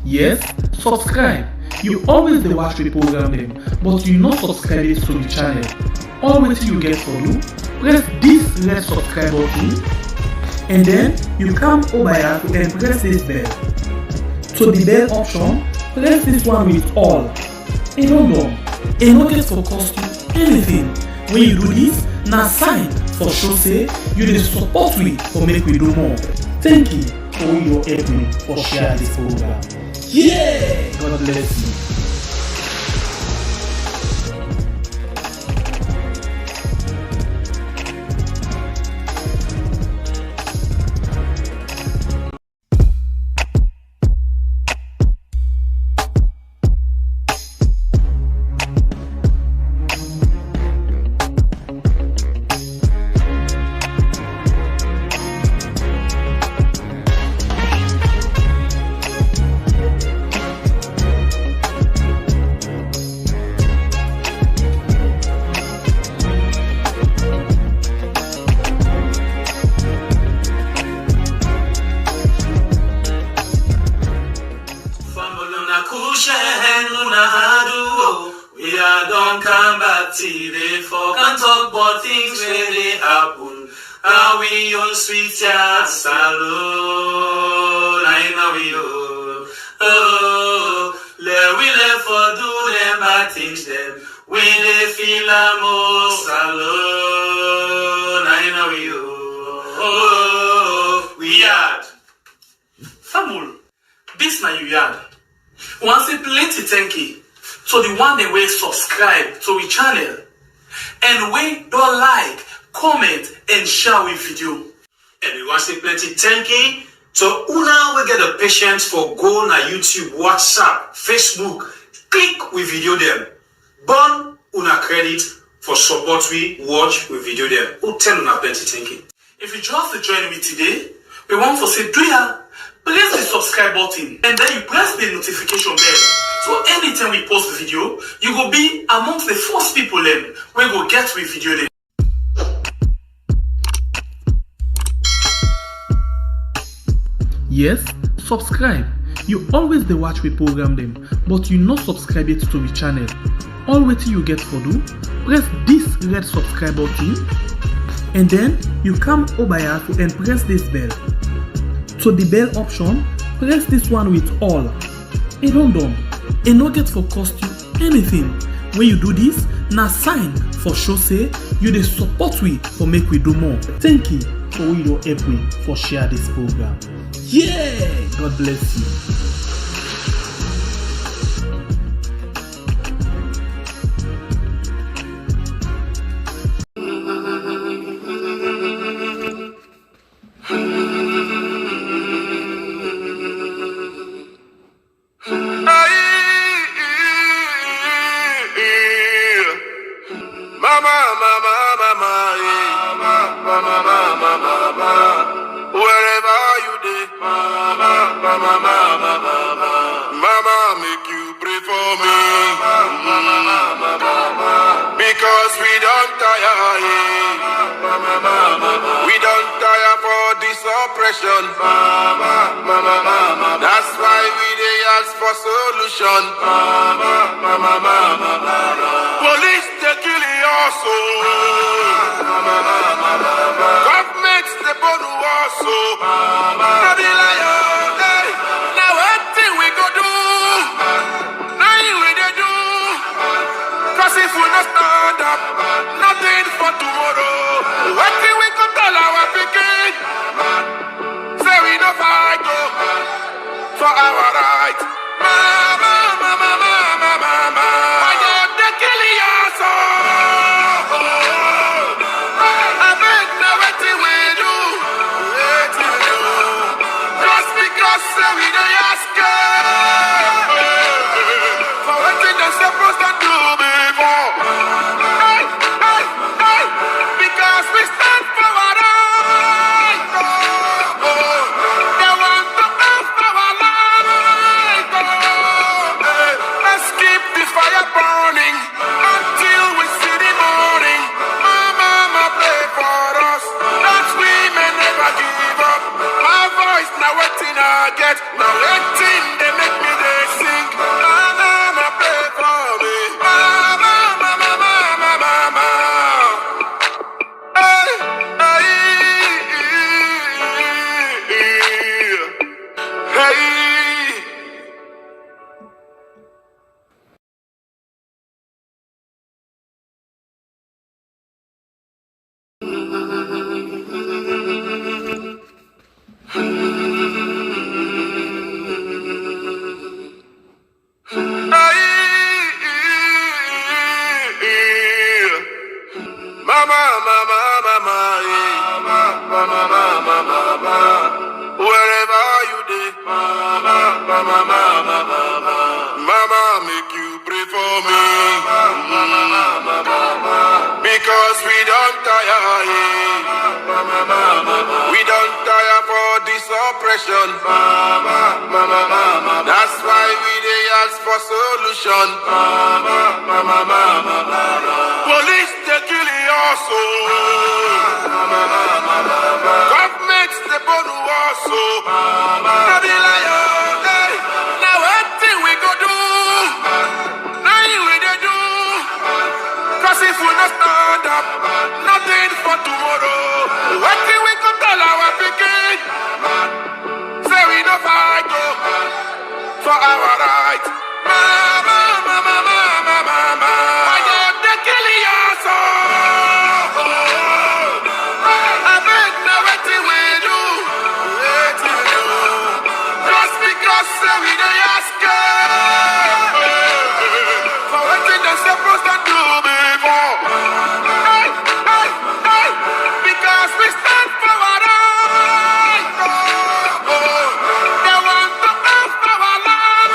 Yes, subscribe. You always dey watch the program dem, but you no subscribe to the channel. All wetin you get for do, press this red subscribe button and then you come over here and press this bell. To the bell option, press this one with all. E don done. E no get for cost you anything. When you do this, na sign for show say you dey support we for make we do more. Thank you for your help me for share this program. Yeah! God bless you. We are don't come back till they for can talk about things where they happen. How we on sweet ya salon, I know we we let for do them bad things them. We they feel a more salon, I know we yard. Famul, this na you yard. Once a plenty thank you. So the one that will subscribe to the channel and we don't like, comment and share with video. And we want to say plenty thank you. So una will get the patience for go na YouTube, WhatsApp, Facebook, click with video them. Burn una credit for support we watch with video them. Who tell una plenty thank you. If you just to join me today, we want to say do ya. Press the subscribe button and then you press the notification bell. So anytime we post the video, you will be amongst the first people then we go get with video then. Yes, subscribe. You always dey watch the program dem, but you no subscribe yet to the channel. All wetin you get for do, press this red subscribe button and then you come over here and press this bell. To the bell option, press this one with all. E don done. E no get for cost you anything. When you do this, na sign for show say you dey support we for make we do more. Thank you for your help me for share this program. Yeah! God bless you. Wherever you dey, mama, make you pray for me, because we don't tire, we don't tire for this oppression, that's why we dey ask for solution, police they kill your soul, government they burn our soul, I be like, hey, now what thing we go do, now we dey do, cause if we not stand up, nothing for tomorrow, what thing we go tell our pikin, say we no fight for our right, mama, mama, mama, mama, why don't they kill your soul, I beg now what thing we do, just because say we dey ask for what thing they supposed to do before, hey, hey, hey, because we stand for our right, they want to have our life, hey, let's keep the fire burning until we see the morning, mama pray for us, that we may never give up, my voice now waiting I get, now waiting they make me Hey. Mama, mama, mama, mama, mama, mama, mama. Wherever you dey, mama, mama, mama, mama, mama, make you pray for me, mama, mama, mama, because we don't tire, mama, mama, we don't tire for this oppression, mama, mama, mama. That's why we dey ask for solution, mama, mama, mama, mama. Police they kill your soul. Governments they burn your soul. I be like, oh, hey, now what thing we go do? Now we they do. Cause if we not stand up, nothing for tomorrow. What thing we go tell our picking? Say we no fight for our rights. Mama, mama, mama, mama. Why don't they kill your soul? I beg now what we do. Just because we don't ask for what they're supposed to do before. Hey, hey, hey. Because we stand for our rights. They want to have our lives.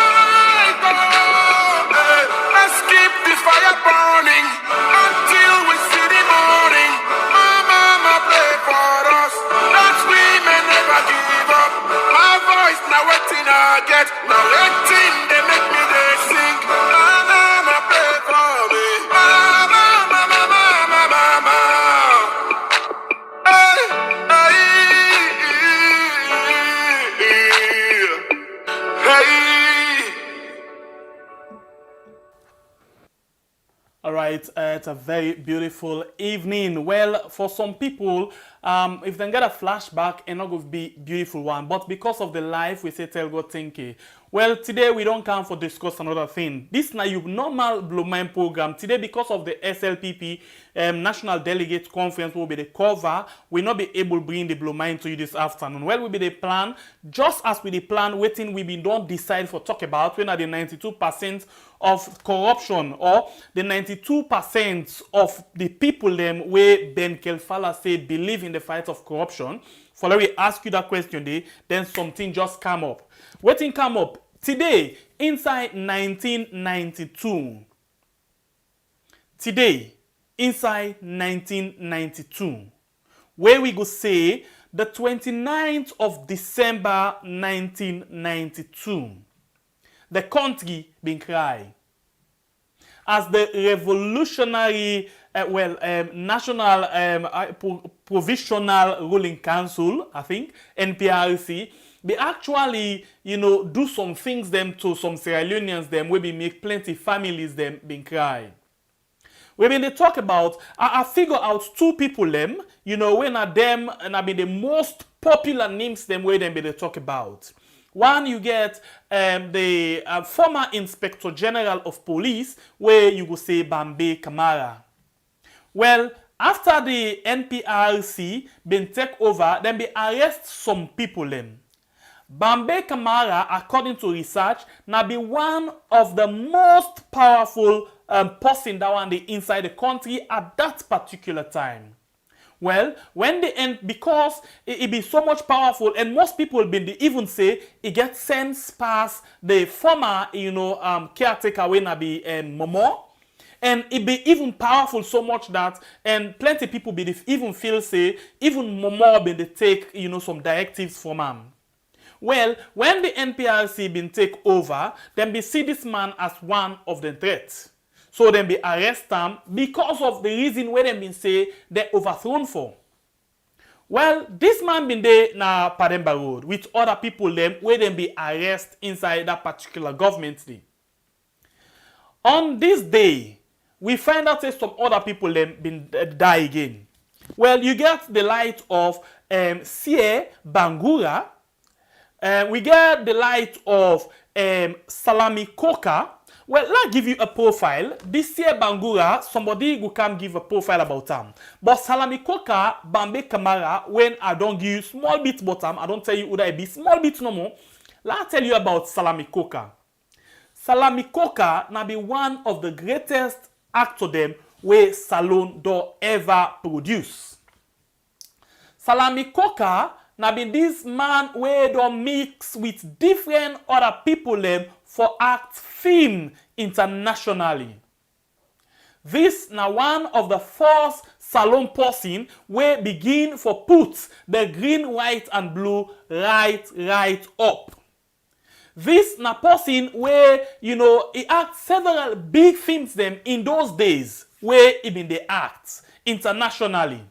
Let's keep the fire burning until we see the morning. Mama, pray for us that we may never give up. My voice now waiting I get, now waiting they make me they sing. Mama, pray for me. Mama, mama, mama, mama. Hey, hey, hey. All right, it's a very beautiful evening. Well, for some people, if they get a flashback, it's not going to be beautiful one. But because of the life, we say tell God thank you. Well, today we don't come for discuss another thing. This now your normal Blue Mind program. Today, because of the SLPP National Delegate Conference will be the cover, we'll not be able to bring the Blue Mind to you this afternoon. Well, will be the plan, just as with the plan, waiting we don't decide for talk about when are the 92% of corruption or the 92% of the people them where Ben Kelfala say believe in the fight of corruption. For let me ask you that question there, then something just come up. Waiting come up today inside 1992. Today inside 1992, where we go say the 29th of December 1992. The country been cry as the revolutionary National Provisional Ruling Council, I think NPRC, they actually do some things them to some Sierra Leoneans them where we make plenty families them been cry. When they talk about, I figure out two people them, when are them and I mean the most popular names them where them they talk about. One, you get the former Inspector General of Police, where you will say Bambay Kamara. Well, after the NPRC been take over, then they arrest some people them. Bambay Kamara, according to research, now be one of the most powerful person that one inside the country at that particular time. Well, when they end, because it be so much powerful, and most people been even say it gets sense past the former, caretaker when I be Momo, and it be even powerful so much that, and plenty people be even feel say even Momo been they take some directives from him. Well, when the NPRC been take over, then we see this man as one of the threats. So then be arrest them because of the reason where they been say they overthrown for. Well, this man been there na Pademba Road with other people them where they be arrest inside that particular government day. On this day, we find out that some other people them been die again. Well, you get the light of Bangura, We get the light of Salami Coker. Well, let's give you a profile. This year, Bangura, somebody will come give a profile about him. But Salami Coker, Bambay Kamara, when I don't give you small bit about him, I don't tell you who that be small bit no more. Let's tell you about Salami Coker. Salami Coker now be one of the greatest actor them where Salon do ever produce. Salami Coker now be this man where do mix with different other people them for act film internationally. This now one of the first salon person where begin for put the green, white and blue right up. This na person where, you know, he act several big films them in those days where he been they act internationally.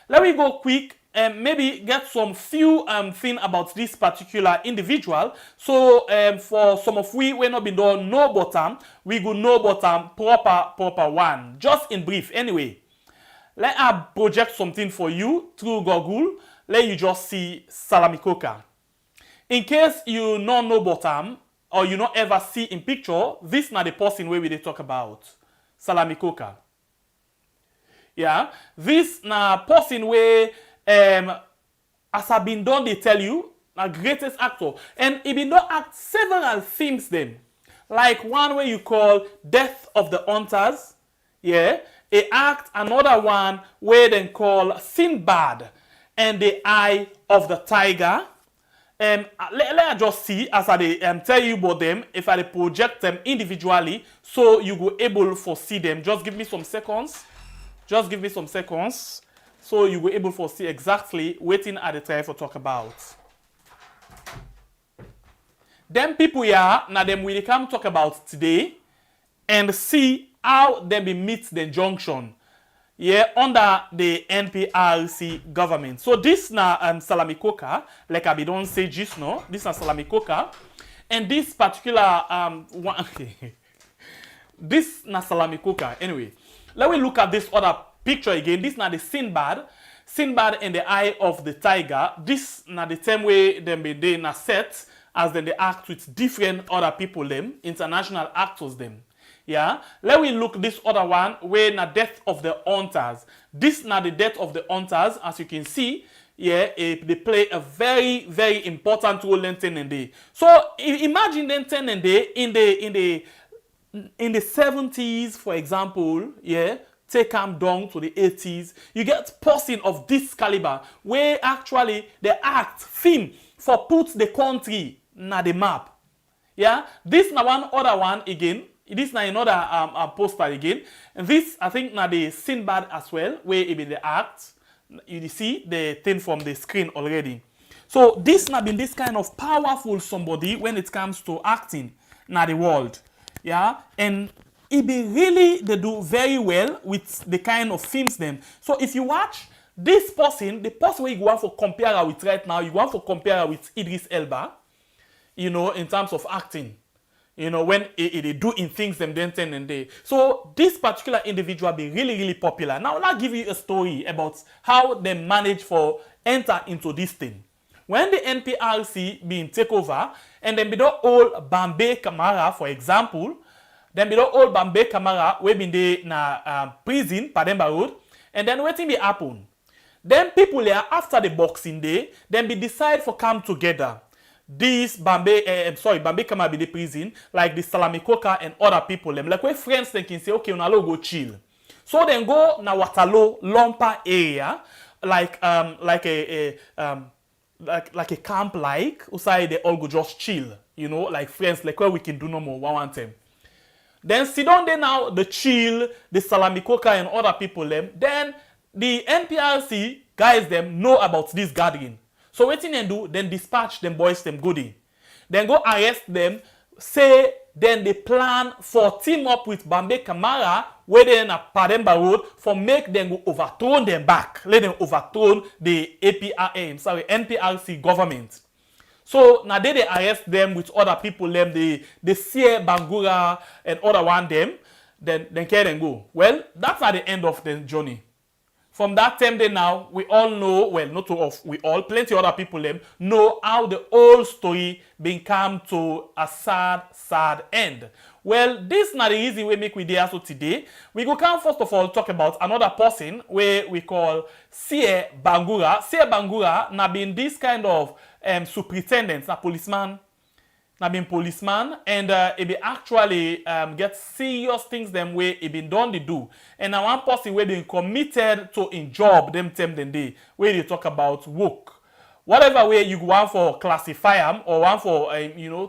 Let me go quick and maybe get some few thing about this particular individual. So for some of we not been done know about we go know about proper one. Just in brief anyway. Let us project something for you through Google. Let you just see Salami Coker. In case you not know about or you not ever see in picture, this not the person where we they talk about. Salami Coker. Yeah, this na person where as I been done, they tell you, a greatest actor. And he been done act several films them. Like one where you call Death of the Hunters. Yeah. He act another one where they call Sinbad and the Eye of the Tiger. Let just see as I tell you about them, if I project them individually, so you go able to see them. Just give me some seconds. Just give me some seconds. So you were able to see exactly waiting at the time for talk about. Them people here, now them we come talk about today and see how them be meet the junction. Yeah, under the NPRC government. So this na Salami Coker, like I be don't say just now. This na Salami Coker, and this particular one, this na Salami Coker. Anyway, let me look at this other picture again. This na the Sinbad and the Eye of the Tiger. This na the same way them be they na set as then they act with different other people them, international actors them. Yeah, let me look this other one where na Death of the Hunters. This na the Death of the Hunters, as you can see. Yeah, they play a very important role in Tenende. So imagine then Tenende in the 70s, for example. Yeah, take them down to the 80s. You get person of this caliber where actually they act film for put the country na the map. Yeah, this na one other one again. This na another poster again. And this, I think, na the Sinbad as well, where it be the act. You see the thing from the screen already. So this na been this kind of powerful somebody when it comes to acting na the world. Yeah, and it be really they do very well with the kind of films them. So if you watch this person, the person where you want to compare her with right now, you want to compare her with Idris Elba, you know, in terms of acting. You know, when they do in things them then and day. So this particular individual be really popular. Now I'll give you a story about how they manage for enter into this thing. When the NPRC being take over and then be the old Bambay Kamara, for example, then be the old Bambay Kamara we been there na prison Pademba Road, and then waiting be happen. Then people there after the Boxing Day, then be decide for come together. This Bambay Kamara be the prison, like the Salami Coker and other people. Them like where friends they can say, okay, una go chill. So then go na Waterloo Lompa area, like a camp like, outside they all go just chill, you know, like friends, like where we can do no more one time. Then sit down there now, the chill, the Salami Coker and other people them. Then the NPRC guys them know about this gathering. So what they do, then dispatch them boys, them goodie. Then go arrest them, say, then they plan for team up with Bambay Kamara, where they in a Pademba Road, for make them go overthrow them back. Let them overthrow the NPRC government. So now they arrest them with other people, them, the Sierra Bangura and other one them, then carry them go. Well, that's at the end of the journey. From that time then now, we all know, well, not all of, we all, plenty other people them, know how the whole story been come to a sad, sad end. Well, this not the easy way make we dey so today. We go come first of all talk about another person where we call Sierra Bangura. Sierra Bangura na been this kind of superintendent, na policeman, na been policeman, and it be actually get serious things them way it been done to do. And now one person we been committed to in job them day where they talk about work. Whatever way you want for classify them or want for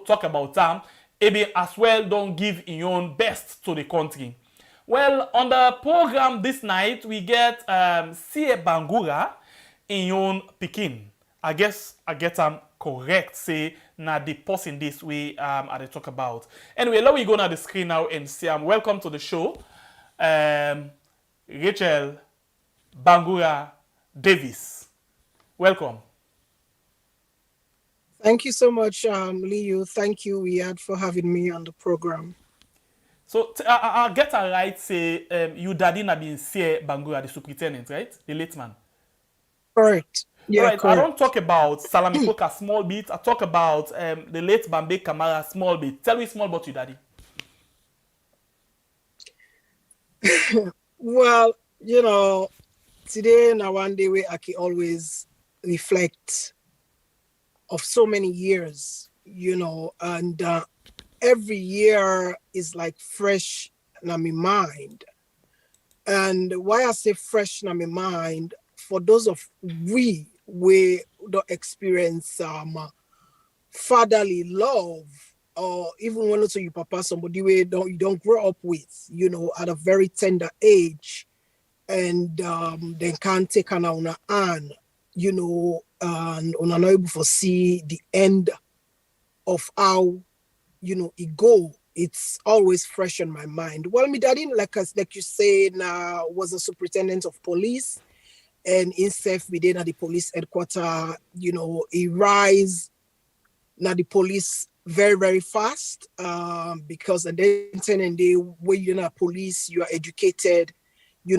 talk about them, it be as well don't give in your own best to the country. Well, on the program this night we get Sierra Bangura in your own Pekin. I guess I get them correct, say na the person this way I they talk about. Anyway, let me go on the screen now and see welcome to the show. Rachel Bangura Davis. Welcome. Thank you so much, Leo. Thank you, Iyad, for having me on the program. So I get a right say you daddy na been Sierra Bangura, the superintendent, right? The late man. Correct. Yeah, right, correct. I don't talk about Salami Coker small bit. I talk about the late Bambay Kamara small bit. Tell me small about you, daddy. Well, today now one day I can always reflect of so many years, and every year is like fresh in my mind. And why I say fresh in my mind, for those of we don't experience fatherly love, or even when also you papa somebody you don't grow up with, at a very tender age, and then can't take an on hand, and not able to see the end of how it go. It's always fresh in my mind. Well, my daddy, like you say, was a superintendent of police. And himself within the police headquarters, he rise now the police very, very fast. Because and then when you're in police, you are educated, you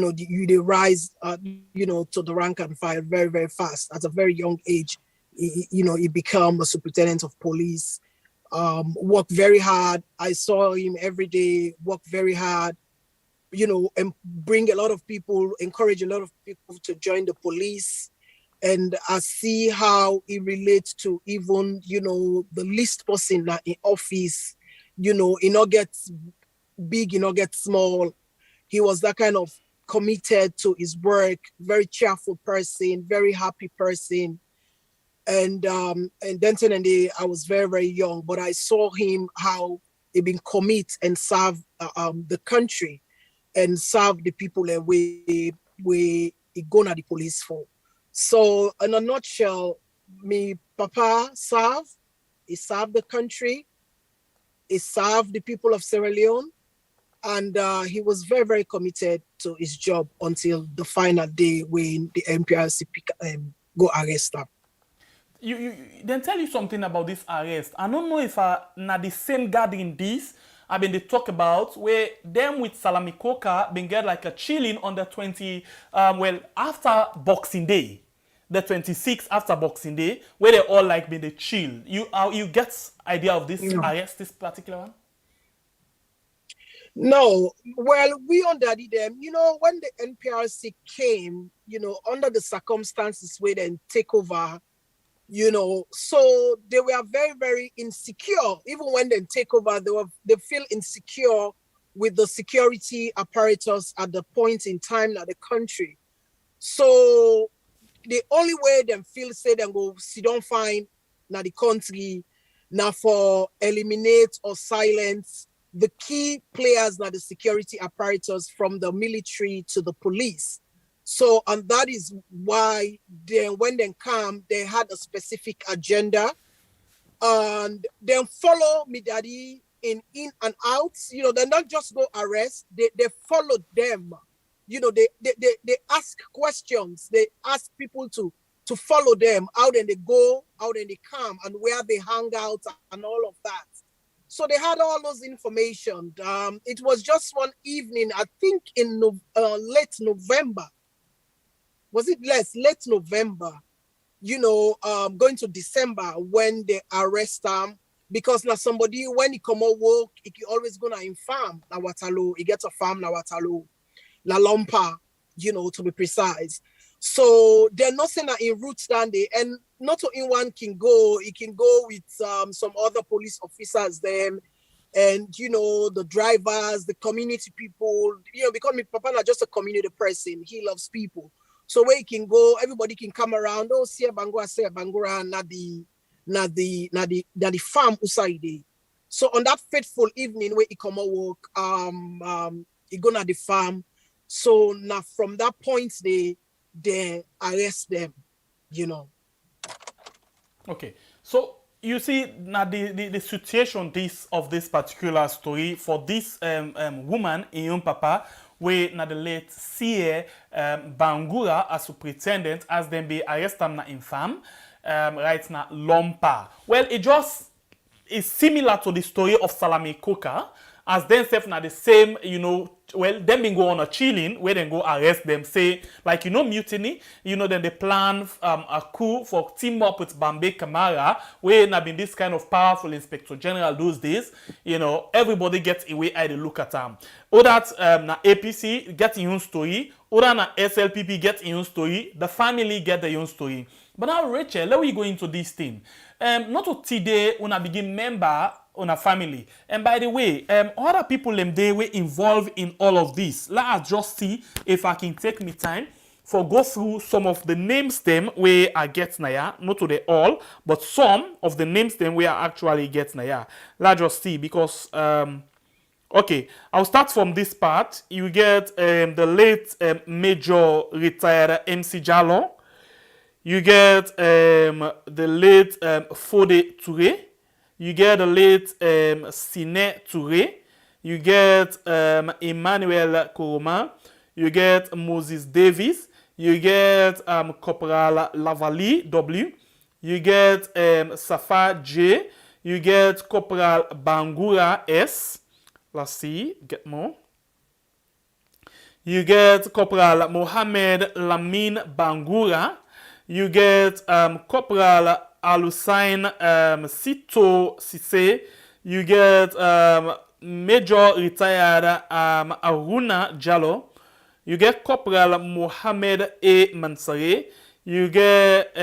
rise to the rank and file very, very fast. At a very young age, he become a superintendent of police. Work very hard. I saw him every day, work very hard. And bring a lot of people, encourage a lot of people to join the police. And I see how it relates to even, the least person that in office, he not get big, he not get small. He was that kind of committed to his work, very cheerful person, very happy person. And then I was very, very young, but I saw him how he been commit and serve the country. And serve the people that we go to the police for. So in a nutshell, me papa he served the country, he served the people of Sierra Leone, and he was very, very committed to his job until the final day when the NPRC go arrest him. You then tell you something about this arrest. I don't know if na the same gathering this. I mean, they talk about where them with Salami Coker been get like a chilling on the 20, after Boxing Day, the 26th after Boxing Day, where they all like been the chill. You get idea of this arrest, this particular one? No, well, we under them, when the NPRC came, under the circumstances where they take over, so they were very, very insecure. Even when they take over, they feel insecure with the security apparatus at the point in time of the country. So the only way they feel say they go sit down fine now the country now for eliminate or silence the key players now the security apparatus from the military to the police. So, and that is why when they come, they had a specific agenda, and then follow me daddy in and out. They not just go arrest, they follow them. They ask questions, they ask people to follow them, how then they go, how then they come, and where they hang out and all of that. So they had all those information. It was just one evening, I think in late November, was it late November, going to December when they arrest him, because now somebody, when he come out work, he always gonna in farm na Waterloo. He gets a farm na Waterloo, La Lompa, to be precise. So they're not saying that in route standing, and not only one can go, he can go with some other police officers then, and the drivers, the community people, because my papa not just a community person, he loves people. So where he can go, everybody can come around. Oh, Sierra Bangura, not the farm uside. So on that fateful evening where he come out work, he go to the farm. So now from that point they arrest them, Okay, so you see now the situation of this particular story for this woman in your papa, where na the late Sierra Bangura as a pretendant as them be arrested na in farm, right na Lompa. Well, it just is similar to the story of Salami Coker, as them self na the same, well, them been go on a chilling where they go arrest them, say, like, mutiny, then they plan a coup for team up with Bambay Kamara, where na been this kind of powerful inspector general those days, everybody gets away I they look at them. Or that na APC get in own story, or na SLPP get in own story, the family get their own story. But now, Rachel, let we go into this thing. Not to today, when I begin member on a family. And by the way, other people they were involved in all of this. Let us just see if I can take me time for go through some of the names them where I get naya, not to the all, but some of the names them where I actually get naya. Let's just see because okay, I'll start from this part. You get the late Major retired MC Jalon. You get the late Fode Touré. You get the late Sine Touré. You get Emmanuel Koroma. You get Moses Davis. You get Corporal Lavali W. You get Safa J. You get Corporal Bangura S. Let's see, get more. You get Corporal Mohamed Lamin Bangura. You get Corporal Alusain Sito Sise. You get Major retired Aruna Jallo. You get Corporal Mohamed A. Mansare. You get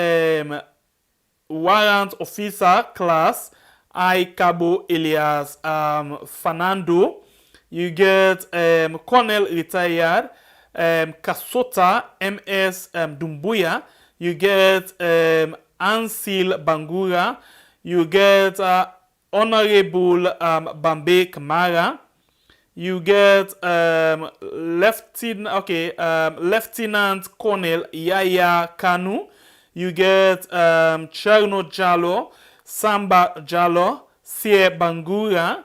Warrant Officer Class I. Cabo Elias Fernando. You get Colonel retired Kasota MS Dumbuya. You get Ansil Bangura. You get Honorable Bambay Kamara. You get Lieutenant Colonel Yaya Kanu. You get Cherno Jallo, Samba Jallo, Sierra Bangura,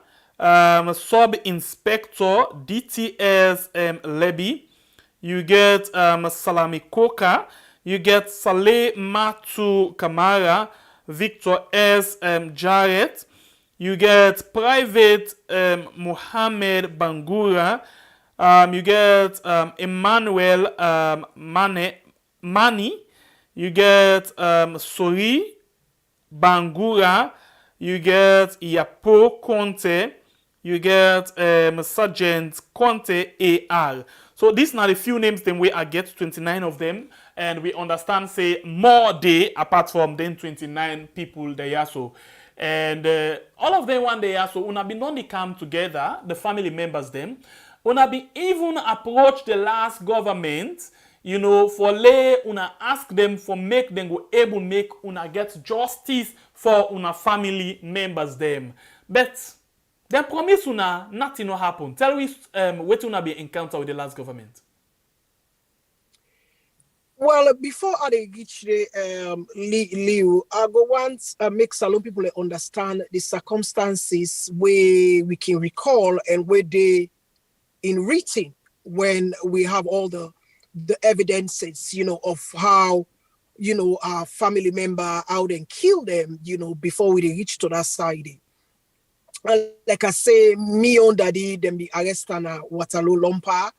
Sub-Inspector DTS Leby. You get Salami Coker. You get Saleh Matu Kamara, Victor S. Jarrett. You get Private Mohamed Bangura. You get Emmanuel Mani. You get Sori Bangura. You get Yapo Conte. You get Sergeant Conte AR. So these are the few names then we I get 29 of them, and we understand say more day apart from them 29 people there so. And all of them one day so una be only come together, the family members them. Una be even approach the last government, for lay una ask them for make them go able make una get justice for una family members them. But they promise una nothing will happen. Tell me what una be encounter with the last government. Well, before I reach the Liu, I go want make Salon people understand the circumstances where we can recall and where they in written when we have all the evidences, of how, our family member out and kill them, before we reach to that side. Like I say, me on daddy, them be arrested na Waterloo Lompa.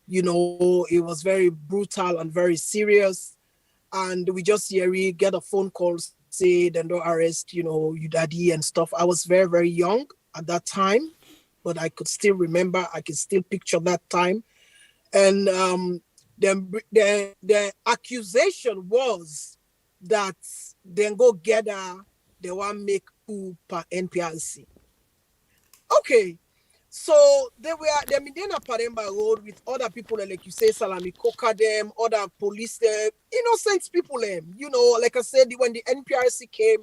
You know, it was very brutal and very serious. And we just get a phone call, say, then don't arrest, you know, your daddy and stuff. I was very, very young at that time, but I could still remember, I can still picture that time. And the accusation was that then go gather, they want make coup per NPRC. Okay, so they in Paremba Road with other people, like you say, Salami Coker them, other police them, innocent people them. You know, like I said, when the NPRC came,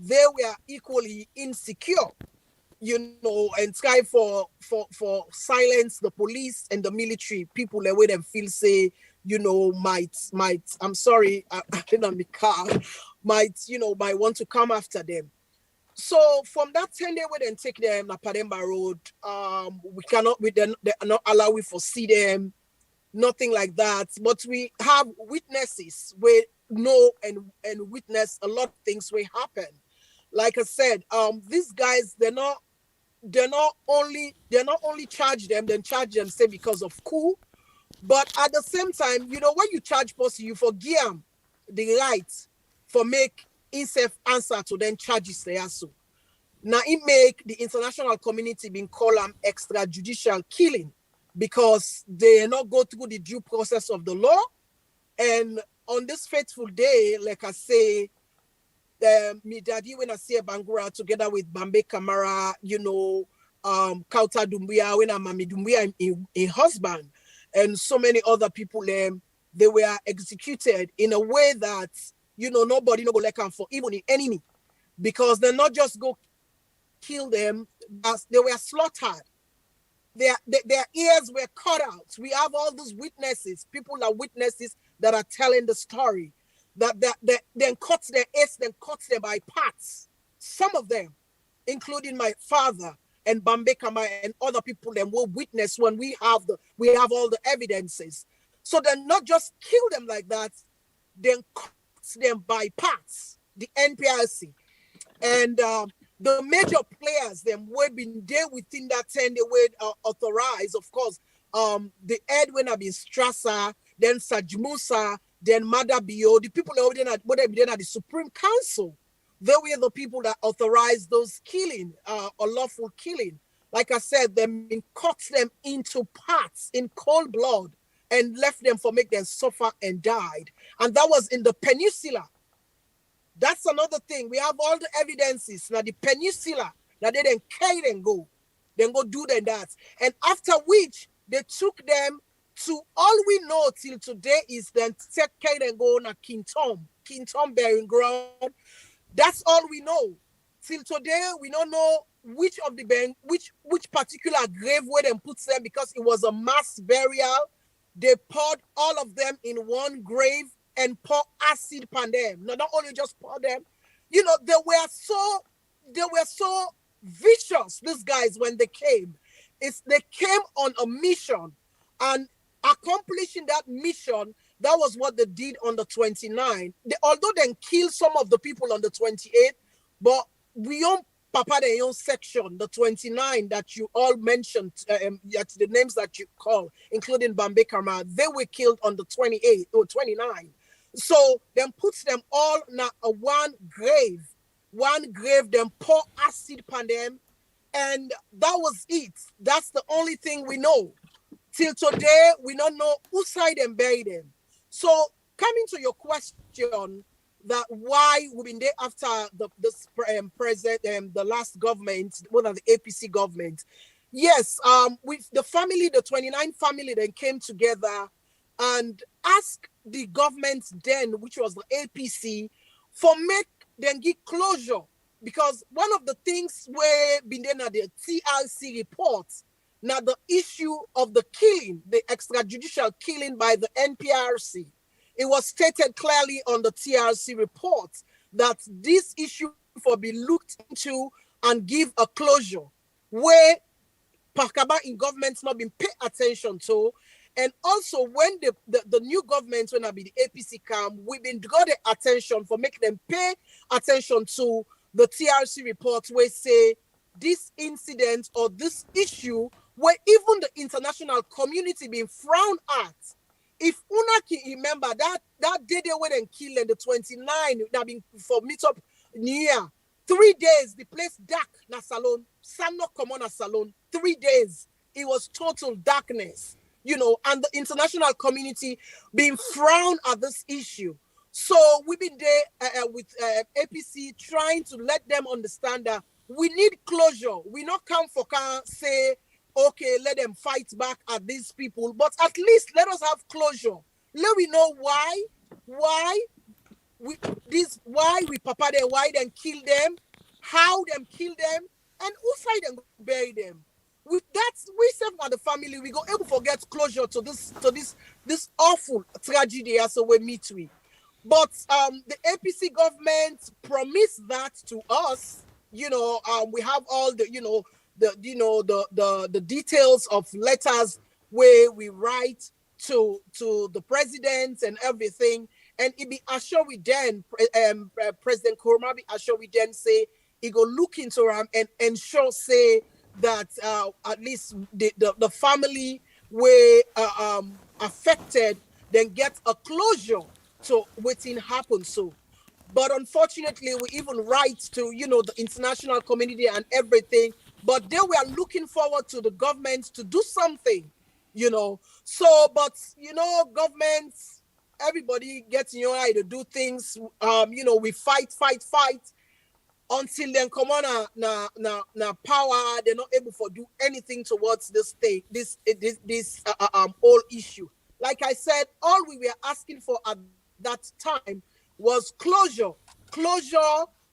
they were equally insecure. You know, and try for silence the police and the military people the way them feel say, you know, might I'm sorry, I didn't on the car, might want to come after them. So from that 10-day we then take them to Pademba Road. They are not allowed we foresee them, nothing like that. But we have witnesses we know and witness a lot of things will happen. Like I said, these guys they're not only charge them, then charge them say because of coup, but at the same time, you know, when you charge person, you forgive them the right for make himself answer to then charges they also. Now it make the international community being called extrajudicial killing because they not go through the due process of the law. And on this fateful day, like I say, me daddy when I see Bangura together with Bambay Kamara, you know, Kauta Dumbuya, when I'm Mami Dumbuya in husband, and so many other people, they were executed in a way that, you know, nobody no go like them for even the enemy, because they not just go kill them, as they were slaughtered. Their ears were cut out. We have all those witnesses, people are witnesses that are telling the story. That then cuts their ears, then cuts them by parts. Some of them, including my father and Bambay Kamara and other people, then will witness when we have all the evidences. So then not just kill them like that, then cuts them by parts. The NPRC and the major players, them will be there within that 10-day were authorized. Of course, the Edwin Abin Strasser, then Sajmusa. Then Mada Bio, the people that were at the Supreme Council, they were the people that authorized those killing, unlawful killing. Like I said, they cut them into parts in cold blood and left them for make them suffer and died. And that was in the peninsula. That's another thing. We have all the evidences. Now the peninsula, that they then carry and go. Then go do that. And after which, they took them to, all we know till today is then take care and go on a King Tom burying ground. That's all we know. Till today, we don't know which of the which particular grave where they put them, because it was a mass burial. They poured all of them in one grave and pour acid upon them. No, not only just pour them, you know, they were so vicious, these guys, when they came. They came on a mission, and accomplishing that mission, that was what they did on the 29th. Although they killed some of the people on the 28th, but we own Papa de Yon section, the 29 that you all mentioned, the names that you call, including Bambay Kamara, they were killed on the 28th or 29. So then puts them all in one grave, then pour acid upon them, and that was it. That's the only thing we know. Till today, we don't know who side and bury them. So coming to your question, that why we've been there after this president, the last government, one of the APC government. Yes, with the family, the 29 family then came together and asked the government then, which was the APC, for make them give closure. Because one of the things where been there at the TRC reports, now the issue of the killing, the extrajudicial killing by the NPRC, it was stated clearly on the TRC report that this issue for be looked into and give a closure, where Pakaba in government's not been paid attention to. And also when the new government, when I be the APC come, we've been got the attention for making them pay attention to the TRC report where say this incident or this issue where even the international community being frowned at. If una can remember that day they went and killed the 29 that been for meet up New Year, 3 days the place dark na salon, sun not come on a salon. 3 days it was total darkness, and the international community being frowned at this issue. So we've been there with APC trying to let them understand that we need closure. We not come for can say, okay, let them fight back at these people, but at least let us have closure. Let we know why we papa them, why them kill them, how them kill them, and who side them bury them. With that, we serve as the family, we go able to get closure to this awful tragedy as we meet we. But the APC government promised that to us. We have all the the details of letters where we write to the president and everything, and it be assured we then President Kurma be assured we then say he go look into them and ensure say that at least the family were affected then get a closure to what happened. So, but unfortunately, we even write to the international community and everything. But they were looking forward to the government to do something, So, but governments, everybody gets in your eye to do things. We fight until then come on na power. They're not able to do anything towards this thing, this whole issue. Like I said, all we were asking for at that time was closure.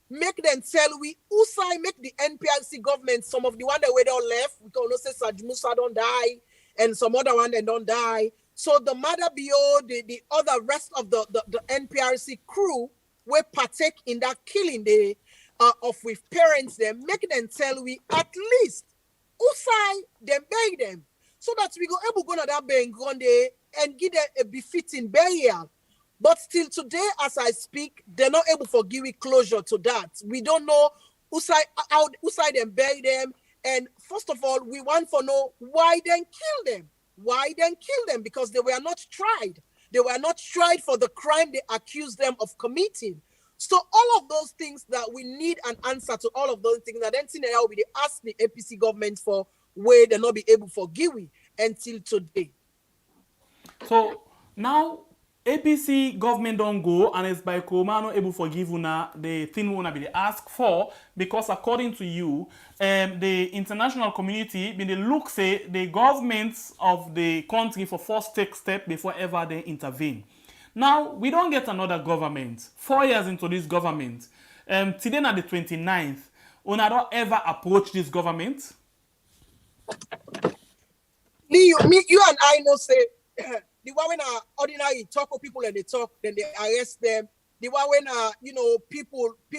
Make them tell we Usai make the NPRC government, some of the one that were all left, we can also say Sajmusa don't die, and some other one that don't die. So the Mother BO, the other rest of the NPRC crew will partake in that killing day of with parents them, make them tell we at least Usai them bury them. So that we go able to go to that Bangura and give them a befitting burial. But still today, as I speak, they're not able to give closure to that. We don't know who side them bury them. And first of all, we want to know why then kill them. Why then kill them? Because they were not tried. They were not tried for the crime they accused them of committing. So all of those things that we need an answer to, all of those things that then we ask the APC government for, where they not be able to give until today. So now APC government don't go, and it's by Kurma not able to forgive una the thing we be ask for, because according to you, the international community been the look say the governments of the country for first take step before ever they intervene. Now we don't get another government 4 years into this government. Today na the 29th, una don't ever approach this government. You and I know say. The one when ordinary talk of people and they talk, then they arrest them. The one when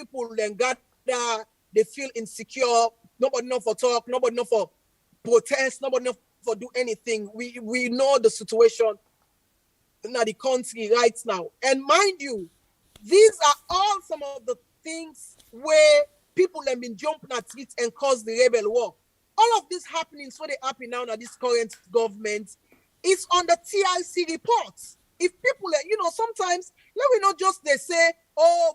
people then gather, they feel insecure. Nobody know for talk, nobody know for protest, nobody know for do anything. We know the situation in the country right now. And mind you, these are all some of the things where people have been jumping at it and caused the rebel war. All of this happening, so they happen now in this current government. It's on the TIC reports. If people, sometimes, let me not just they say, oh,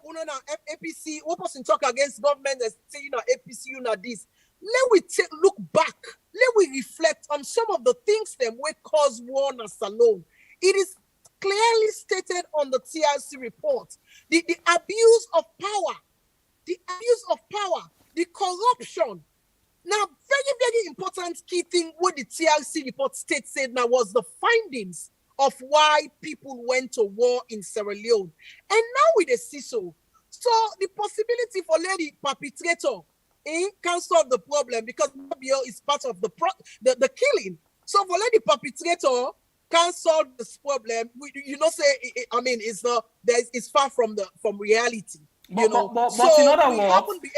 APC, what person talk against government and say, APC, this. Let we look back. Let we reflect on some of the things them will cause war na salon. It is clearly stated on the TIC report. The abuse of power, the corruption. Now, very, very important key thing what the TRC report said now was the findings of why people went to war in Sierra Leone. And now with the CISO, so the possibility for the perpetrator can solve the problem because BO is part of the killing. So for the perpetrator can solve this problem, it's far from reality. But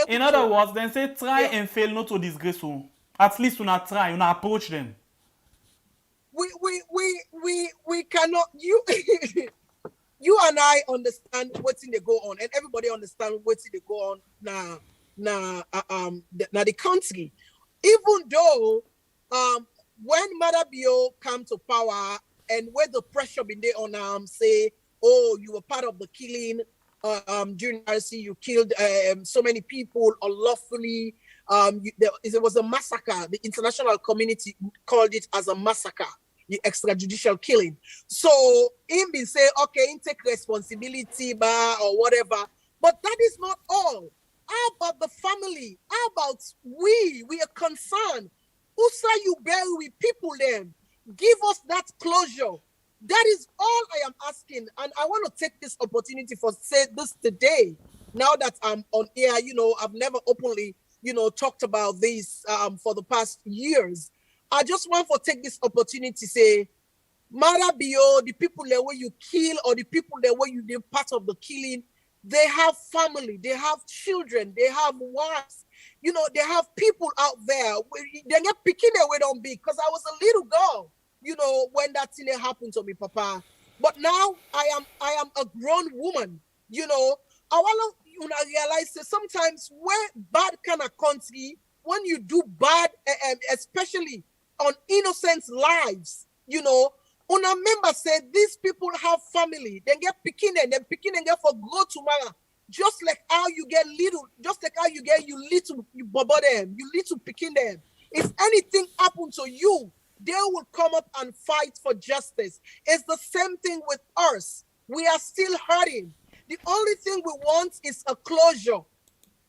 in other words, then say try and fail not to disgrace you. At least you not try, you not approach them. We cannot. You and I understand what's in the go on, and everybody understand what's in the go on now the country. Even though when Marabio come to power and where the pressure been there on say, oh, you were part of the killing during RC, you killed so many people unlawfully. There was a massacre. The international community called it as a massacre, the extrajudicial killing. So him be say, okay, him take responsibility or whatever. But that is not all. How about the family? How about we? We are concerned. Who say you bury with people then? Give us that closure. That is all I am asking. And I want to take this opportunity for say this today. Now that I'm on air, I've never openly, talked about this for the past years. I just want to take this opportunity to say, Marabio, the people that where you kill or the people that where you did part of the killing, they have family, they have children, they have wives, they have people out there. They get picking their way don't be because I was a little girl, when that thing happened to me, Papa. But now I am a grown woman, I want to realize that sometimes where bad kind of country, when you do bad, especially on innocent lives, Una member said these people have family. They get picking and then picking and get for grow tomorrow. Just like how you get little, just like how you get you bubble them, you little picking them. If anything happened to you, they will come up and fight for justice. It's the same thing with us. We are still hurting. The only thing we want is a closure.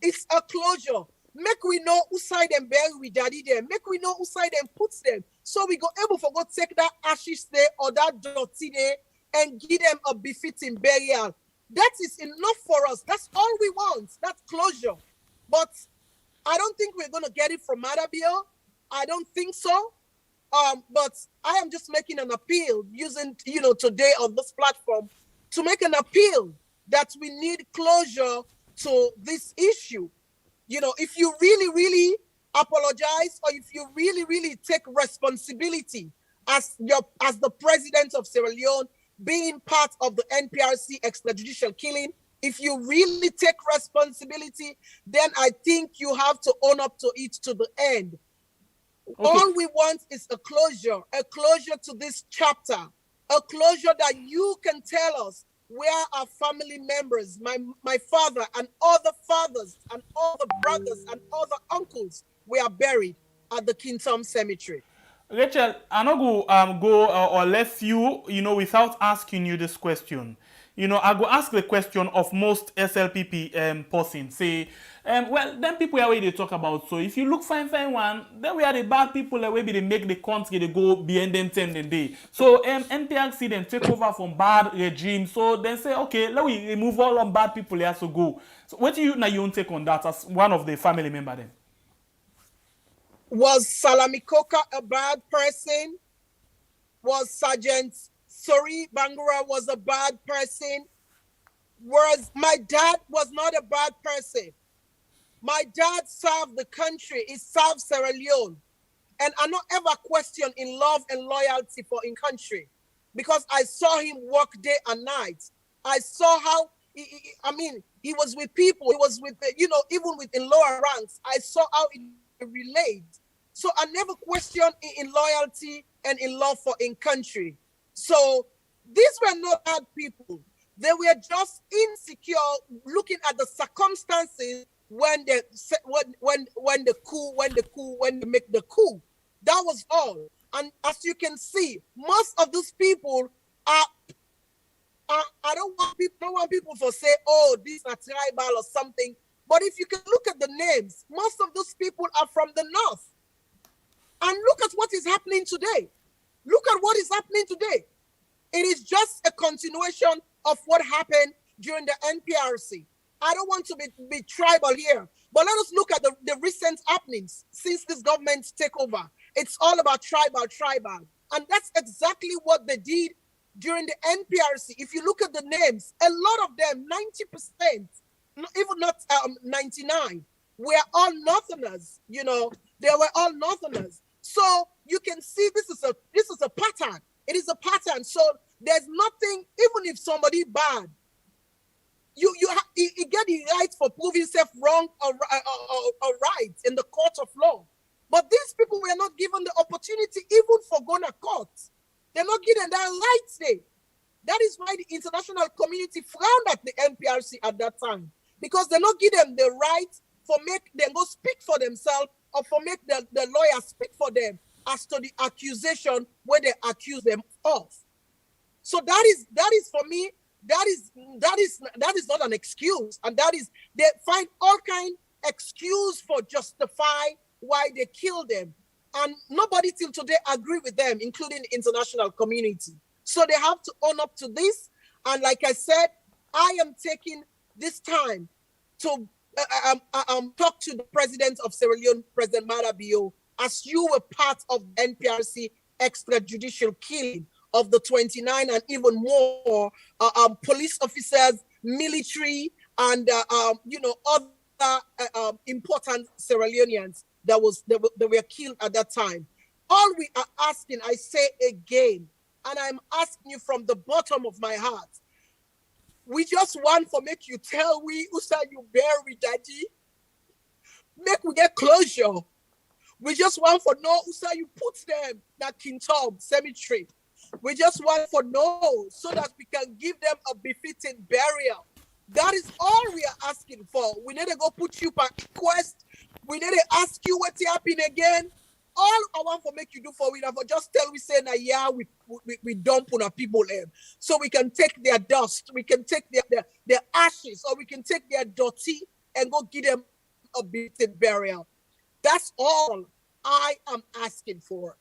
It's a closure. Make we know who side them bury with daddy them. Make we know who side them puts them. So we go able for go take that ashes there or that dirty there and give them a befitting burial. That is enough for us. That's all we want. That closure. But I don't think we're gonna get it from Marabio. I don't think so. But I am just making an appeal using today on this platform to make an appeal that we need closure to this issue. If you really, really apologize or if you really, really take responsibility as the president of Sierra Leone, being part of the NPRC extrajudicial killing, if you really take responsibility, then I think you have to own up to it to the end. Okay. All we want is a closure to this chapter, a closure that you can tell us where our family members, my father and other fathers and other brothers and other uncles were buried at the Kingdom Cemetery. Rachel, I'm not go or left you, without asking you this question. I go ask the question of most SLPP person. Say, well, then people are they talk about. So if you look fine one, then we are the bad people that maybe they make the country they go behind them 10 day. So NPRC then take over from bad regime. So then say, okay, let we remove all of bad people they have to go. So what do you now you take on that as one of the family member then? Was Salami Coker a bad person? Was Sergeant Bangura was a bad person? Whereas my dad was not a bad person. My dad served the country. He served Sierra Leone. And I not ever question in love and loyalty for in country. Because I saw him work day and night. I saw how, he was with people. He was with, even with in lower ranks. I saw how he relayed. So I never questioned in loyalty and in love for in country. So these were not bad people. They were just insecure, looking at the circumstances when they make the coup. That was all. And as you can see, most of these people are. I don't want people to say, oh, these are tribal or something. But if you can look at the names, most of those people are from the north. And look at what is happening today. Look at what is happening today. It is just a continuation of what happened during the NPRC. I don't want to be tribal here, but let us look at the recent happenings since this government take over. It's all about tribal. And that's exactly what they did during the NPRC. If you look at the names, a lot of them, 90%, even not 99, were all Northerners, they were all Northerners. So you can see this is a pattern. It is a pattern. So there's nothing, even if somebody bad, you get the right for proving yourself wrong or right in the court of law. But these people were not given the opportunity even at that time, because they not give them the right for make them go speak for themselves or for make the lawyer speak for them as to the accusation where they accuse them of. So that is for me, that is not an excuse, and that is, they find all kind excuse for justify why they kill them, and nobody till today agree with them, including the international community. So they have to own up to this. And like I said, I am taking this time to talk to the president of Sierra Leone, President Marabio, as you were part of NPRC extrajudicial killing of the 29 and even more police officers, military, and other important Sierra Leoneans that were killed at that time. All we are asking, I say again, and I'm asking you from the bottom of my heart, we just want for make you tell we Usa you bury daddy, make we get closure. We just want for no Usa you put them that Kintom cemetery. We just want for no, so that we can give them a befitting burial. That is all we are asking for. We need to go put you per request. We need to ask you what's happening again. All I want for make you do for we never just tell we say that yeah, we dump on our people there. So we can take their dust, we can take their ashes, or we can take their dirty and go give them a befitting burial. That's all I am asking for.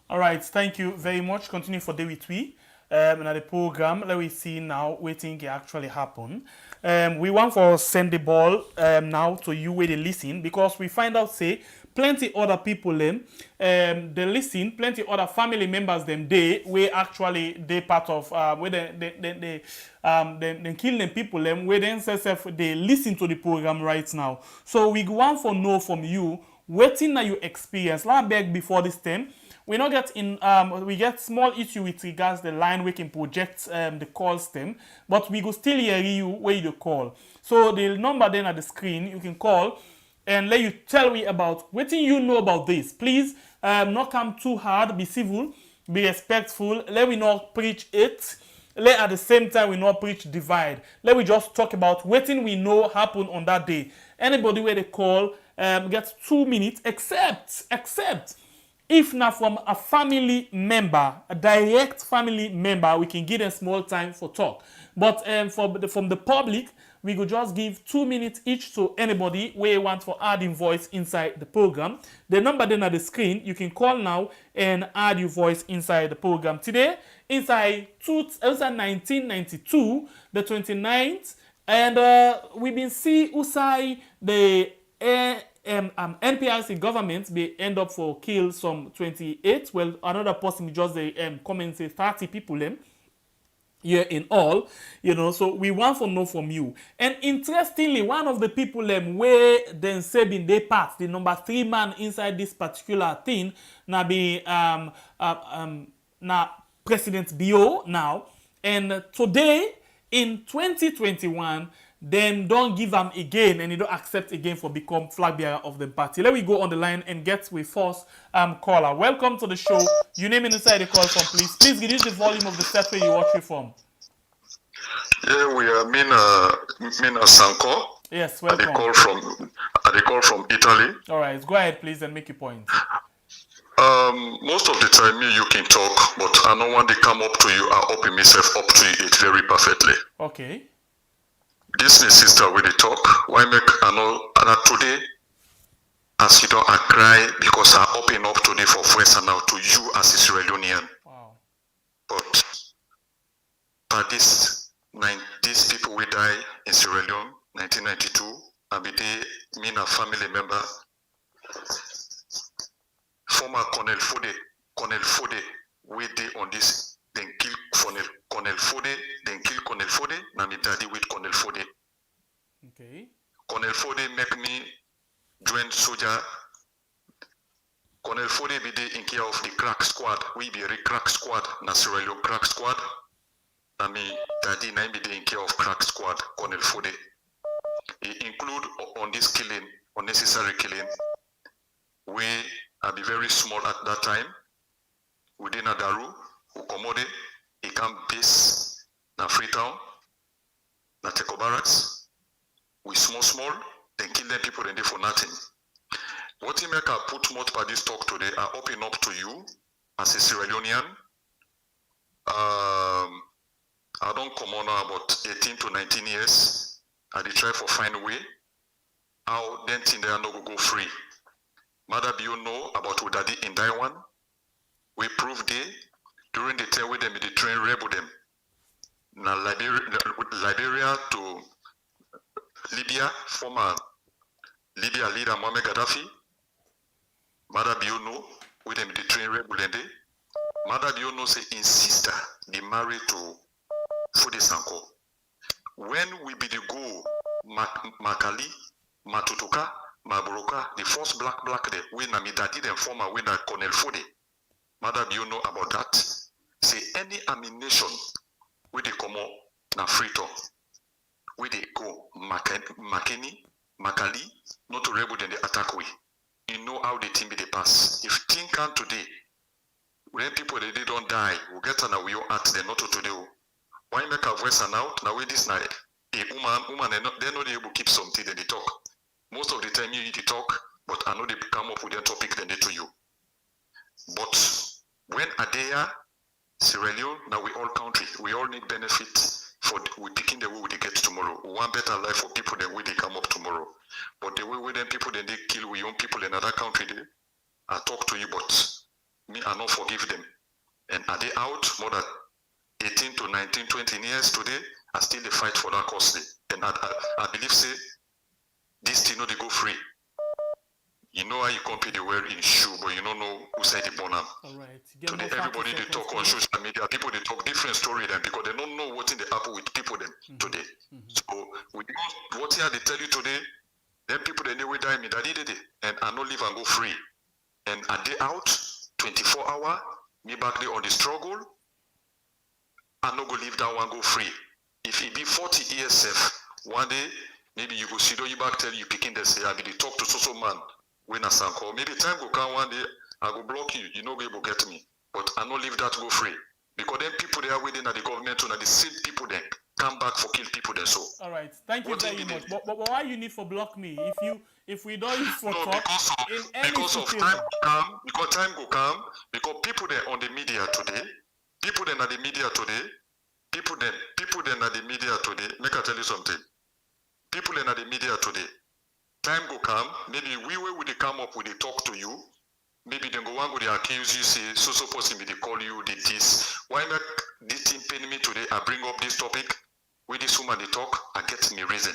All right, thank you very much. Continue for day with we. And at the program, let me see now what think actually happen. We want to send the ball now to you where they listen, because we find out say plenty other people they listen, plenty other family members them where actually they part of where they kill them people them where they listen to the program right now. So we want to know from you waiting that you experience. Let me beg before this time. We not get in. We get small issue with regards the line we can project the calls them, but we go still hear you where you call. So the number then at the screen you can call and let you tell me about what you know about this. Please not come too hard. Be civil, be respectful. Let me not preach it. Let at the same time we not preach divide. Let we just talk about what we know happened on that day. Anybody where they call gets 2 minutes, except. If not from a family member, a direct family member, we can give them small time for talk. But from the public, we could just give 2 minutes each to anybody where you want for adding voice inside the program. The number then at the screen, you can call now and add your voice inside the program. Today, inside 1992, the 29th, and we've been see Usai the NPRC government may end up for kill some 28. Well, another person just comment say 30 people here in all, so we want to know from you. And interestingly, one of the people where then say in their part, the number 3 man inside this particular thing, now be President Bio now. And today in 2021, then don't give them again and you don't accept again for become flag bearer of the party. Let me go on the line and get with first caller. Welcome to the show. Your name inside the call from, please. Please reduce the volume of the set where you watch it from. Yeah, we are Mina Sanko. Yes, welcome. I call from Italy. All right, go ahead, please, and make your point. Most of the time, you can talk, but I know when they come up to you, I open myself up to it very perfectly. Okay. This is sister with the talk. Why make I know today as you don't I cry because I open up today for voice and now to you as a Sierra Leonean. Wow. But these people will die in Sierra Leone, 1992. I be there, me and a family member. Former Colonel Fode, we did on this. Then kill Colonel Fode, then kill Colonel Fode, now me daddy with Colonel Fode. Okay. Colonel Fode make me join soldier. Colonel Fode be there in care of the crack squad. We be a crack squad, na Sierra Leone crack squad. Na me daddy na be there in care of crack squad, Colonel Fode. He include on this killing, unnecessary killing. We are be very small at that time. Within Adaru. Ukomode, he can base na Freetown. na take barracks, we small, then kill them people and they for nothing. What you make I put more for this talk today, I open up to you as a Sierra Leonean. I don't come on now about 18 to 19 years. I try for find a way how then thing they are not go free. Mother, do you know about what daddy in Taiwan? We proved it during the time with them the train rebel them. Now Liberia to Libya, former Libya leader Mohamed Gaddafi. Mother, do you know with them the train rebel and they? Mother, do you know say in sister they married to Fude Sanko. When we be the go Makali, Matutuka, Maboroka, the first black there, when Namidati then former winner Colonel Fude. Mother, do you know about that? Say any ammunition with the come na free-to. We they go Makeni, Makali, not to rebel then the attack way. You know how the team be the pass. If team can today, when people they don't die, we get an away at them not to today. Why make a voice and out? Now with this night, a woman they're not able to keep something then they talk. Most of the time you talk, but I know they come up with their topic then they to you. But when Adea, Sierra Leone, now we all country, we all need benefit for we picking the way we get tomorrow. We want better life for people than way they come up tomorrow. But the way we then people then they kill we young people in another country they, I talk to you, but me I not forgive them. And are they out more than 18 to 19, 20 years today? I still they fight for that cause. And I believe say this thing no they go free. You know how you compare the wear in shoe, but you don't know who said the bonam. All right. Today, everybody they talk on social media. People they talk different story then because they don't know what's in the apple with people then today. So we what here they tell you today, then people they will die me that did it, and I no live and go free. And a day out, 24 hour, me back there on the struggle, I no go leave that one go free. If it be 40 years safe, one day maybe you go see you back tell you picking the say I be the talk to so man. When I sanko, maybe time go come one day, I go block you, you no go able get me. But I no leave that go free. Because then people they are waiting at the government and the same people then come back for kill people then so. All right, thank you very much. But why you need for block me? If we don't use for no, talk because of time go come, because time go come, because people then on the media today, people then at the media today, people then at the media today, make I tell you something. People then at the media today. Time go come, maybe we will they come up with they talk to you. Maybe they go one go they accuse you, say so person they call you, they this. Why make this thing pain me today? I bring up this topic with this woman they talk, I get me reason.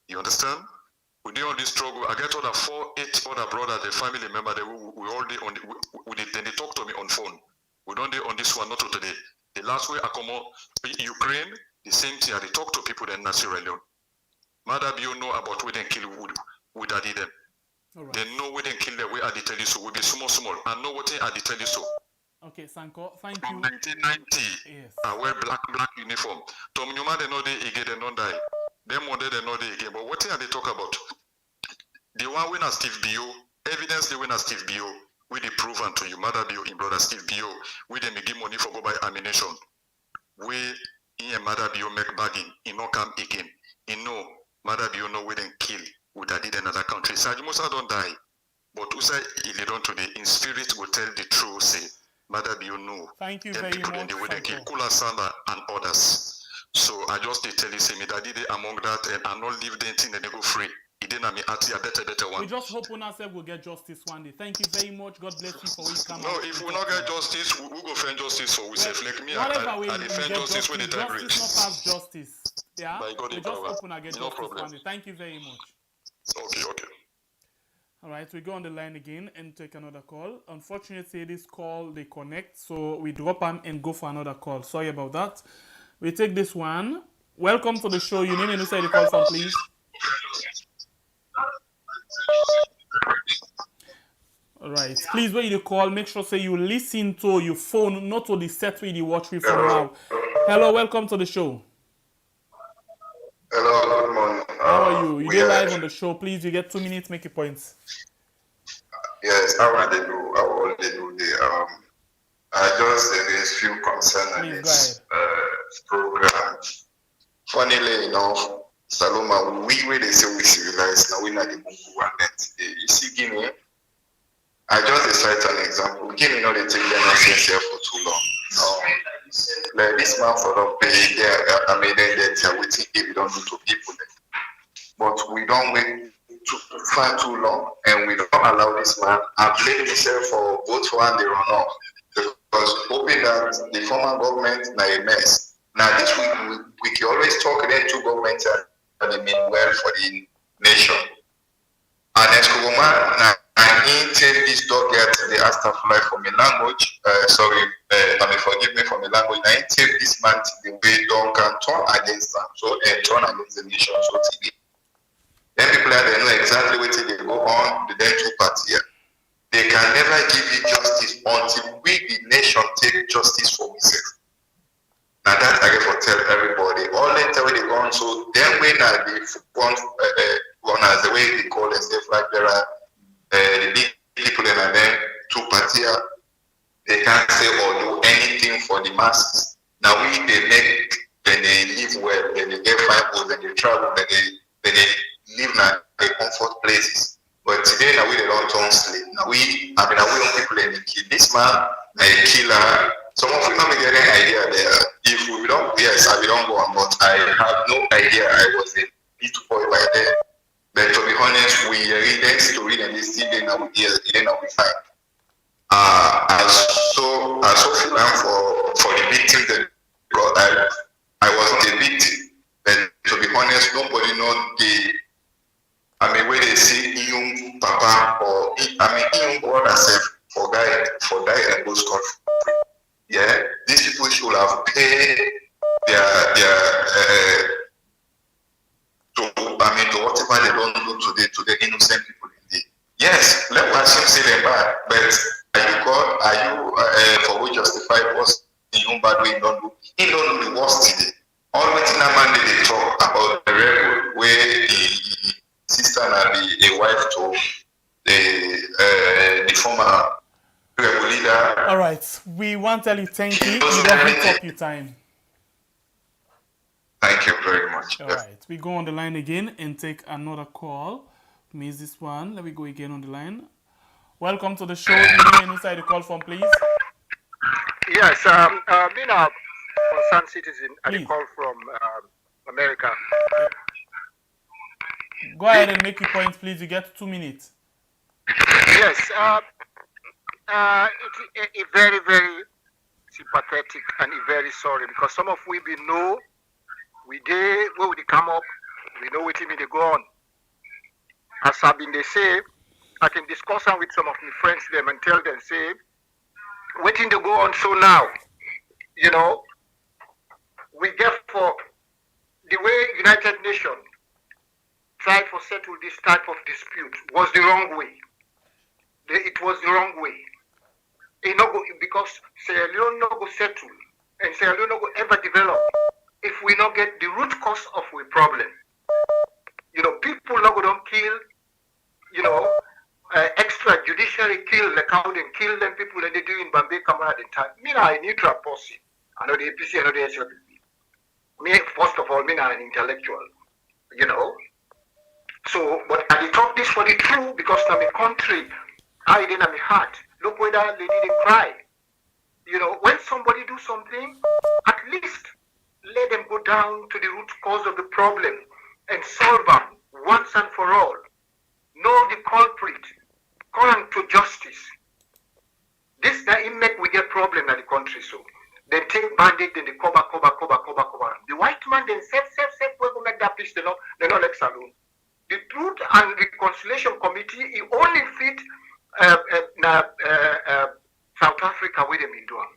You understand? We do all this struggle. I get other 4-8 other brothers, the family member, we all day on then they talk to me on phone. We don't do on this one, not today. The last way I come out Ukraine, the same thing, they talk to people then in Sierra Leone. Mother, do you know about where they kill would I did them? Right. They know where they kill them, where I did tell you so. We be small. I know what I did tell you so. Okay, Sanko, thank From you. 1990, yes. I wear black uniform. Tom Newman, they know they again, they don't die. Them one day, they know they again. But what are they talk about? The one winner Steve Bio, evidence the winner Steve Bio, we they proven to you, Mother Bio in brother Steve Bio, we they give money for go buy ammunition. We in a Mother Bio make bagging, he no come again. He know Mother Bio know we then kill. Would I did another country? Sajimusa don't die. But Usa if you don't today, in spirit will tell the truth, say, Mother you know. Thank you then very much. They will kill Kula Sanda and others. So I just they tell you, say me that did among that and I not leave the thing and they go free. It didn't me at a better one. We just hope on ourselves will get justice one day. Thank you very much. God bless you for we come. No, if we not get justice, we go find justice for we say like me. I defend justice when the time reach. Justice not pass justice. Yeah. We just open and get justice one day. Thank you very much. Okay. All right, we go on the line again and take another call. Unfortunately, this call they connect, so we drop them and go for another call. Sorry about that. We take this one. Welcome to the show. Your name and who say the call from, please. All right, please when you call, make sure say you listen to your phone, not to the set where you watch me from now. Hello, welcome to the show. Hello, good morning. How are you? You get live on the show. Please, you get 2 minutes, make your points. Yes, how are they do? How will they do? I just raise few concerns on this program. funnily enough, Saloma, we where they say we civilized, now we not the Bangura net. You see, Guinea, I just cite an example. Guinea, they take their nonsense here for too long. No, like this man for not pay their they waiting if we don't do to people. But we don't wait far too long, and we don't allow this man and blame himself for vote for and they run off. Because hoping that the former government na a mess. Now this we can always talk then two governments and they mean well for the nation. And Escogoma and he take this dog get the Astafly from a language. Forgive me for the language. Now he take this man to the way dog can turn against them, turn against the nation. So today, then people they know exactly what they go on the then two parties here. They can never give you justice until we, the nation, take justice for ourselves. Now that I get for tell everybody. All the time they go on, so then when they one as the way they call themselves, like there are the big people and then two parties, they can't say or do anything for the masses. Now they make, then they live well, then they get fine, then they travel, then they live in a comfort places. But today now we don't turn slave. Now we don't people in the kill. This man a killer. Some of you not get any idea there. If we don't, yes, I don't go on, but I have no idea I was a little boy by then. But to be honest, we read the story and this thing now we find. I so feel for the victim that I wasn't a victim. But to be honest, nobody know where they see young papa or young brother self for die and go scot free. Yeah, these people should have paid their to whatever they don't do today to the innocent people indeed. Yes, let us say them bad, but are you for which justify was in your bad way don't do? He don't do the worst today. Always in a man they talk about the rebel where the sister and the wife to the former rebel leader. All right, we want to tell you thank you. You don't hit up your time. Thank you very much. All right, we go on the line again and take another call. Miss this one. Let me go again on the line. Welcome to the show. Name inside the call from, please. Yes, being a concerned citizen, I call from America. Go ahead and make your point, please. You get 2 minutes. Yes, it's very, very sympathetic and very sorry because some of we know where we come up, we know what they go on. As I've been they say, I can discuss with some of my friends them and tell them say, waiting to go on so now, we get for the way United Nations tried to settle this type of dispute was the wrong way. It was the wrong way. Because Sierra Leone no go settle and Sierra Leone no go ever develop if we not get the root cause of the problem. People no go don't kill, extrajudicial kill like how they kill them people that they do in Bambay Kamara the time. Me na a neutral person. I know the APC, I know the SLPP. Me, first of all, me na an intellectual. So, but I talk this for the truth because na my country, I didn't have my heart. Look where that lady they cry. When somebody do something, at least let them go down to the root cause of the problem and solve them once and for all. Know the culprit, call them to justice. This that it make we get problem in the country so. They take bandit, then they cover. The white man then safe, we go make that peace, they not let saloon. The Truth and Reconciliation Committee, it only fit South Africa with them in doing.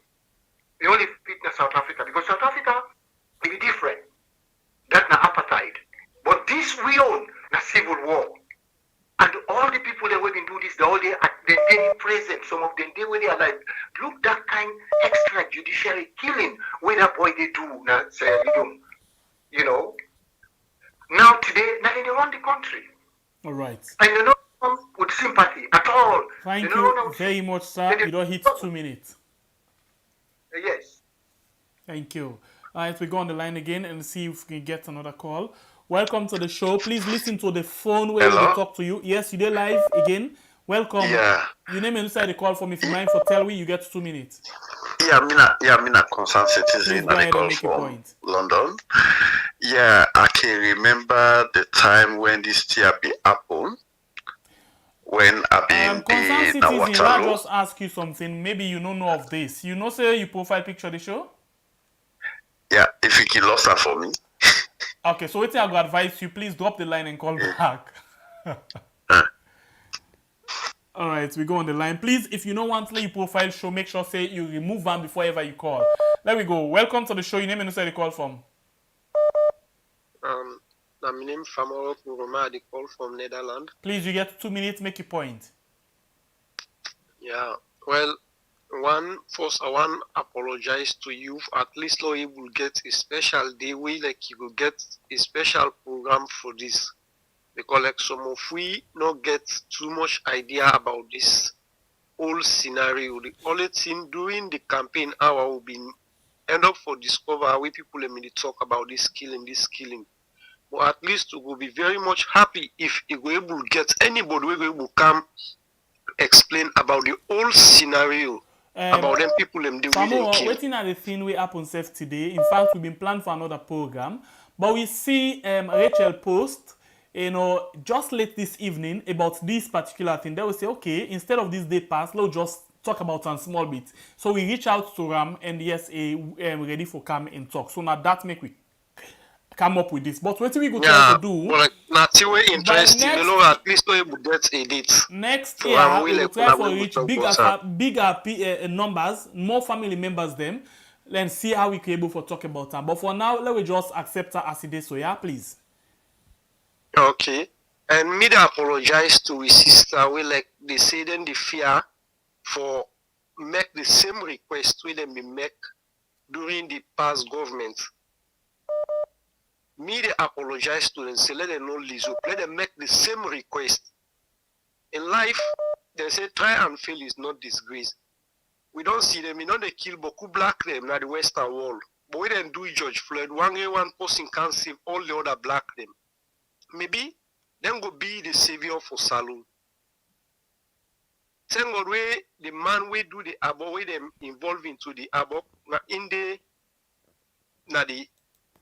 It only fit South Africa because South Africa is different. That's not apartheid. But this we own the civil war. And all the people that we can do this, they present. Some of them they were there like, look that kind extrajudicial killing where that boy they do now Sierra Leone. Now today, now they run the country. All right. And they don't come with sympathy at all. Thank you very much, sir. You don't hit 2 minutes. Yes. Thank you. All right, we go on the line again and see if we can get another call. Welcome to the show. Please listen to the phone where we will talk to you. Yes, you did live again. Welcome. Yeah. Your name inside the call from. If you mind for tell we, you get 2 minutes. I'm a concerned citizen Please go and I ahead call and make your from point. London. Yeah, I can remember the time when this TRP happened. When I've been concerned in citizen, I Waterloo. just ask you something. Maybe you don't know of this. You know, say you profile picture the show? Yeah, if you can lost that for me. Okay, so what I go advise you, please drop the line and call back. All right, we go on the line. Please, if you don't want to let your profile show, make sure say you remove one before ever you call. There we go. Welcome to the show. Your name and who you call from? My name is Famoro Kuruma. I call from Netherlands. Please, you get 2 minutes. Make your point. Yeah. Well, first I want to apologize to you. At least you will get a special day where like you will get a special program for this. Because like some of we not get too much idea about this whole scenario. The only thing during the campaign hour will be end up for discover where people let me talk about this killing. But at least we will be very much happy if you were able to get anybody who will come explain about the whole scenario about them people them doing Famo, waiting at the thing we happen safe today. In fact, we've been planned for another program, but we see Rachel post, just late this evening about this particular thing. They will say, okay, instead of this day pass, let's just talk about a small bit. So we reach out to Ram and yes, ready for come and talk. So now that make we come up with this. But what we go try to do? But like not interesting. Next, at least we will get a date. Next year, we will try to reach bigger numbers, more family members them, and see how we can able to talk about them. But for now, let me just accept her as it is. So yeah, please. Okay. And me to apologize to his sister. We like they say then the fear for make the same request we them be make during the past government. Me they apologize to them, say let them know Lizzo, let them make the same request. In life, they say try and fail is not disgrace. We don't see them, they kill Boku black them na the Western wall. But we didn't do George Floyd, one person can't save all the other black them. Maybe them go be the savior for Salon. Same God way the man we do the abo, we them involved into the abo na in the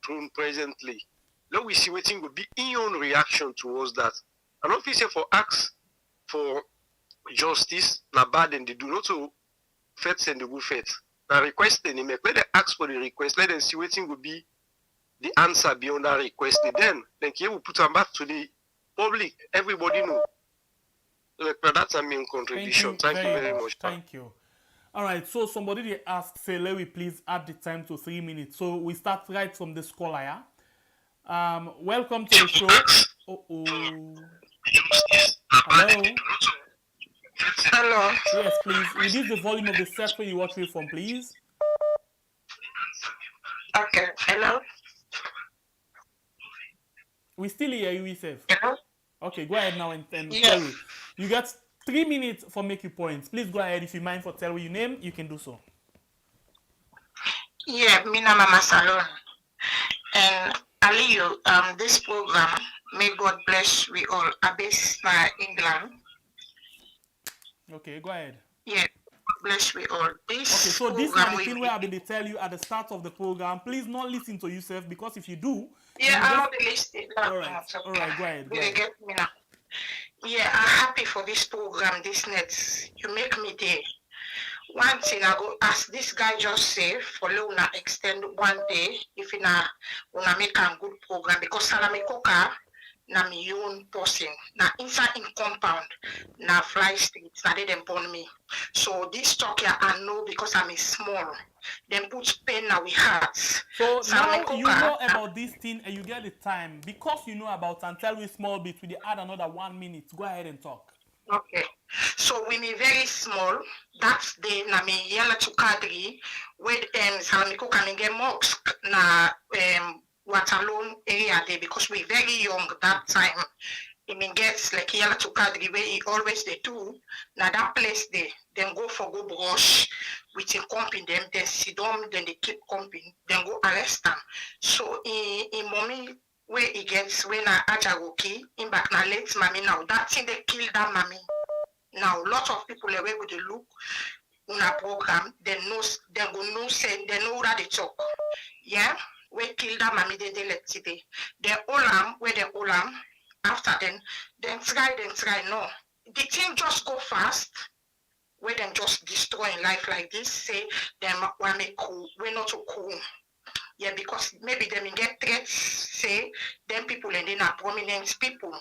throne presently. Now we see waiting will be in your own reaction towards that. And if you say for ask for justice, na bad and they do not to faith and the good faith. Now request them make. Let them ask for the request. Let them see waiting will be the answer beyond that request. Then here we put them back to the public. Everybody know. Like that's a main contribution. Thank you very much. Thank you. All right, so somebody they asked, say, let me please add the time to 3 minutes. So we start right from the scholar, yeah? Welcome to the show. Hello? Hello. Yes, please. Reduce the volume of the set where you watch me from, please. Okay, hello? We still hear you, Yusef. Hello? Okay, go ahead now and Yes. tell me. You got 3 minutes for make your points. Please go ahead. If you mind for tell me your name, you can do so. Yeah, Mina Mama Salon. And Aliyu, this program, may God bless we all. Abes England. Okay, go ahead. Yeah, God bless we all. Okay, so this is the thing where I've been to tell you at the start of the program. Please not listen to yourself, because if you do... Yeah, I'm not listening. All right, go ahead. Get me now. Yeah, I'm happy for this program, this net. You make me day. One thing I go ask this guy just say for Luna extend 1 day if you wanna make a good program, because Salami Coker na my own person. Na inside in compound na fly streets na they them born me. So this talk here I know because I'm a small. Then put pain now we hearts. So Salami now Coker, you know about this thing and you get the time. Because you know about and tell me small bit, we add another 1 minute. Go ahead and talk. Okay. So we me very small. That's the na me yellow to Kadri with Salami Coker and get mosque na Waterloo area there, because we very young that time. he mean gets like yellow to cadre where he always they do. Now that place they then go for go brush with him comping them, then sit down, then they keep comping, then go arrest them. So in mommy where he gets when I ajagoki in back now late mommy now that thing they kill that mommy. Now lot of people away with the look on a program, then no then go no say they know that they talk. Yeah, we kill that mommy they let today. They olam where they olam after then try no. The thing just go fast. We then just destroying life like this, say them want make cool, we're not so cool. Yeah, because maybe them get threats, say them people and then are prominent people,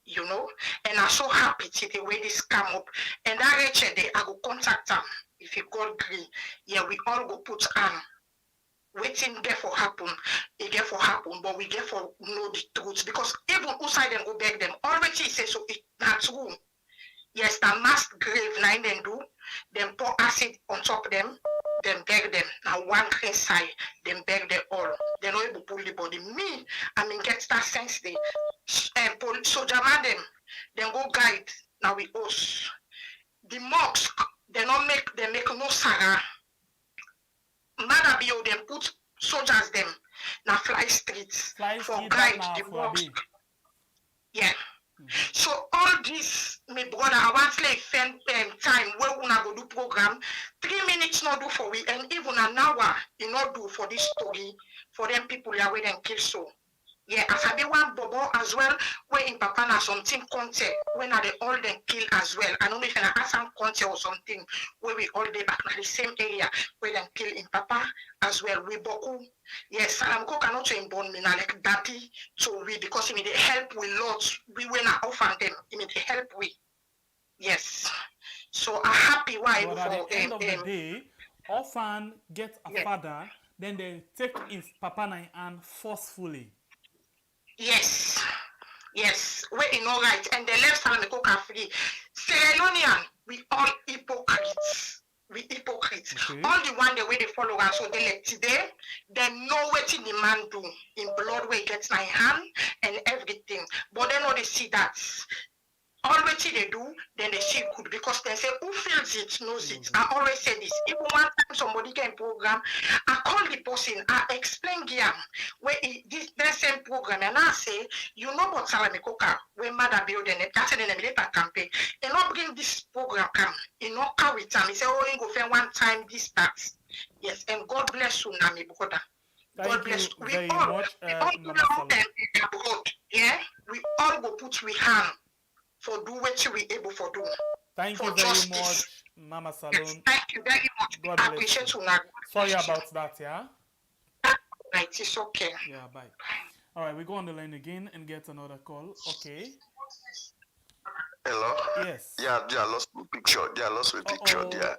you know. And I'm so happy to the way this come up. And that Rachel day I go contact them if you go agree. Yeah, we all go put waiting get for happen, it get for happen, but we get for know the truth because even outside them go beg them already say so it not true. Yes, the mass grave nine then do, then pour acid on top of them, then beg them. Now one green side, then beg them all. They not able to pull the body. Me, I mean get that sense they soldier man them, then go guide. Now we host. The mosque, they make no saga. Mother bio them put soldiers them now fly streets for guide the mosque. Yeah. So all this, my brother, I want to spend time where we go do program. 3 minutes not do for we, and even an hour you not do for this story for them people are where them kill so. Yeah, as I be one bobo as well, where in Papa na something content when are they all then kill as well. I don't know if I have some content or something where we all day back in the same area where them kill in Papa as well. We boku. Yes, Salami Coker cannot to inborn me now like daddy so we because he mean they help we lots. We when I offer them, he mean they help we. Yes. So a happy wife but for at the end of the day, orphan get a father, then they take his papa and forcefully. Yes, we're in all right, and the left Salami Coker free. Sierra Leonean, we all hypocrites. Okay. All the one the way they follow us, so they let today, they know what the man do in blood where he gets my hand and everything. But they know they see that. Already they do, then they see good because they say who feels it knows it. I always say this. Even one time somebody came program, I call the person, I explain Giam where this same program and I say, you know about Salami Coker, where mother build and that's an enemy campaign. And not bring this program come, you know how with time. He say, oh, you go for one time this tax. Yes, and God bless you, Nami brother. God bless you. We all do them abroad. Yeah, we all go put we hand. For do what we able for do. Thank you very much, Mama Salon. Yes, thank you very much. God I appreciate you. Sorry about that, yeah? Right, it's okay. Yeah, bye. All right, we go on the line again and get another call. Okay. Hello? Yes. Yeah, lost my picture. Yeah.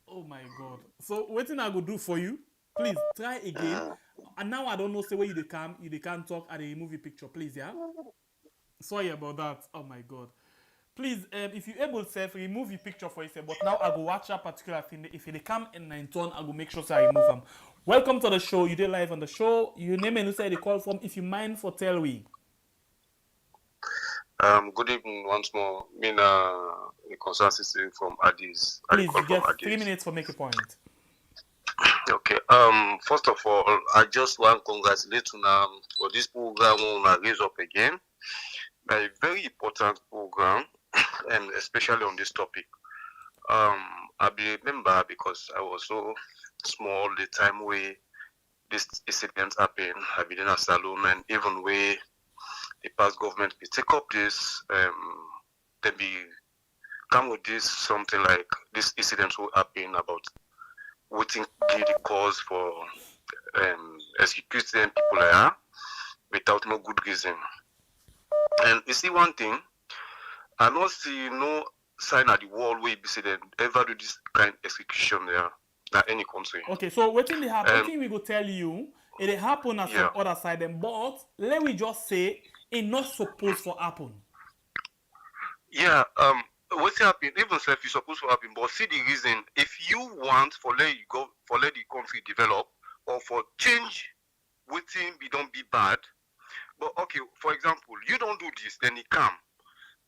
Oh my God. So, what thing I go do for you? Please, try again. And now I don't know, say where you can't talk at a movie picture, please, yeah? Sorry about that. Oh my God. Please, if you're able to remove your picture for yourself, but now I go watch that particular thing. If they come in 9 turn, I go make sure I remove them. Welcome to the show. You did live on the show. Your name and who say the call from. If you mind for tell we. Good evening once more. The consultancy from Addis. Please, you get 3 minutes for make a point. Okay. First of all, I just want to congratulate you for this program on Raise Up Again. A very important program, and especially on this topic. I remember because I was so small the time where this incident happened. I been in a salon, and even where the past government will take up this, they be come with this something like this incident will happen about waiting the cause for executing people there without no good reason. And you see one thing, I don't see no sign at the world where you say they ever do this kind of execution there in any country. Okay, so what thing they happen? I think we go tell you it happen at some other side, but let me just say it not supposed to happen. Yeah, what's happening? Even if it's supposed to happen, but see the reason. If you want for let the country develop or for change, waiting be don't be bad. But okay, for example, you don't do this, then he come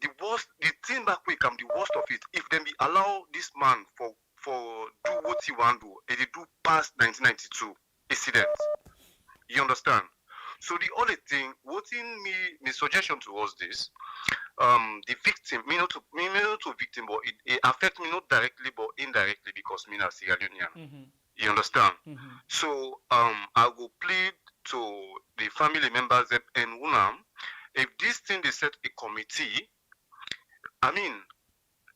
the thing back we come, the worst of it, if them be allow this man for do what he want to do, and they do past 1992 incident. You understand? So the only thing, what in me suggestion towards this, the victim, me not to victim, but it affect me not directly but indirectly because me not Sierra Leonean. You understand? So I will plead to the family members and UNAM, if this thing they set a committee, I mean,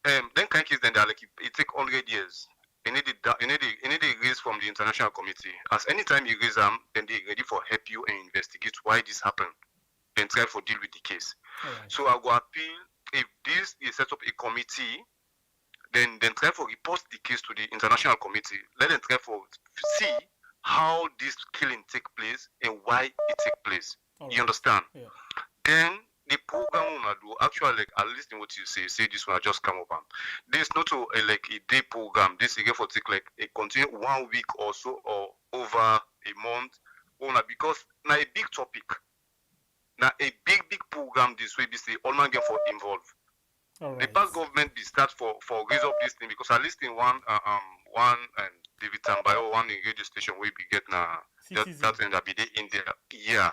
then kind case then they are like it take 100 years. You need the raise from the international committee. As anytime you raise them, then they ready for help you and investigate why this happened and try for deal with the case. Right. So I will appeal if this is set up a committee, then try for report the case to the international committee. Let them try for see how this killing take place and why it take place. Right. You understand? Yeah. Then the program will do actually like at least in what you say this one just come up on. This not like a day program. This again for take like a continue 1 week or so or over a month. Because now a big topic. Now a big program this way be say all man get for involved. Right. The past government be start for raise up this thing because at least in one and David Tambayo one in radio station we be get now that end up be in there. Yeah.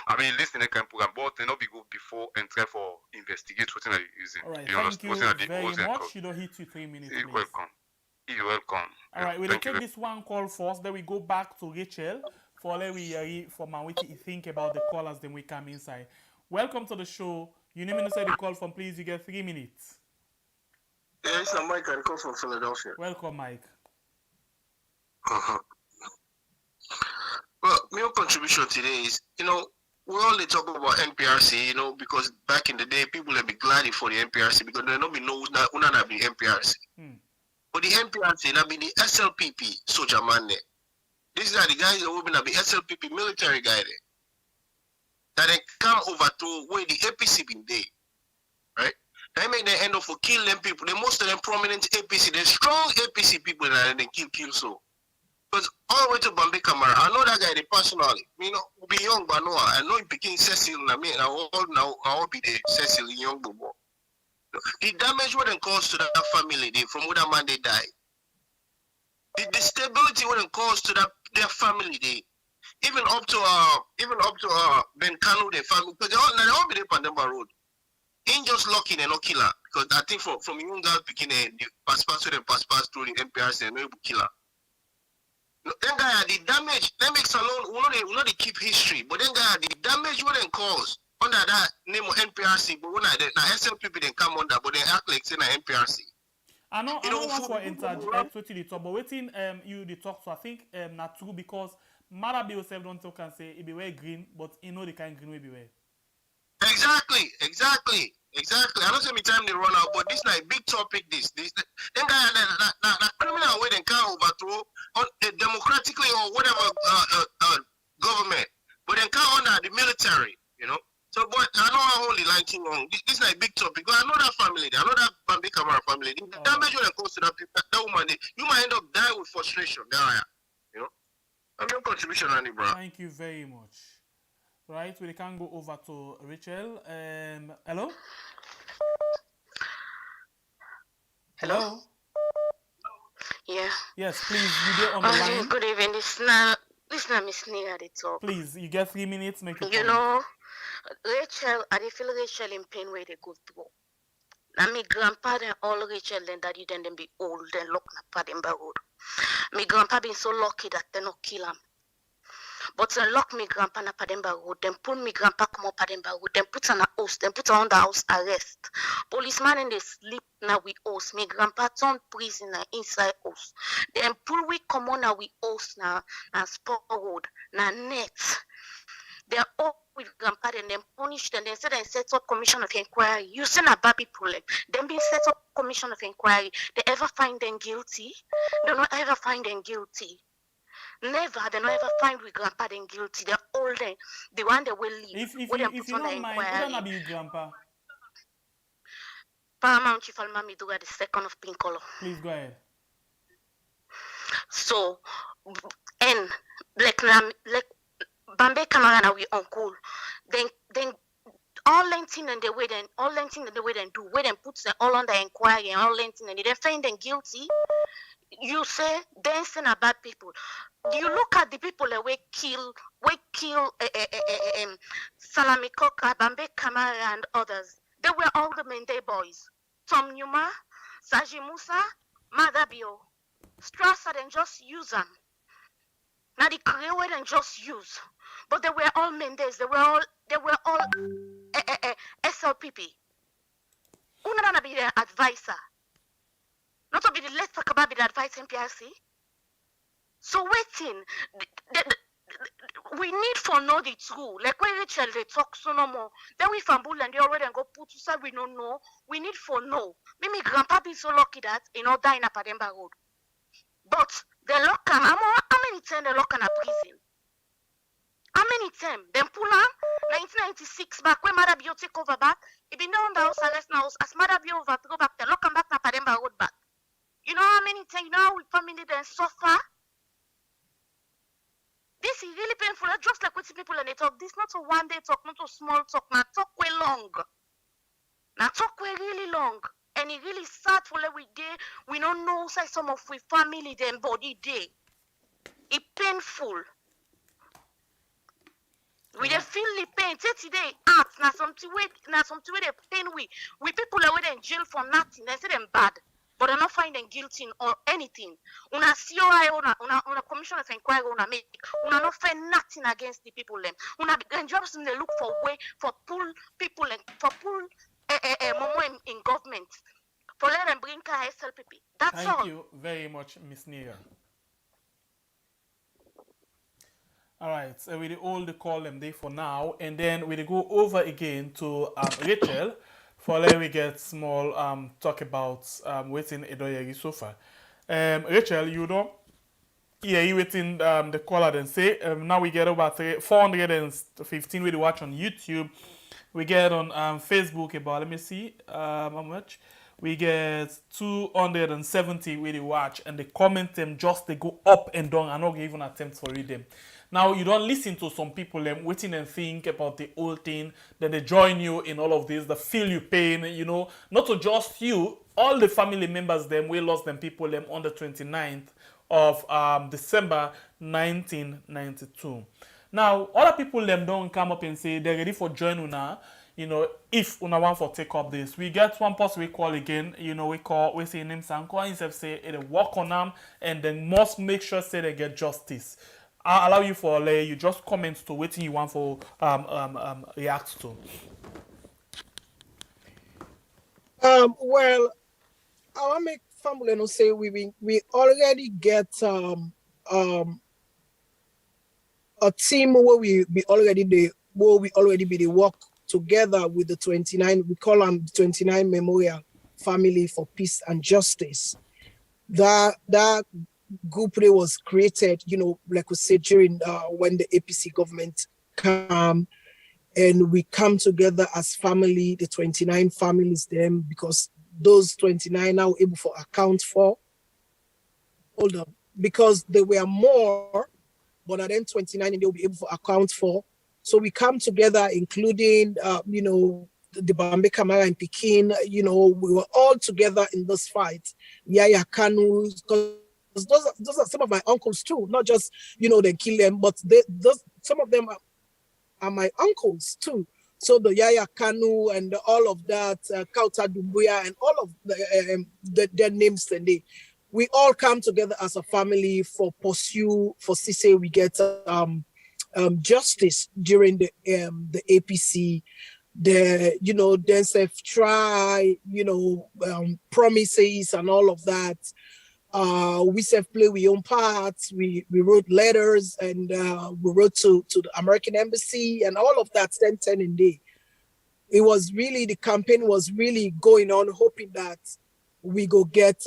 I mean listen to kind program but they not be go before and try for investigate what they're using. All right, thank you very much. You don't hit you 3 minutes. You're welcome. You're welcome. All right, we'll take this one call first, then we go back to Rachel for let we hear from what you think about the callers, then we come inside. Welcome to the show. You name and say the call from, please. You get 3 minutes. Yes, I'm Mike. I call from Philadelphia. Welcome, Mike. Well, my contribution today is, we only talk about NPRC, because back in the day, people would be glad for the NPRC because they don't be know who not be NPRC. But the NPRC, that be the SLPP, soldier man there. These are the guys that will be the SLPP military guy there. That they come over to where the APC been there, right? They make them end up for kill them people. They most of them prominent APC, the strong APC people that they kill so. Because all the way to Bambay Kamara, I know that guy personally. We be young, but no, I know he became Cecil. I mean, I will be the Cecil young bobo. The damage what it caused to that family, from where that man they died. The stability what it caused to their family, even up to Ben Kanu, their family, because they all be there on Pandemba Road. Ain't just lucky they not kill her. Because I think from young girl beginning, the pass through the NPRC and no kill her. Then guy the damage, they make alone, we know they keep history, but then guy the damage what they cause under that name of NPRC, but when now SLPP then come under, but they act like say na NPRC. I know want to interject with the talk, but waiting you the talk, so I think not true because Mother Bill self don't talk and say it be very green, but the kind green will be wear. Exactly. I don't say me time they run out, but this is like a big topic. This then guy na criminal way they can overthrow democratically or whatever government, but then come under the military, So, but I know I hold the line too long. This is like a big topic. But I know that family. I know that Bambay Kamara family. The damage when it comes to that people, that woman, you might end up dying with frustration. There I am. I'm your contribution, Annie, bro. Thank you very much. Right, we can go over to Rachel. Hello? Hello? Yeah. Yes, please, you get on the line. Good evening. This is not Miss Nia they talk. Please, you get 3 minutes, make it. Rachel, I feel Rachel in pain where they go through. Now, my grandpa and all Rachel and daddy then be old and lock na Pademba Road. My grandpa been so lucky that they not kill him. But they lock me grandpa na Pademba Road, then pull me grandpa come up Pademba Road, then put on a house, then put on the house arrest. Policeman and they sleep na we house. Me grandpa turn prisoner inside house. Then pull we come on na we house na Sport Road, na net. They're all with grandpa and then punished and then said they set up commission of inquiry. You send a baby problem. Then being set up commission of inquiry. They ever find them guilty? They don't ever find them guilty. Never, they don't ever find with grandpa them guilty. They're all there. The one that will leave. If you don't mind, who don't be grandpa? Paramount Chief Almami Dura, the second of pink color. Please go ahead. So, and like Bambay Kamara na we uncle. Then all lenting and the way then do, way then puts them all under inquiry and all lenting and they find them guilty. You say dancing are bad people. You look at the people that we kill Salami Coker, Bambay Kamara and others. They were all the Mende boys. Tom Numa, Saji Musa, Madabio. Strasser then just use them. Now the Creole then just use. But they were all Mendes, they were all SLPP. Una be their advisor. Not to be the let's talk about the advice NPRC. So waiting, we need for know the truth. Like when Rachel they talk so no more. Then we fumble and they already go put to say we don't know. We need for know. Maybe grandpa be so lucky that die in a Pademba road. But the lock how many times the lock in a prison? How many times? Then pull on 1996 back when Madabio take over back. It be known the house arrest now as Madabio over to go back the lock and back na Pademba road back. You know how many times, you know how we family then suffer? This is really painful. Just like with people and they talk, this not a one day talk, not a small talk, now talk way long. Now talk way really long. And it really sad for every day. We don't know say some of we family them body day. It painful. We dey feel the pain. Today, art now something way they pain we people are in jail for nothing. They say them bad. But they're not finding guilty or anything. Una COI, una commission of inquiry, una make, una not find nothing against the people them. Una and jobs in the look for way for pull people and for pull momo in government. For let them bring SLPP. That's all. Thank you very much, Miss Nia. All right, so we all call them there for now, and then we go over again to Rachel. For let we get small talk about waiting Edoyeri so far. Rachel, you know, yeah, you waiting the caller then say now we get about 415 we watch on YouTube. We get on Facebook about let me see how much. We get 270 we watch and the comment them just they go up and down. I not even attempt to read them. Now, you don't listen to some people waiting and think about the whole thing. Then they join you in all of this. They feel you pain, you know. Not to just you, all the family members them, we lost them people them on the 29th of December 1992. Now, other people them don't come up and say they're ready for join Una. You know, if Una want for take up this. We get one person we call again, you know, we say name Sanko, and say they work on them and then must make sure say they get justice. I'll allow you for you just comment to what you want for react to. Well, I want to make family no say we already get a team where we already be the work together with the 29. We call them 29 Memorial Family for Peace and Justice. That group was created, you know, like we said, during when the APC government came, and we come together as family, the 29 families them, because those 29 now able for account for. Hold on, because there were more, but then 29 and they'll be able to account for. So we come together, including, you know, the Bambay Kamara in Pekin, you know, we were all together in this fight. Yaya Kanu, those are some of my uncles too, not just, you know, they kill them, but some of them are my uncles too. So the Yaya Kanu and all of that, Kauta Dumbuya and all of their names and we all come together as a family for Sise we get justice during the APC. The, you know, then say try, you know, promises and all of that. We self play we own parts. We wrote letters and we wrote to the American embassy and all of that. 10 in day. It was really the campaign was really going on, hoping that we go get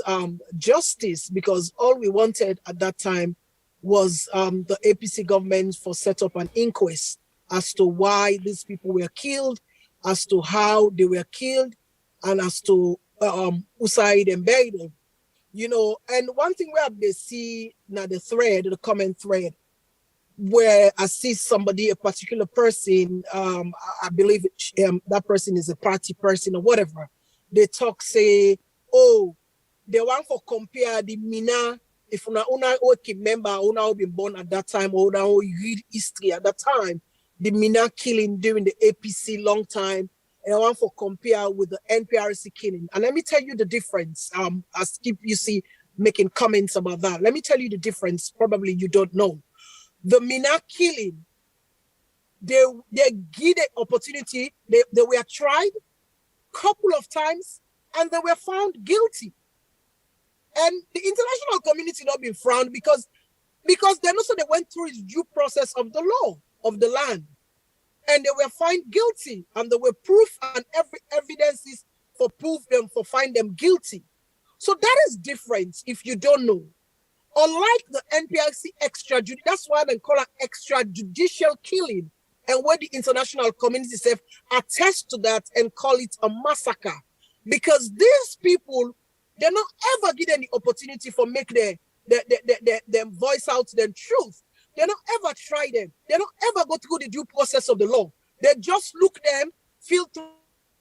justice, because all we wanted at that time was the APC government for set up an inquest as to why these people were killed, as to how they were killed, and as to who side and buried them. You know, and one thing we have to see now the comment thread, where I see somebody, a particular person, I believe that person is a party person or whatever. They talk, say, oh, they want to compare the Mina, if una remember, una been born at that time, or una read history at that time, the Mina killing during the APC long time, and I want to compare with the NPRC killing. And let me tell you the difference. As keep you see making comments about that. Let me tell you the difference. Probably you don't know. The Mina killing, they give the opportunity. They were tried a couple of times and they were found guilty. And the international community not been frowned because then also they went through its due process of the law of the land. And they were found guilty and there were proof and every evidences for proof them, for find them guilty. So that is different if you don't know. Unlike the NPRC extrajudicial, that's why they call it extrajudicial killing, and where the international community itself attests to that and call it a massacre. Because these people, they're not ever given the opportunity for make their voice out their truth. They don't ever try them. They don't ever go through the due process of the law. They just look them, feel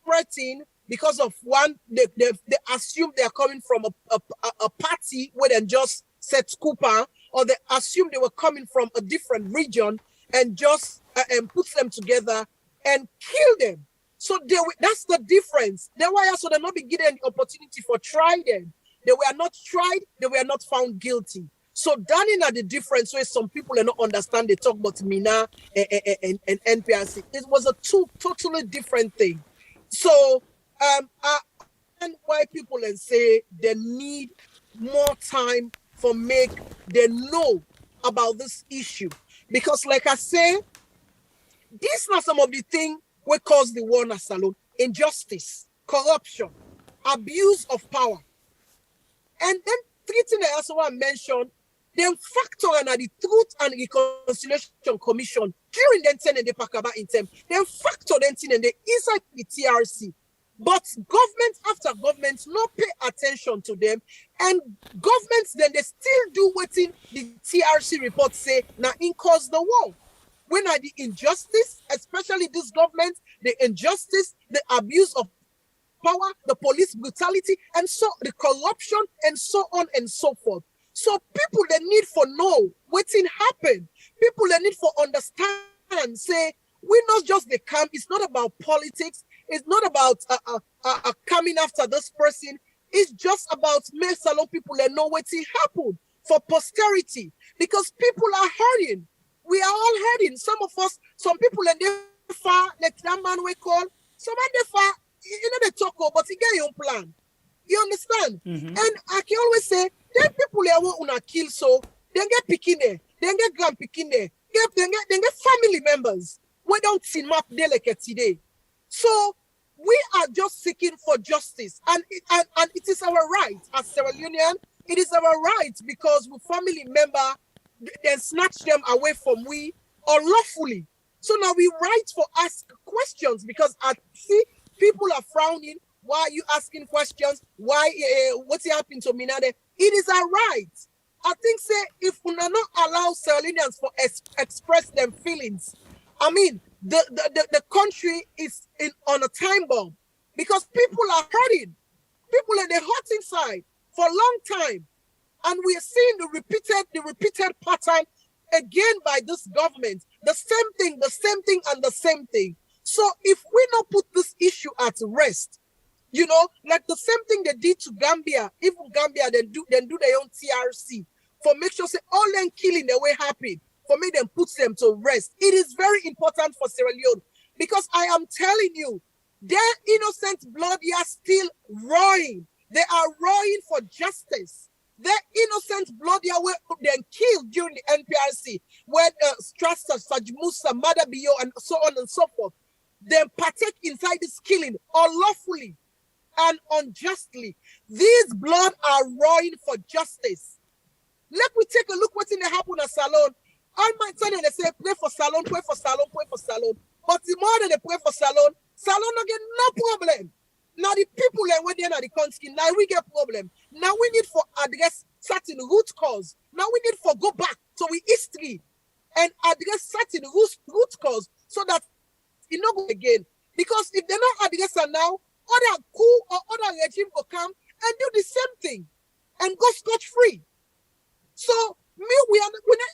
threatened because of one, they assume they're coming from a party where they just set Cooper, or they assume they were coming from a different region and just put them together and kill them. So that's the difference. That's why also they're not be given the opportunity for try them. They were not tried, they were not found guilty. So that is the difference where some people do not understand. They talk about Mina and NPRC. It was a totally different thing. So and why people and say they need more time for make they know about this issue. Because like I say, these are some of the things what cause the war in Salon: injustice, corruption, abuse of power. And then three things I also want to mention, then factor in the Truth and Reconciliation Commission during the time and the Pakaba in time, then factor then in the inside the TRC. But government after government not pay attention to them, and governments then they still do what in the TRC report say now in cause the war. When are the injustice, especially this government, the injustice, the abuse of power, the police brutality, and so the corruption, and so on and so forth. So people they need for know what's in happen. People they need for understand. Say we not just the camp. It's not about politics. It's not about coming after this person. It's just about make Salon people that know what's in happen for posterity, because people are hurting. We are all hurting. Some of us, some people and they far, like that man we call, some of they far, you know, they talk about, but you get your plan. You understand? Mm-hmm. And I can always say, then people they want to kill, so they get picking there, they get grand picking there, they get family members. We don't see map there like today. So we are just seeking for justice, and it is our right as Sierra Leonean. It is our right because we family member then snatch them away from we unlawfully. So now we right for ask questions, because I see people are frowning. Why are you asking questions? Why what's happening to me now? It is our right. I think say if we not allow Sierra Leoneans for express them feelings, I mean the country is on a time bomb, because people are hurting. People are hurt inside for a long time. And we are seeing the repeated pattern again by this government. The same thing, and the same thing. So if we not put this issue at rest, you know, like the same thing they did to Gambia, even Gambia, then do their own TRC for make sure say all them killing the way happen, for me them put them to rest. It is very important for Sierra Leone, because I am telling you, their innocent blood are still roaring. They are roaring for justice. Their innocent blood were then killed during the NPRC, when Strasser, Sajmusa, Madabio, and so on and so forth, then partake inside this killing unlawfully and unjustly. These blood are roaring for justice. Let me take a look what's in the happen at Salon. All my time they say pray for Salon, pray for Salon, pray for Salon. But the more than they pray for Salon, Salon don't get no problem. Now the people that went there at the country, now we get problem. Now we need for address certain root cause. Now we need for go back to we history and address certain root cause so that it not go again. Because if they not address it now, other coup or other regime will come and do the same thing and go scot-free. So me, I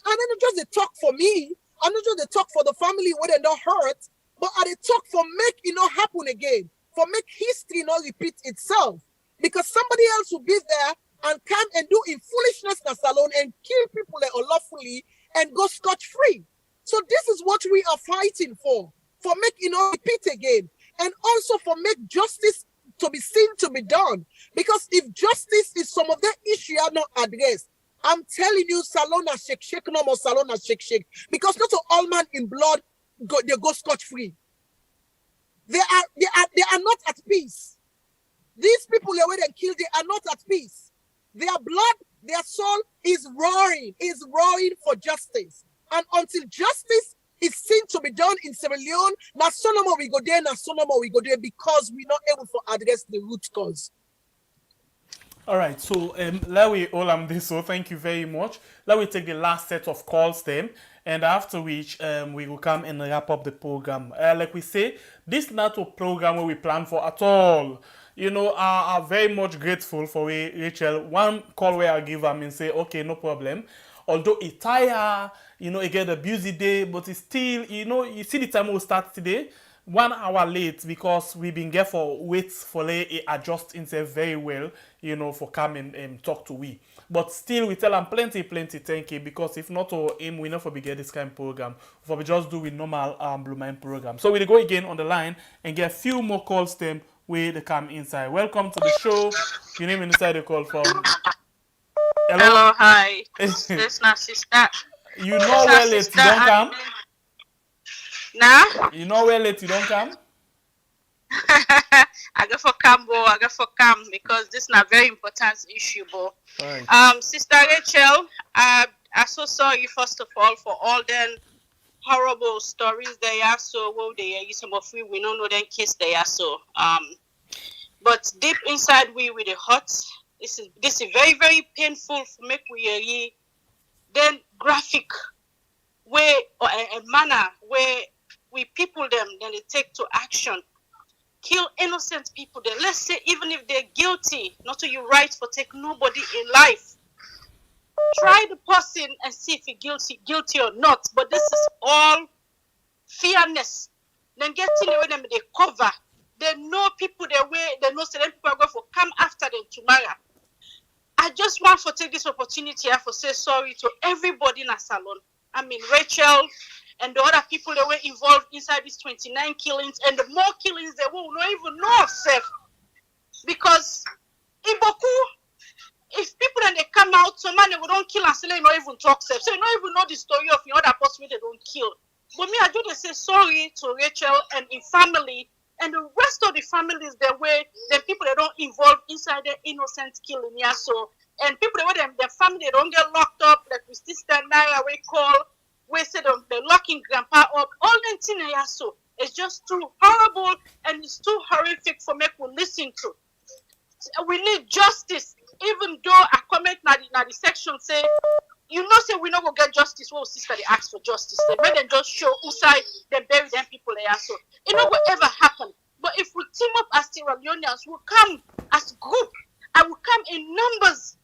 not just the talk for me, I not just the talk for the family where they not hurt, but I the talk for make it not happen again, for make history not repeat itself. Because somebody else will be there and come and do in foolishness alone and kill people unlawfully and go scot-free. So this is what we are fighting for make it not repeat again. And also for make justice to be seen to be done. Because if justice is some of the issue are not addressed, I'm telling you, Salona shake no more Salona shake. Because not all man in blood they go scot-free. They are not at peace. These people they were and killed, they are not at peace. Their blood, their soul is roaring for justice. And until justice is seen to be done in Sierra Leone, now Solomon we go there, because we're not able to address the root cause. All right, so let we all this. So thank you very much. Let we take the last set of calls then, and after which we will come and wrap up the program. Like we say, this is not a program where we plan for at all. You know, are very much grateful for Rachel. One call where I give them and say, okay, no problem. Although it's tired, you know, it get a busy day, but it's still, you know, you see the time we'll start today. 1 hour late because we've been there for waits for it adjust himself very well, you know, for come and talk to we. But still we tell them plenty thank you, because if not to him we never be get this kind of program. For we just do with normal Blue Mind program. So we'll go again on the line and get a few more calls them where they come inside. Welcome to the show. Your name inside the call from. Hello, hi. This my sister. You know where late you don't come? Nah? You know where late you don't come? I go for come because this is a very important issue, bro. Right. Sister Rachel, I'm so sorry first of all for all them horrible stories they are so well they are some of we don't know them case they are so but deep inside we with the heart this is very, very painful for make we then graphic way or a manner where we people them then they take to action, kill innocent people. Then let's say even if they're guilty, not to you right for take nobody in life. Try the person and see if he's guilty or not. But this is all fairness. Then getting the way them they cover. They know people their way. They know certain people are going to come after them tomorrow. I just want to take this opportunity here for say sorry to everybody in a salon. I mean Rachel and the other people that were involved inside these 29 killings and the more killings they will not even know of self. Because in Boku, if people and they come out, some man they will don't kill and still not even talk self. So you don't even know the story of the other person they don't kill. But me, I just say sorry to Rachel and in family and the rest of the families that were the people that don't involve inside the innocent killing. Yeah, so and people that were their family they don't get locked up, like we still stand now we call. We said they're locking grandpa up. All them things so it's just too horrible and it's too horrific for me to listen to. We need justice, even though I comment now the section say, you know, say we not gonna get justice. Well, sister, they ask for justice. They made them just show who side they bury them people there. So it not gonna ever happen. But if we team up as Sierra Leoneans, we'll come as group. I will come in numbers.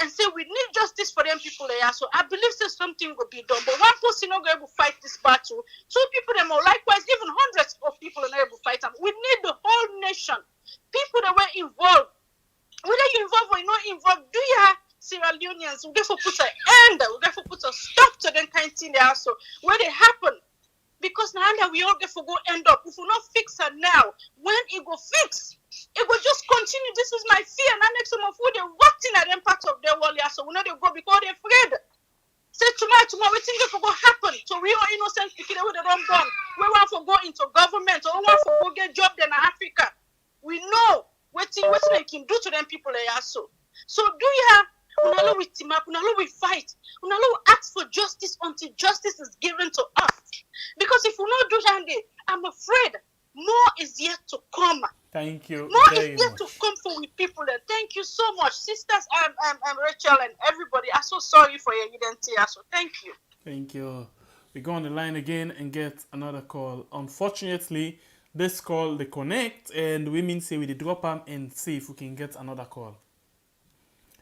And say we need justice for them people there. So I believe that something will be done. But one person not going to fight this battle. Two people them or likewise, even hundreds of people are not able to fight them. We need the whole nation. People that were involved. Whether you involved or not involved, do you have Sierra Leoneans? We have to put an end. We have to put a stop to them kind of thing there. So where they happen. Because now that we all get to go end up. If we not fix it now, when it go fix, it will just continue. This is my fear. And I make some of who they rotting at them part of their world. So we know they go because they're afraid. Say tomorrow, we think it will go happen. So we are innocent people that don't born. We want to go into government or we want to go get job in Africa. We know what they can do to them people they are so. So do you have unalo we team up, unalo we fight, unalo we ask for justice until justice is given to us. Because if we not do that, I'm afraid more is yet to come. Thank you. More is yet to come for we people. There. Thank you so much, sisters. I'm Rachel and everybody. I'm so sorry for your identity. So thank you. Thank you. We go on the line again and get another call. Unfortunately, this call they connect and we mean say we drop them and see if we can get another call.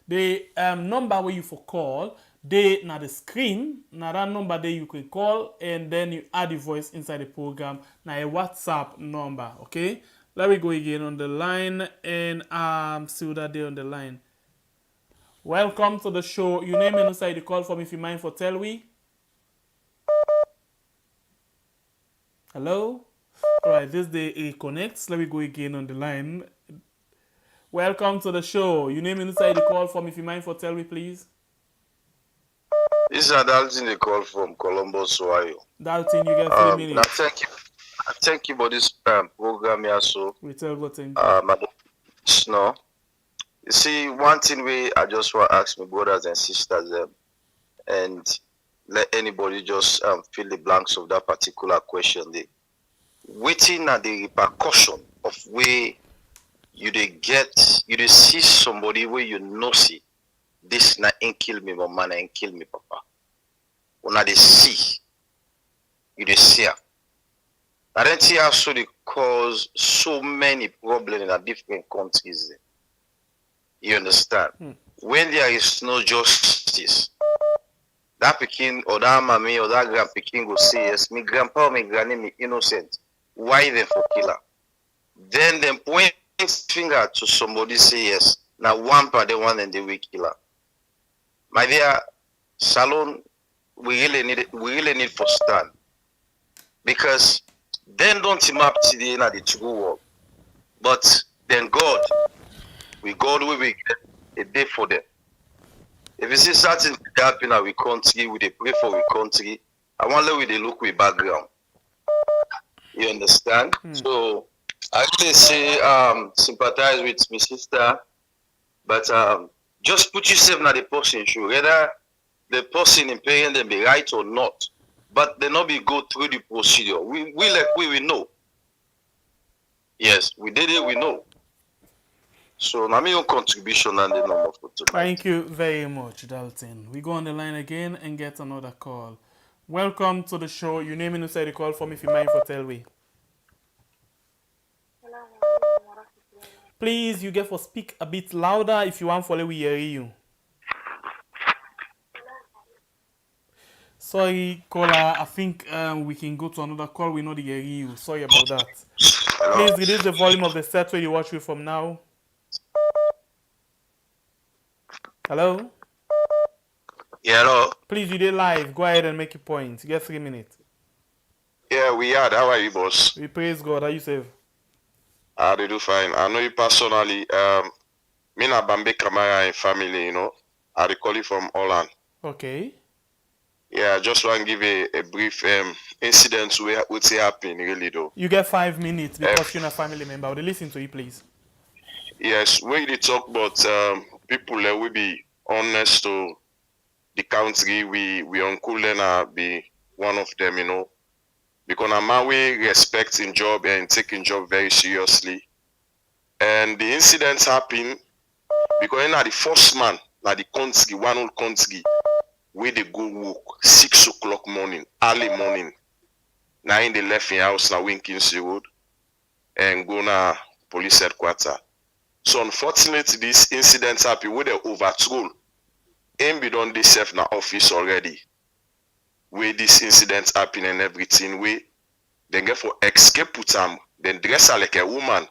The number where you for call, they na the screen, na that number there you can call and then you add the voice inside the program. Na a WhatsApp number, okay? Let me go again on the line and see that there on the line. Welcome to the show. Your name and inside the call from if you mind for tell we. Hello? Alright, this day connects. Let me go again on the line. Welcome to the show. Your name inside the call from if you mind for tell me, please. This is Dalton the call from Columbus, Ohio. Dalton, you get 3 minutes. Thank you for this program here. So we tell what thing. No. You see, one thing I just want to ask my brothers and sisters and let anybody just fill the blanks of that particular question. Waiting at the repercussion of where you dey see somebody where you know see this na ain't kill me my man ain't kill me papa. When they see you dey see her. I don't see how so they cause so many problems in a different countries. You understand? When there is no justice, that Pekin or that mommy or that grand Pekin go say yes, me grandpa or me granny me innocent. Why them for killer? Then them point finger to somebody say yes. Now one part the one and the weak killer. My dear Salon, we really need for stand. Because then don't team up to the end of the true world. But then God we get a day for them. If you see certain happen in our country, we dey pray for our country. I want let we dey look with background. You understand? So I really say sympathize with my sister, but just put yourself in the person's shoe. Whether the person in paying them be right or not, but they not be go through the procedure. We know. Yes, we did it. We know. So now my own contribution and the number for tonight. Thank you very much, Dalton. We go on the line again and get another call. Welcome to the show. Your name inside the call from if you mind for tell we. Please, you get for speak a bit louder if you want for we hear you. Sorry, caller. I think we can go to another call. We know the hear you. Sorry about that. Please reduce the volume of the set where you watch me from now. Hello? Yeah, hello. Please, you did live. Go ahead and make your point. You get 3 minutes. Yeah, we are. How are you, boss? We praise God. Are you safe? They do fine. I know you personally. Me na Bambay Kamara and family, you know. I call you from Holland. Okay. Yeah, I just want to give a brief incident where what's happening really though. You get 5 minutes because you're a family member. I will listen to you, please. Yes, when they talk about people that will be honest to the country, we uncle then be one of them, you know. Because I'm always respecting job and taking job very seriously. And the incidents happen because I'm the first man, like the country, one old country, where they go work 6 o'clock morning, early morning. Now in the left in house now Winkinsey Road and go na police headquarters. So unfortunately this incident happen where they overthrow. And be done this self na office already. Where this incident happen and everything where they get for escape put them, then dress her like a woman.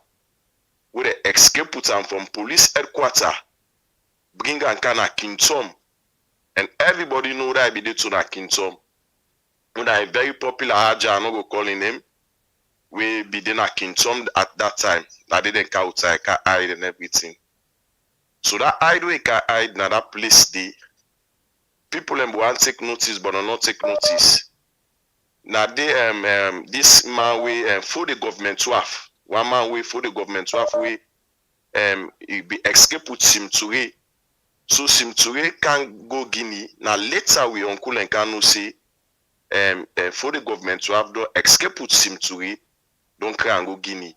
Where they escape put them from police headquarters. Bring and can a kingdom. And everybody know that I be there to na kingdom. You know, a very popular Haja, I'm not go calling him. We be there na kingdom at that time. That didn't count, I can hide and everything. So that hide we can hide na that place there. People want take notice, but not take notice. Now they this man we for the government to have one man we for the government to have we he be escape with Simture. So Simture can go Guinea. Now later we uncle and can say for the government to have the escape with Simture don't cry and go Guinea.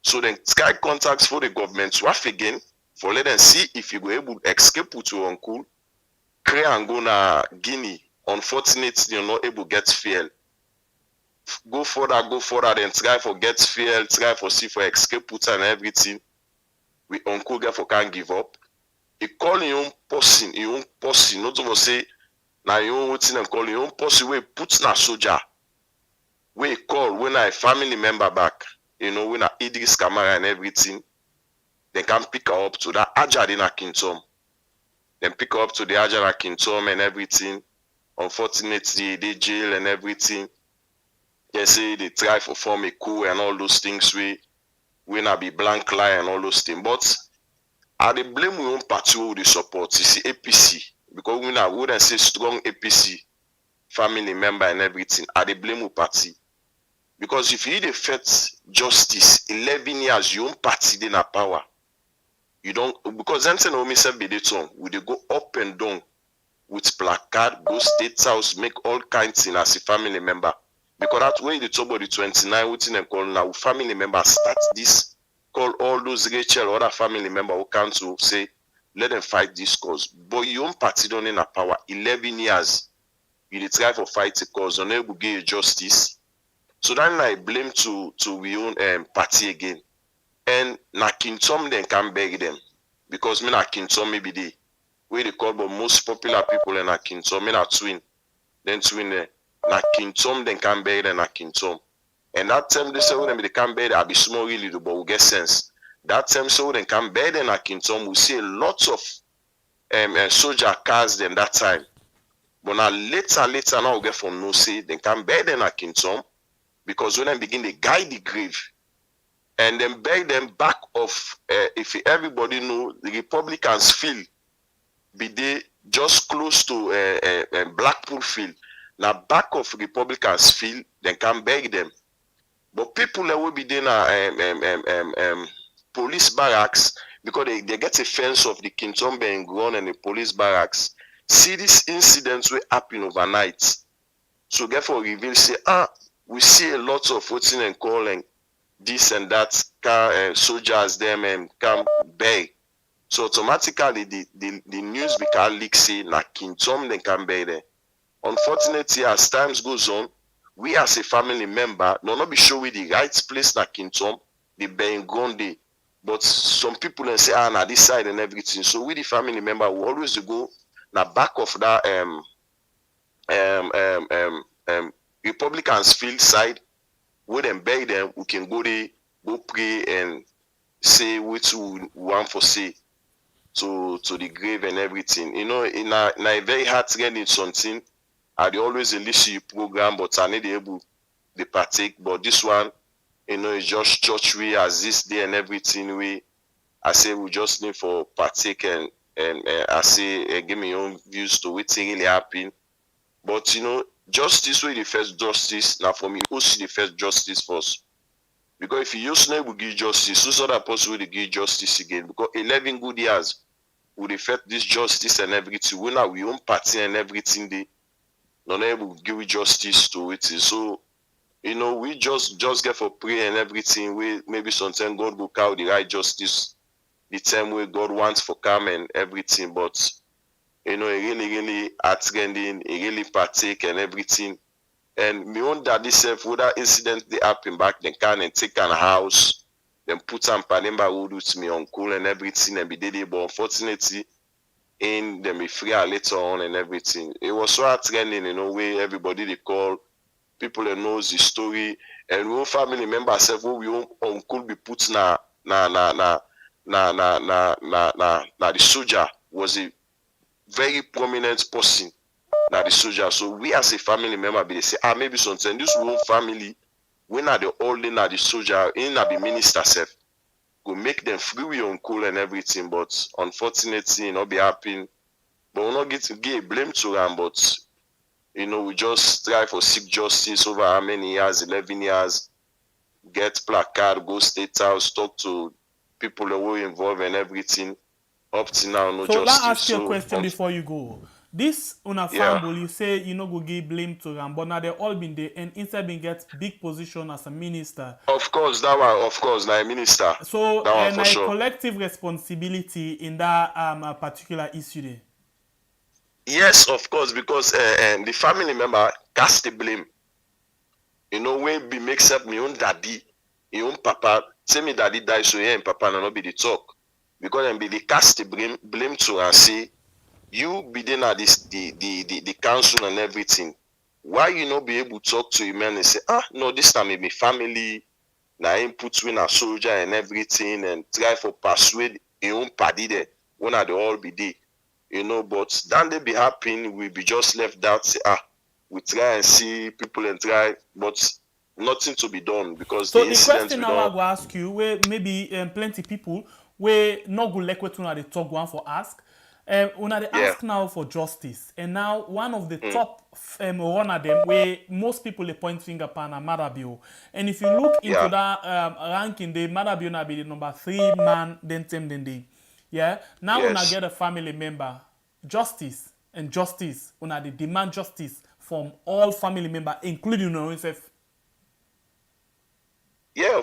So then sky contacts for the government to have again for let them see if you go able to escape with your uncle. Cry and go na Guinea unfortunately, you're not able to get fuel. Go further, then try for get fuel, try for see for escape put and everything. We uncle get for can't give up. You call your own person, not to say now your own thing and call your own person we put na soldier. We call when a family member back, when a Idris Kamara and everything, they can pick her up to that Ajadina Kintom. Then pick her up to the Ajadina Kintom and everything. Unfortunately, they jail and everything. They say they try for form a coup and all those things we not be blank lie and all those things. But I they blame we own party who they support. You see APC. Because we wouldn't say strong APC family member and everything. I they blame we party. Because if you defect justice 11 years, your own party they not power. You don't because then no me say be the tongue. We they go up and down with placard, go state house, make all kinds in as a family member. Because that way the top of the 29 within them call now family members start this, call all those Rachel or other family member who come to say, let them fight this cause. But your own party don't in a power 11 years. You try for fight a cause, unable to get justice. So then I blame to we own party again. And na Kintom then can beg them. Because me na Kintom maybe the way they call but most popular people in na Kintom, me na twin. Then twin na Kintom then can beg them na Kintom. And that time they say when they can beg I be small really but we get sense. That time so they can beg them na Kintom, we see a lot of soldier cars them that time. But now later now we get from no say they can beg them na Kintom because when they begin they guide the grave. And then beg them back of if everybody know the Republicans feel be they just close to Blackpool field. Now back of Republicans field, they can beg them. But people that will be there police barracks because they get a fence of the Kintom being grown and the police barracks. See this incidents will happen overnight. So therefore reveal say we see a lot of voting and calling this and that soldiers them can beg. So automatically the news become leak say na Kintom they can beg there. Unfortunately, as times goes on, we as a family member not be sure we the right place na Kintom, the being gone day. But some people then say na this side and everything. So we the family member will always go na back of that Republicans field side. We then beg them, we can go there, go pray and say what we want for say to the grave and everything. In a very hard getting something, I always listen to program, but I need able to partake. But this one, it's just church way as this day and everything way. I say we just need for partake and I say give me your own views to what really happen. But justice way the first justice. Now for me, who see the first justice first? Because if you use will give justice, who's other person will give justice again? Because 11 good years would affect this justice and everything. We now we own party and everything they not able to give justice to it. So we just get for prayer and everything. We maybe sometimes God will call the right justice the time way God wants for come and everything, but it really attending, it really partake and everything. And me own daddy self, with that incident they happen back, they can and take an house, then put some Panemba wood with me uncle and everything and be dead. But unfortunately, in them be free later on and everything. It was so heartrending, way everybody they call, people that knows the story, and we family members self who we uncle be put na the soldier was a very prominent person. Now the soldier. So we as a family member be they say, maybe sometimes this one family, when are the old in the soldier, in the minister self, go make them free with uncle and everything, but unfortunately not be happening. But we not get to give blame to them, but we just try for seek justice over how many years, 11 years, get placard, go state house, talk to people that were involved and everything. Up to now, no justice. So let's ask you a question before you go. This una family, you say go give blame to them, but now they all been there and instead been get big position as a minister. Of course, that one, of course, now a minister. So that one for sure. Collective responsibility in that particular issue there. Yes, of course, because the family member cast the blame. You know, when be mix up my own daddy, your own papa, say me daddy die, so yeah, and papa not be the talk. Because then be the cast the blame to and say, you be then at this the council and everything. Why you not be able to talk to him and say, no, this time it be family, na him put in a soldier and everything and try for persuade your own party there when they all be there. You know, but then they be happy, we be just left out, say, we try and see people and try, but nothing to be done because So the the incidents question we now I don't. go ask you, where maybe plenty people where not go like what una dey talk one for ask. Una dey Yeah. ask now for justice, and now one of the top one of them where most people dey point finger pan na Marabio. And if you look into that ranking, the Marabio na be the number 3 man then team then they. Yeah. Now una get a family member, justice and justice. Una dey demand justice from all family member, including your own self. Yeah,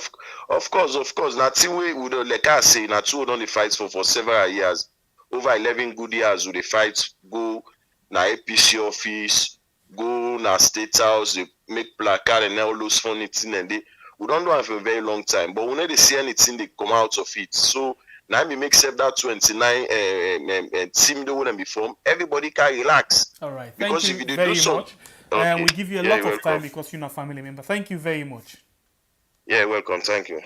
of course. Now, we would like I say, now two don't fight for several years, over 11 good years. We fight, go na APC office, go na state house, they make placard and all those funny things, and we don't do it for a very long time. But we never see anything they come out of it. So now we make except that 29 team they wouldn't be formed. Everybody can relax. All right, Because thank if you you very do so, much. okay. We give you a Yeah, lot you're of time welcome. because you're a family member. Thank you very much. Yeah, welcome. Thank you.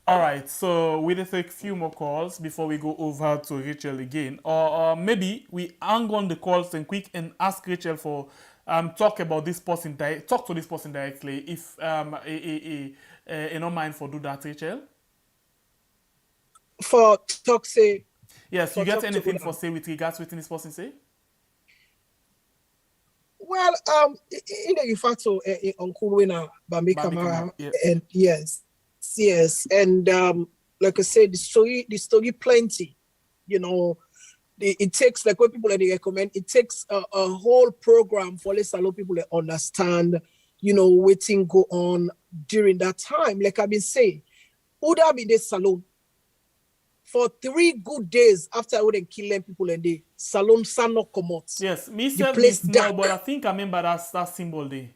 All right, so we'll take a few more calls before we go over to Rachel again. Or maybe we hang on the calls and quick and ask Rachel for talk about this person, talk to this person directly if you don't mind for do that, Rachel. For talk say. Yes, for you get talk to anything una. for say with regards to what this person say? Well, in the refer to Uncle Winner, Bambay Kamara, yeah. and yes, and like I said, the story plenty. You know, it takes like what people they recommend. It takes a whole program for let's allow people to understand. You know, waiting go on during that time. Like I've been saying, Uda be this salon for 3 good days after I wouldn't kill them people and the salon not come out. Yes, me The self place is small, dark. but I think I remember that symbol there.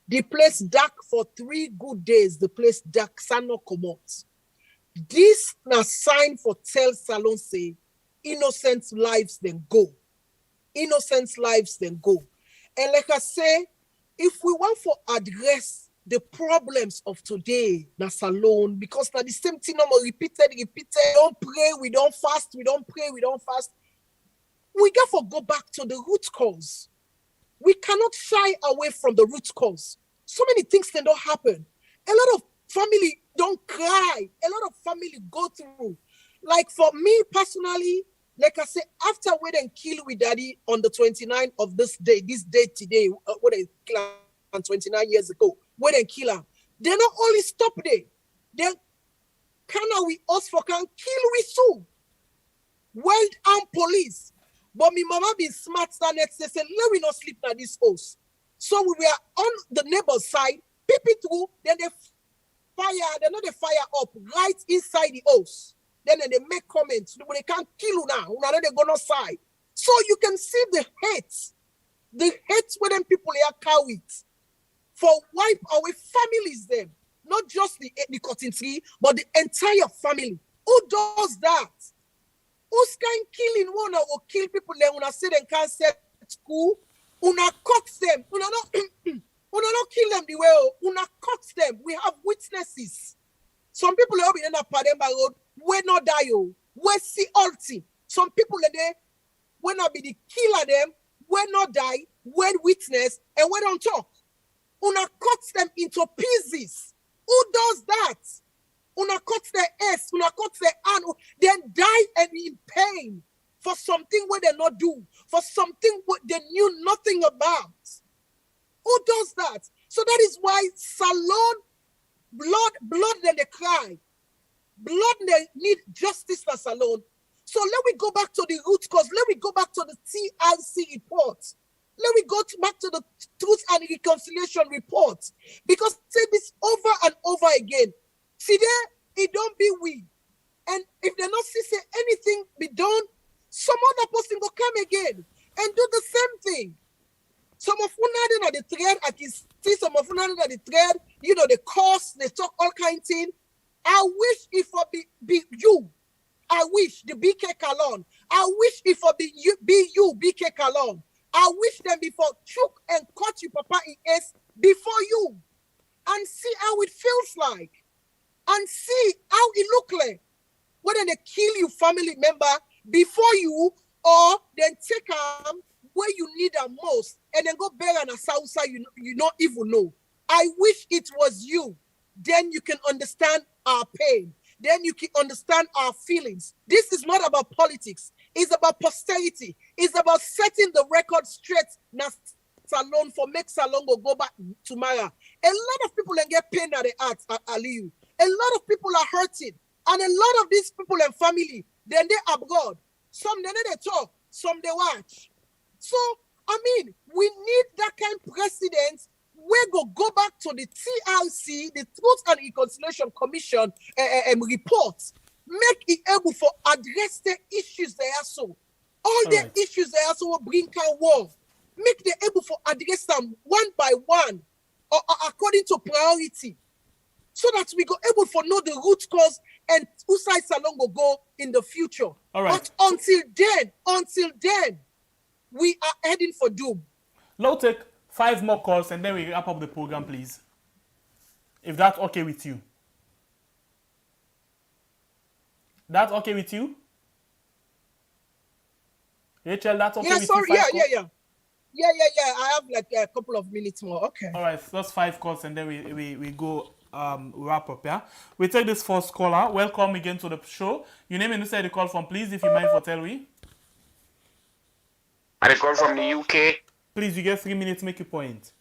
The place dark for 3 good days. The place dark, sun not come out. This na sign for tell Salon say, innocent lives then go. Innocent lives then go. And like I say, if we want to address the problems of today, na Salon, because na the same thing no more repeated. We don't pray, we don't fast, we don't pray, we don't fast. We got to go back to the root cause. We cannot shy away from the root cause. So many things can don't happen. A lot of family don't cry. A lot of family go through. Like for me personally, like I say, after we then kill with daddy on the 29th of this day today, when they kill her 29 years ago, when they kill her, they not only stop there. They can we us for can kill we sue. Well armed police. But me mama been smart that next day said, let we not sleep at this house. So we were on the neighbor's side, peep it through, then they fire up right inside the house. Then they make comments. They can't kill you now. Now they go outside. So you can see the hate where them people are carried for wipe away families them. Not just the cotton tree, but the entire family. Who does that? Who's kind killing one or kill people then when I say they can't set school? Una cut them. Una not kill them the way. Una cut them. We have witnesses. Some people are in a Pademba road. We not die. We see ulti. Some people are there. We not be the killer them. We not die. We witness and we don't talk. Una cut them into pieces. Who does that? Una cut their ass, una cut their hand, then die and in pain for something where they not do, for something what they knew nothing about. Who does that? So that is why Salon, blood then they cry. Blood they need justice for Salon. So let me go back to the root cause. Let me go back to the TRC report. Let me go back to the Truth and Reconciliation report. Because say this over and over again. See there, it don't be we. And if they not see say anything be done, some another person go come again and do the same thing. Some of una at the thread, I can see some of una at the thread, the course, they talk all kind of thing. I wish if for be you. I wish the BK Kalon. I wish if for be you BK Kalon. I wish them before choke and cut you papa in S before you. And see how it feels like. And see how it look like. Whether they kill your family member before you or then take them where you need them most and then go bury on a Sousa you not even know. I wish it was you. Then you can understand our pain. Then you can understand our feelings. This is not about politics. It's about posterity. It's about setting the record straight. Now, Salon for make Salon go back tomorrow. A lot of people then get pain at the heart, Aliyu. A lot of people are hurting. And a lot of these people and family, then they abroad. Some they talk, some they watch. So, we need that kind of precedent. We go back to the TRC, the Truth and Reconciliation Commission report. Make it able for address the issues they are so. All the issues they are so will bring out war. Make them able for address them one by one or according to priority. So that we go able for know the root cause and Usai Salon will go in the future. But until then, we are heading for doom. We'll take 5 more calls and then we wrap up the program, please. If that's okay with you. That's okay with you? Rachel, that's okay with you? Yeah. I have like a couple of minutes more. Okay. All right, that's 5 calls and then we go wrap up, yeah? We take this first caller. Welcome again to the show. Your name and you say the call from, please, if you mind for tell me. I call from the UK. Please, you get 3 minutes, make your point.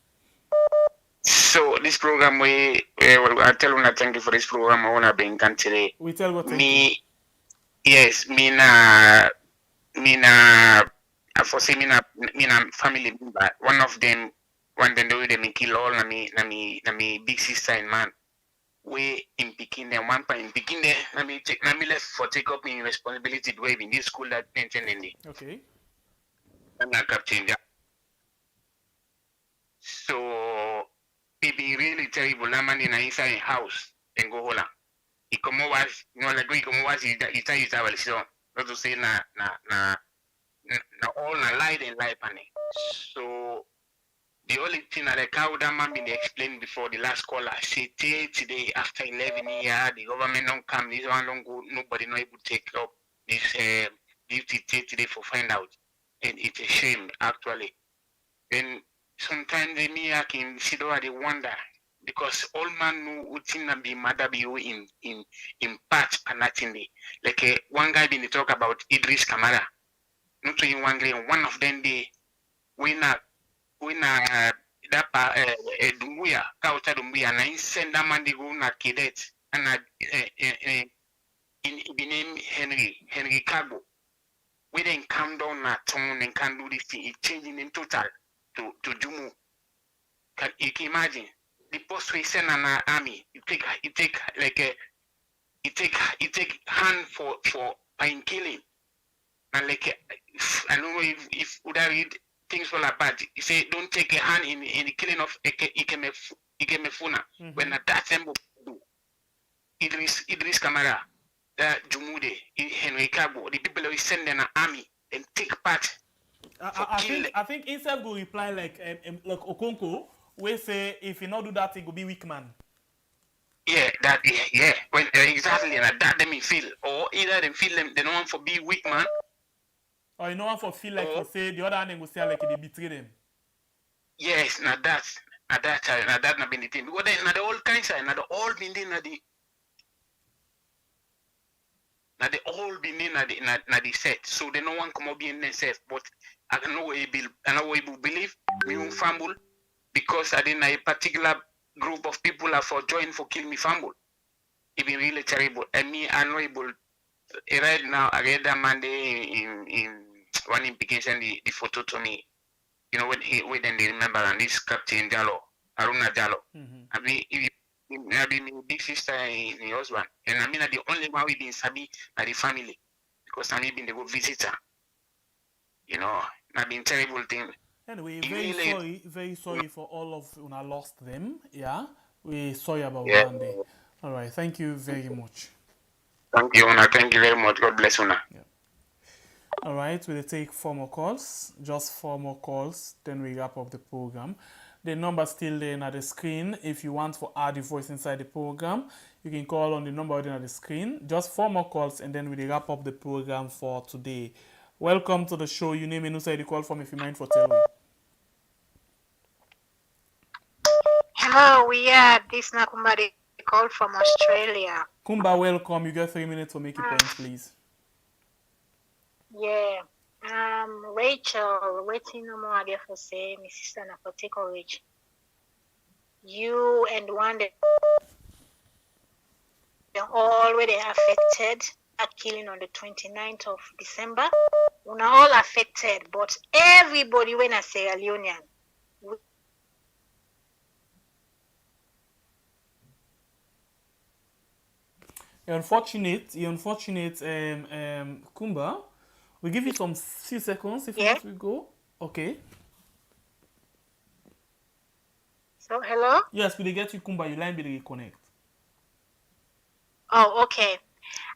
So this program, I tell you thank you for this program. I want to bring today. We tell what yes, for say me na family member. One of them, the way they kill all na me big sister in man. We in picking them one point in picking them. Na me left for take up my responsibility to in this school that mentioned in the. Okay. I'm not captain. So it be really terrible. I'm in inside house and go hola. He come over, like we come over. He tell our so not to say na all na light and light panic. So the only thing that the cow that man been explained before the last caller say today after 11 years the government don't come. This one don't go. Nobody not able to take up this duty today for find out, and it's a shame actually. And sometimes me I can sit over the wonder because all man know what thing be mother be in part panatinly. Like one guy been talk about Idris Kamara. Not to one guy, one of them they winner that Dumbuya, Kauta Dumbuya, and I send that man they go na cadet and in the name Henry Cargo. We then come down na town and can do this thing, it changing in total to Jumu. You can imagine the post we send an army, it take hand for pine killing. And like I don't know if would I read things all about. He say don't take a hand in the killing of Ikemefuna. When that symbol do Idris Kamara, Jumude, Henry Kabo, the people who send an army and take part. I think Insef will reply like Okonko, where say if you not do that, it will be weak man. Yeah, when exactly and that them feel, or either them feel them they don't want for be weak man. Or you know one for feel like for say the other hand go say like they betray them. Yes, now that not been the thing. Because then now the all kinds of now the all been in the set. So they no one come up in themselves. But I know able believe me on fumble because I didn't a particular group of people are for join for kill me fumble. It be really terrible. And me I know able right now I read that Monday in one implication the photo to me. You know when they remember and this Captain Jallo, Aruna Jallo. I mean I be my big sister in the husband. And I mean the only one we been sabi are the family because I been the go visit her. You know, not been terrible thing. Anyway, Really, very sorry for all of you who lost them. Yeah, we sorry about Yeah. that day. All right, thank you very much. Thank you, Una. Thank you very much. God bless Una. All right, we'll take 4 more calls, just 4 more calls, then we wrap up the program. The number still there on the screen. If you want to add your voice inside the program, you can call on the number on the screen. Just 4 more calls, and then we'll wrap up the program for today. Welcome to the show. Your name and who the call from, if you mind for telling. Hello, this Kumba call from Australia. Kumba, welcome. You got 3 minutes to make your points, please. Yeah. Rachel, waiting no more again for say, my sister na for take courage. You and one day already affected at killing on the 29th of December. We're all affected, but everybody when I say Sierra Leonean. Unfortunate, Kumba. We give you some few seconds if you want to go. Okay. So, hello? Yes, we get you, Kumba. Your line will reconnect. Oh, okay.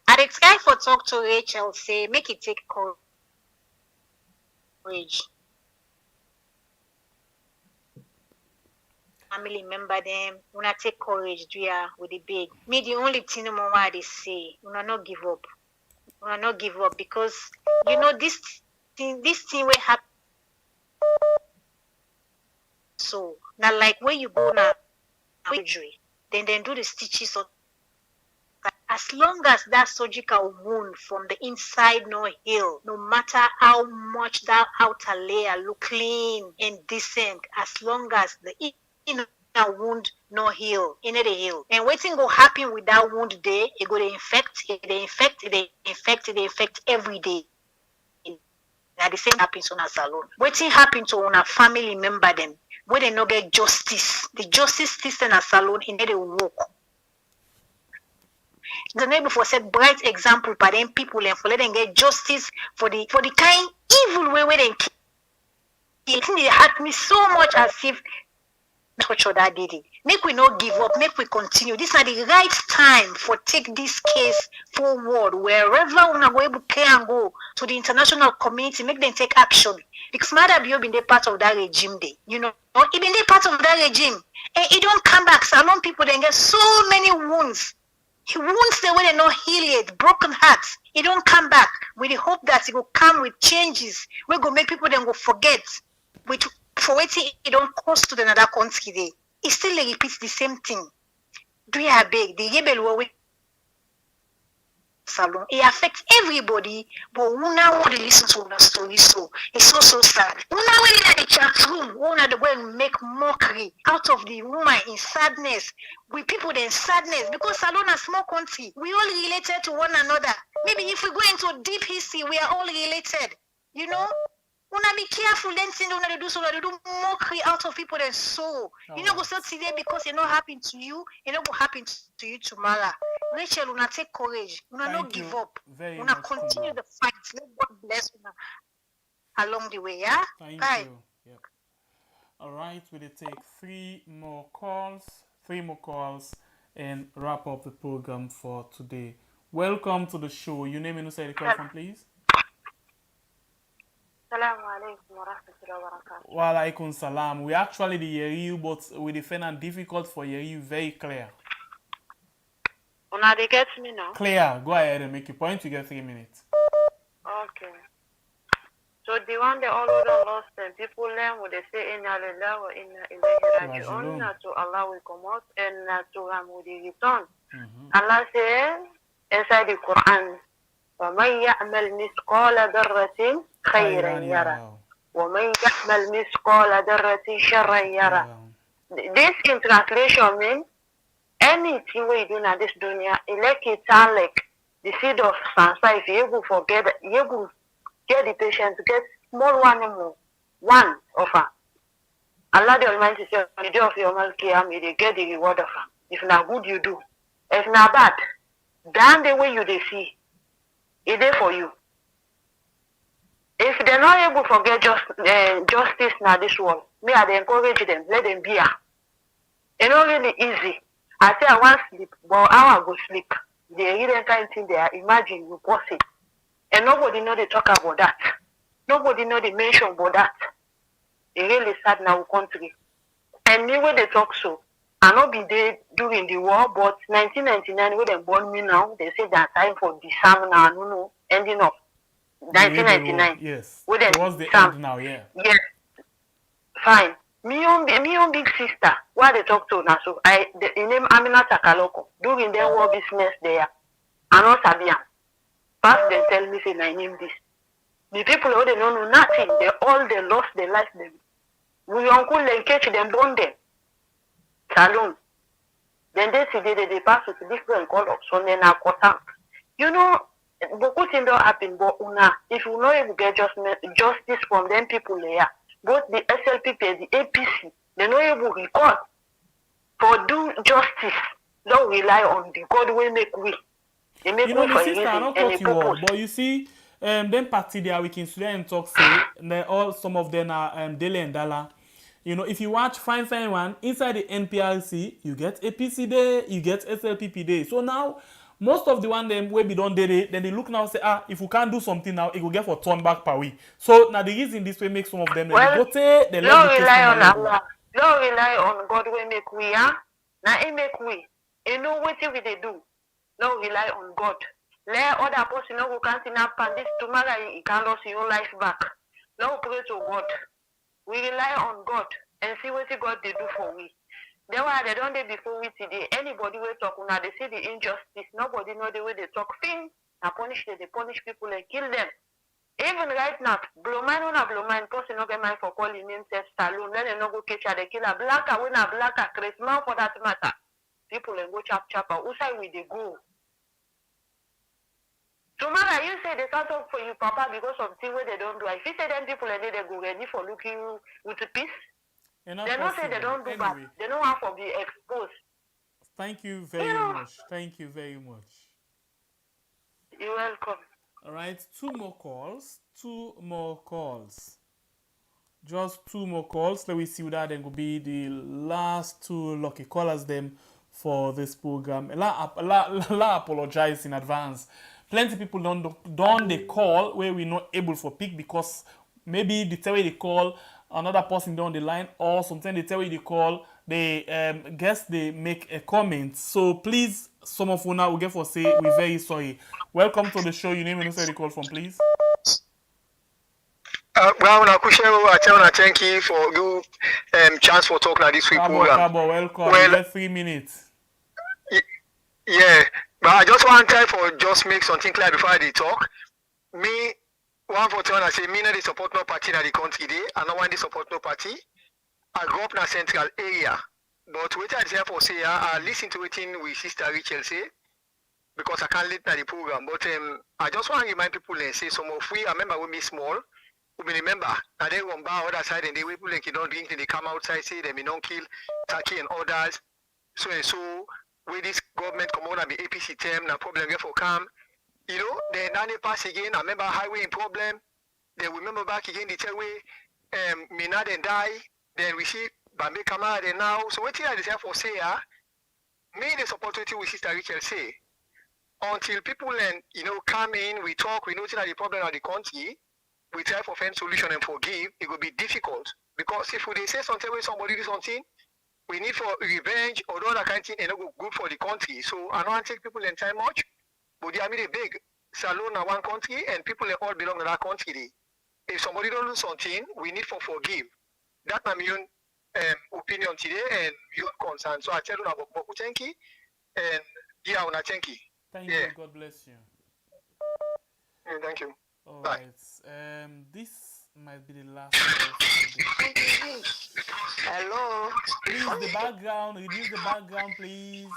I try for talk to Rachel, say, make it take courage. Family member them, when I take courage, with the big. Me, the only thing no more I say, when I not give up. When I not give up because you know this thing will happen. So now, like when you go now surgery, then do the stitches. Or as long as that surgical wound from the inside no heal, no matter how much that outer layer look clean and decent, as long as the inner wound no heal, inner they heal. And waiting go happen with that wound day, it go to infect every day. Now the same happens on a salon. Waiting happen to on a family member them where they no get justice. The justice system a salon in they walk. The neighbor for said bright example by them people and for let them get justice for the kind evil way where they it hurt me so much as if torture that did it. Make we not give up, make we continue. This are the right time for take this case forward wherever we are able to go to the international community, make them take action. Because Mother Bio been part of that regime day, you know, even they part of that regime. And it don't come back. Salon people then get so many wounds. Wounds the way they not heal it, broken hearts. It don't come back. We hope that it will come with changes. We go make people then go forget. For waiting, it don't cost to another country day. It still repeats the same thing. Do you have big? The rebel we salon. It affects everybody, but we now want to listen to the story. So it's so sad. We now in the chat room, we want to go and make mockery out of the woman in sadness. We people in sadness because Salon a small country. We all related to one another. Maybe if we go into deep history, we are all related. You know. Wanna be careful, then things don't do so they do mockery out of people and so you know go sell today because it not happen to you, it not go happen to you tomorrow. Rachel, wanna take courage, wanna not give up, wanna continue the fight. Let God bless you along the way, yeah? Thank Bye. you. Yep. All right, we'll take 3 more calls and wrap up the program for today. Welcome to the show. Your name and who say the call from, please? Assalamu alaikum wa rahmatullahi wa barakatuh. Wa alaikum salam. We actually hear you, but we defend and difficult for hear you very clear. Una they get me now? Clear. Go ahead and make your point. You get 3 minutes. Okay. So the one they all lost them. People learn what they say inna lillahi wa inna ilayhi raji'un. Not to Allah will come out and not to Him will return. Allah says inside the Quran, وَمَنْ يَعْمَلْ مِثْقَالَ ذَرَّةٍ خَيْرًا يَرَى وَمَنْ يَعْمَلْ مِثْقَالَ ذَرَّةٍ شَرًّا يَرَى. This in translation means anything we do in this dunya, it sound like the seed of sansa. If you go forget, you go get the patient to get small one of her. Allah the Almighty says on the day of your Qiyam, you get the reward of her. If not good, you do. If not bad, down the way you they see. It's there for you. If they're not able to get justice now this world, me I dey encourage them, let them be. It's not really easy. I say I want sleep, but I want go sleep. They really kind thing there. Imagine you post it. And nobody know they talk about that. Nobody know they mention about that. It's really sad in our country. And me when they talk so, I not be there during the war, but 1999 when they born me now, they say that time for disarm now, no, ending up. 1999. Yes. When It was the end now, yeah. Yes. Fine. Me own big sister, why they talk to now? So the name Amina Takaloko. During their war business there, I not Sabian. Past them tell me say I name this. The people who they don't know nothing, they lost their life. We uncle and catch them, burn them. Saloon. Then they see they pass with different colors, so then I cut. You know, beaucoup things don't happen, but if you know you get justice from them people there, both the SLPP and the APC, they know able to record for do justice. Don't rely on the God will make we. They make You know, we my for a sister, I reason don't and a cut you off, purpose. but you see, them party there, we can student and talk say, all some of them are Dele and Dala. You know, if you watch Fine One, inside the NPRC, you get APC Day, you get SLPP Day. So now, most of the one them where we don't did it, then they look now and say, if we can't do something now, it will get for turn back per week. So now the reason this way makes some of them, Well, they go take, they let don't the case rely come on along. Allah. Don't rely on God will make we, Now he make we. You know what we they do. Don't rely on God. Let other person know who can't see now and this tomorrow you can lose your life back. Now pray to God. We rely on God and see what God they do for we. Then why they don't they before we today. Anybody will talk now they see the injustice. Nobody know the way they talk thing. Now punish them, they punish people and kill them. Even right now, blow mind on a blow mind, person no get mind for calling himself saloon. Then they no go catch the killer. Blacker win a blacker, Christmas for that matter. People and go chap. Who side will they go? Tomorrow you say they can't talk for you, Papa, because of things where they don't do. If you say them people and they go ready for looking with a peace, they don't say they don't do bad. They don't want to be exposed. Thank you very much. Thank you very much. You're welcome. All right, two more calls. Just two more calls. Let me see that then will be the last two lucky callers them for this program. I apologize in advance. Plenty people don't they call where we're not able for pick because maybe they tell you they call another person down the line, or sometimes they tell you they call, they guess they make a comment. So please, some of you now will get for say we're very sorry. Welcome to the show. Your name and where you call from, please. Well, thank you for you chance for talking at this week program. Welcome. Well, you get 3 minutes. Yeah, but I just want time for just make something clear before I talk. Me, one for turn, I say me not the support no party in the country day. I don't want the support no party. I grew up in a central area, but what I say for say I listen to it in with Sister Rachel say because I can't listen to the program. But I just want to remind people and say some of we. I remember when me small. We remember that they run by other side and they people like you don't drink and they come outside say they may not kill Turkey and others. So and so where this government come on and be APC term na problem get for come. You know, then they pass again. I remember highway in problem. Then we remember back again the tell way Mina then die. Then we see Bambay Kamara then now. So what I deserve for say me the support with Sister Rachel say until people then come in, we talk, we know that the problem of the country. We try for find solution and forgive, it will be difficult. Because if they say something where somebody do something, we need for revenge or other kind of thing and it will good for the country. So I don't take people in time much, but they are really big. Salon in one country and people all belong to that country. If somebody don't do something, we need for forgive. That's my own opinion today and your concern. So I tell you about Mokuchenki and yeah, Unachenki. Thank you, God bless you. Yeah, thank you. All Bye. Right. This might be the last call. Hello. Please, the background. Reduce the background, please.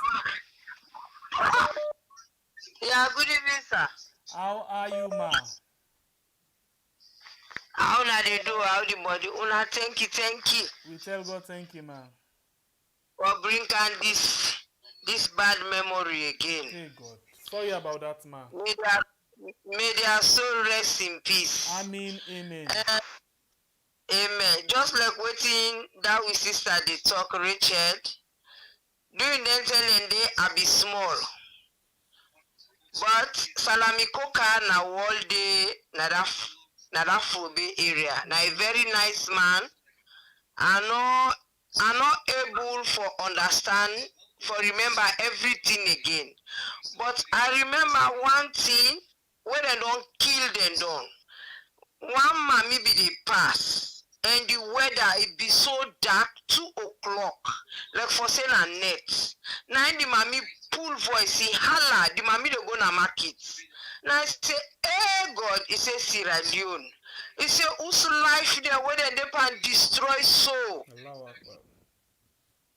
Yeah, good evening, sir. How are you, ma? How na they do? How the body? Una thank you. We tell God thank you, ma. What bring on this bad memory again? Hey God, sorry about that, ma. May their soul rest in peace. Amen. Amen. Amen. Just like waiting that we sister they talk Richard. During them telling they I be small. But Salami Coker na all day na that Fobe area. Na a very nice man. I not able for understand, for remember everything again. But I remember one thing when they don't kill them down. One mommy be the pass, and the weather it be so dark, 2 o'clock, like for saying a net. Now the mommy pull voice, he holla, the mommy they go na market. Now I say, hey God, it says Sierra Leone. It say, whose life there where they pan destroy soul.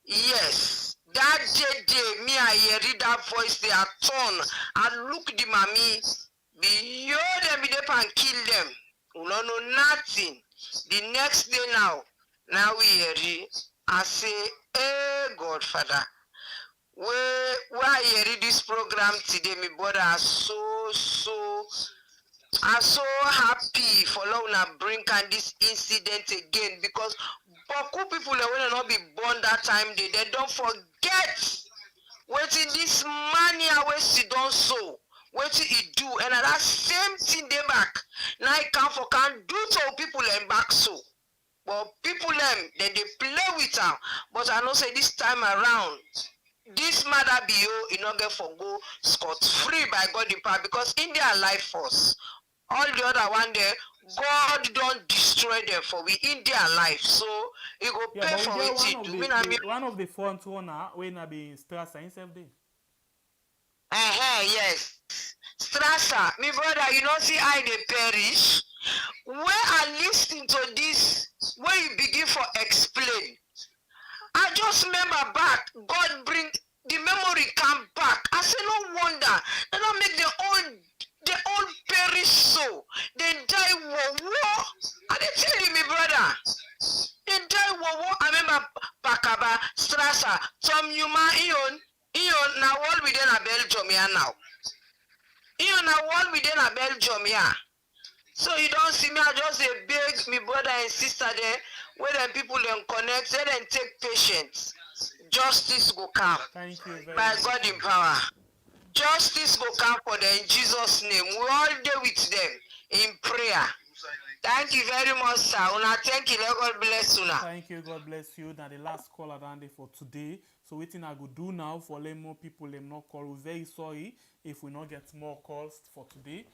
Yes, that day, me I hear that voice, they are torn. I look the mommy, be them, be they pan kill them. We don't know nothing. The next day now we hear it. I say, hey Godfather, why hear this program today, my brother are so happy for Lona bring on this incident again because Boku people that will not be born that time they don't forget waiting this money away she don't so. What he do and that same thing they back now I can do to people and back so but people them then they play with her but I know say this time around this mother be you not get for go scot free by God in power because in their life force all the other one there God don't destroy them for we in their life so it go pay for it do one of the front runner when I be stress himself day. Yes. Strasser, me brother, you don't see I they perish. Where I listen to this, where you begin for explain. I just remember back, God bring the memory come back. I say no wonder. They don't make the all perish so. They die war. I they tell you, me brother. They die war. I remember Bakaba, Strasser, Tom Yuma Ion now all within a Belgium here now. Ion now all within a Belgium here. So you don't see me, I just beg me brother and sister there, where then people then connect, they then take patience. Justice will come. Thank you very by much. God in power. Justice will come for them in Jesus' name. We all day with them in prayer. Thank you very much, sir. Una thank you. Let God bless you now. Thank you. God bless you. Now the last call around for today. So what I go do now for let more people them not call. We're very sorry if we not get more calls for today.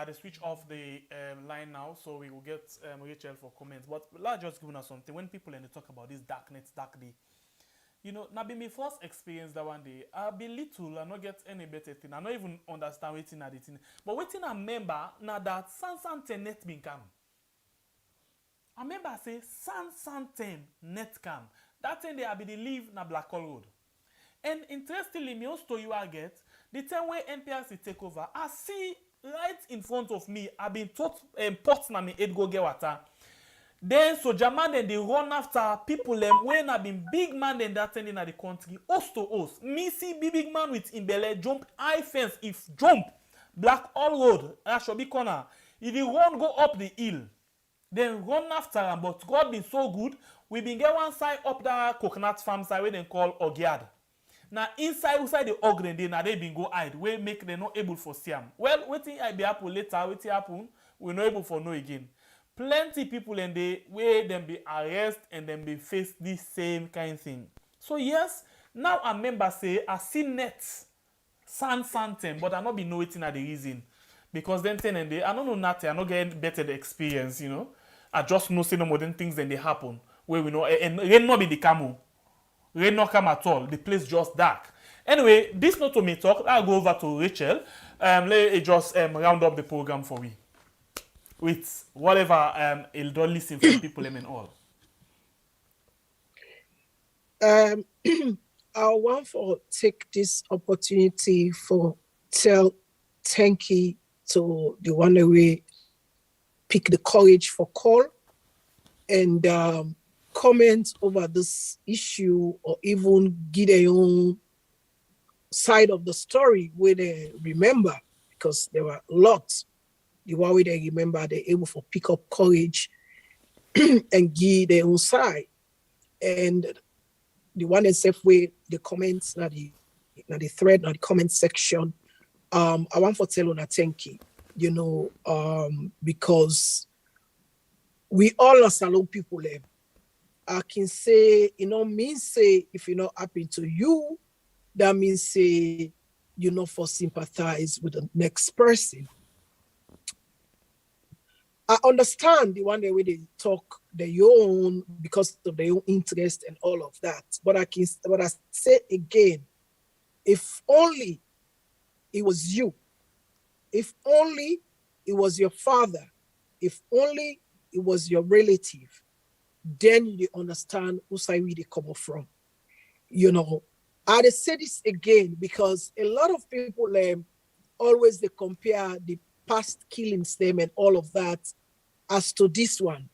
They switch off the line now, so we will get Rachel for comments. But let's just give us something. When people and they talk about this dark day, you know, now be my first experience that one day. I be little, I not get any better thing. I not even understand waiting at the thing. But waiting I remember now that San net been come. I remember I say San net come. That thing they I be the live na Black Hole Road. And interestingly, me also you I get the time when NPRC take over, I see right in front of me, I been taught ports na me head go get water. Then so German then they run after people them when I been big man then that thing in the country, host to host. Me see big man with Imbele jump high fence if jump Black Hole Road, that should be corner. If you run go up the hill, then run after him. But God been so good, we been get one side up that coconut farm side where they call Ogiad. Now inside the Ogren they now they been go hide, where make them not able for see them. Well, waiting I be happen later, waiting happen, we not able for know again. Plenty people in the way them be arrest and then be face this same kind of thing. So yes, now I remember say I see nets, San, but I not be knowing at the reason. Because then and they I don't know nothing, I not getting better the experience, you know. I just know say no more than things than they happen. Where we know and rain not be the camo. Rain not come at all. The place just dark. Anyway, this not to me talk. I'll go over to Rachel. Let me just round up the program for we. With whatever he'll don't listen from people and all. I want to take this opportunity for tell thank you to the one that we pick the courage for call and comment over this issue or even give their own side of the story where they remember. because there were lots. The one way they remember they're able to pick up courage and give their own side. And the one that safe way the comments, not the thread, not the comment section. I want to tell you thank you, because we all are Salon people. I can say, means say if you're not happy to you, that means say for sympathize with the next person. I understand the one way they talk their own because of their own interest and all of that. But I say again, if only it was you, if only it was your father, if only it was your relative, then you understand who side they come from. I say this again because a lot of people always they compare the past killings them and all of that as to this one.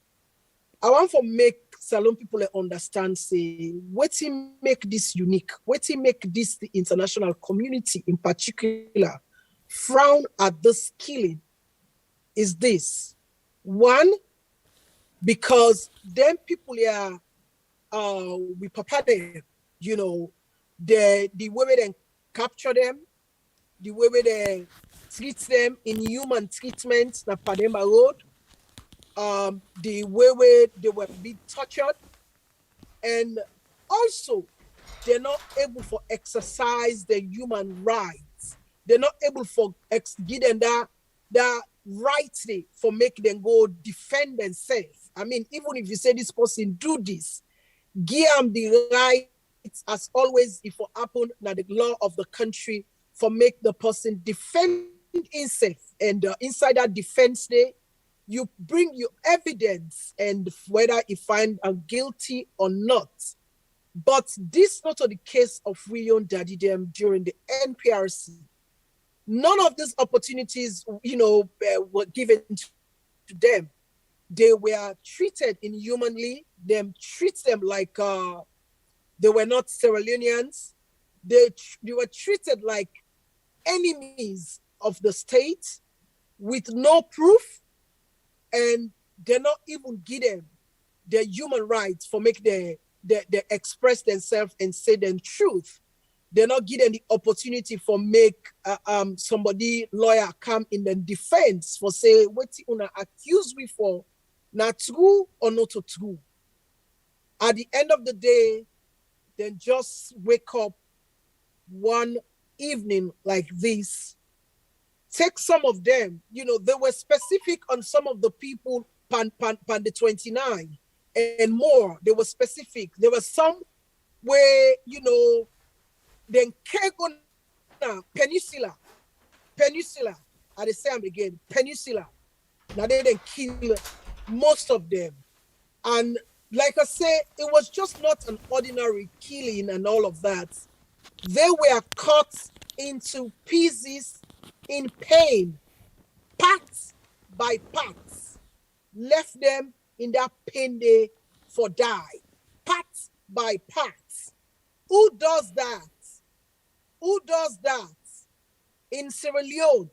I want to make Salon people understand, say, what make this unique, what make this the international community in particular frown at this killing is this. One, because them people here, we prepare them, the way they capture them, the way they treat them in human treatment, na Pademba Road, the way they were being tortured, and also they're not able to exercise their human rights. They're not able to give them that right for make them go defend themselves. I mean, even if you say this person do this, give them the right as always if it happen na the law of the country for make the person defend himself, and inside that defense day, you bring your evidence and whether you find guilty or not. But this not the case of William Daddy them during the NPRC. None of these opportunities, were given to them. They were treated inhumanly. Them treat them like they were not Sierra Leoneans. They were treated like enemies of the state with no proof, and they're not even give them their human rights for make they express themselves and say their truth. They're not given the opportunity for make somebody lawyer come in the defense for say what you wanna accuse me for, not true or not true. At the end of the day, then just wake up one evening like this. Take some of them, they were specific on some of the people pan the 29 and more. They were specific. There were some where, then Kegona, Peninsula. I say them again, Peninsula. Now they didn't kill most of them. And like I say, it was just not an ordinary killing and all of that. They were cut into pieces in pain, parts by parts, left them in that pain day for die, parts by parts. Who does that? Who does that? In Sierra Leone,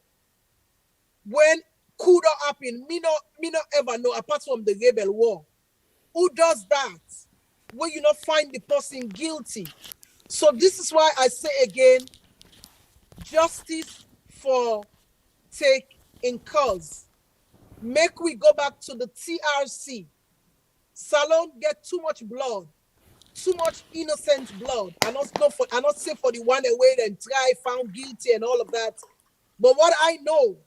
when coup don't happen, me not ever know, apart from the rebel war. Who does that? When you not find the person guilty. So this is why I say again, justice for take in cause. Make we go back to the TRC. Salon get too much blood, too much innocent blood. I not say for the one that wait and try, found guilty and all of that. But what I know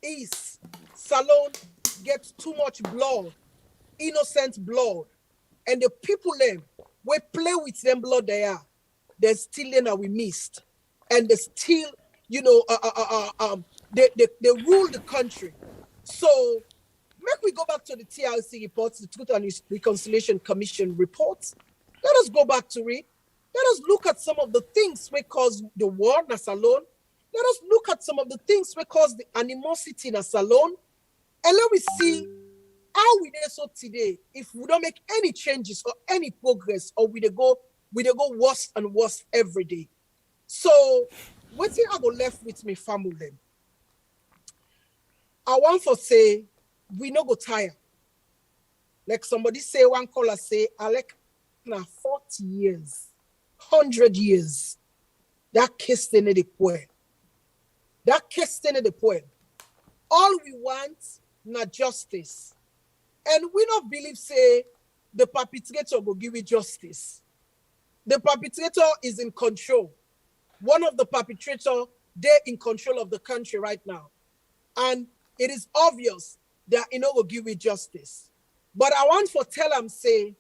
is Salon gets too much blood, innocent blood. And the people them, we play with them blood they're still there that we missed. And they still, they rule the country. So make we go back to the TRC reports, the Truth and Reconciliation Commission reports. Let us go back to it. Let us look at some of the things that caused the war in Salon. Let us look at some of the things that caused the animosity in Salon. And let me see how we there so today if we don't make any changes or any progress, or we they go worse and worse every day. So what thing I go left with me family? I want to say, we no go tire. Like somebody say, one caller say, Alec, now 40 years, 100 years, that case in the poem. That case in the poem. All we want, not justice. And we don't believe, say, the perpetrator will give you justice. The perpetrator is in control. One of the perpetrators, they're in control of the country right now. And it is obvious that will give you justice. But I want to tell him, say,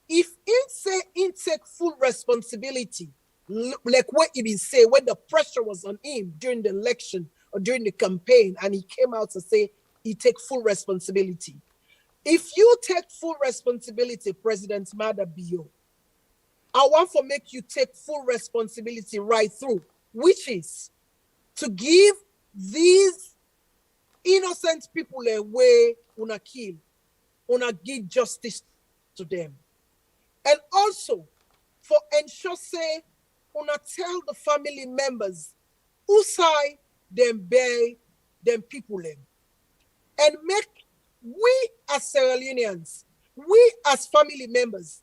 if he take full responsibility, like what he been say when the pressure was on him during the election or during the campaign, and he came out to say he take full responsibility. If you take full responsibility, President Madabio, I want to make you take full responsibility right through, which is to give these innocent people a way una kill, una give justice to them. And also, for ensure say, una tell the family members who side them bear them people them. And make we as Sierra Leoneans, we as family members,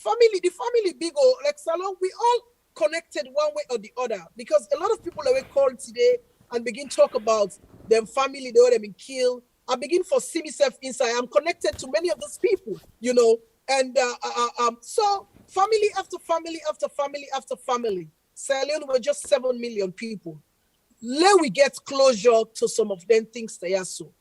the family big or like Salon, we all connected one way or the other, because a lot of people that we called today and begin talk about them family, they would have been killed. I begin for see myself inside. I'm connected to many of those people, and so family after family after family after family. Sierra Leone were just 7 million people. Let we get closure to some of them things they are so.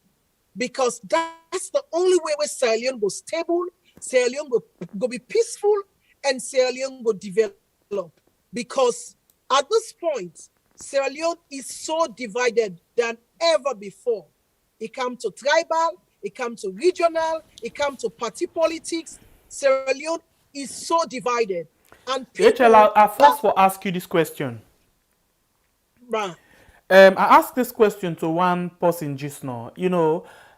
Because that's the only way where Sierra Leone go stable, Sierra Leone go be peaceful, and Sierra Leone go develop. Because at this point, Sierra Leone is so divided than ever before. It comes to tribal, it comes to regional, it comes to party politics. Sierra Leone is so divided. And Rachel, I first will ask you this question. Right. I asked this question to one person just now.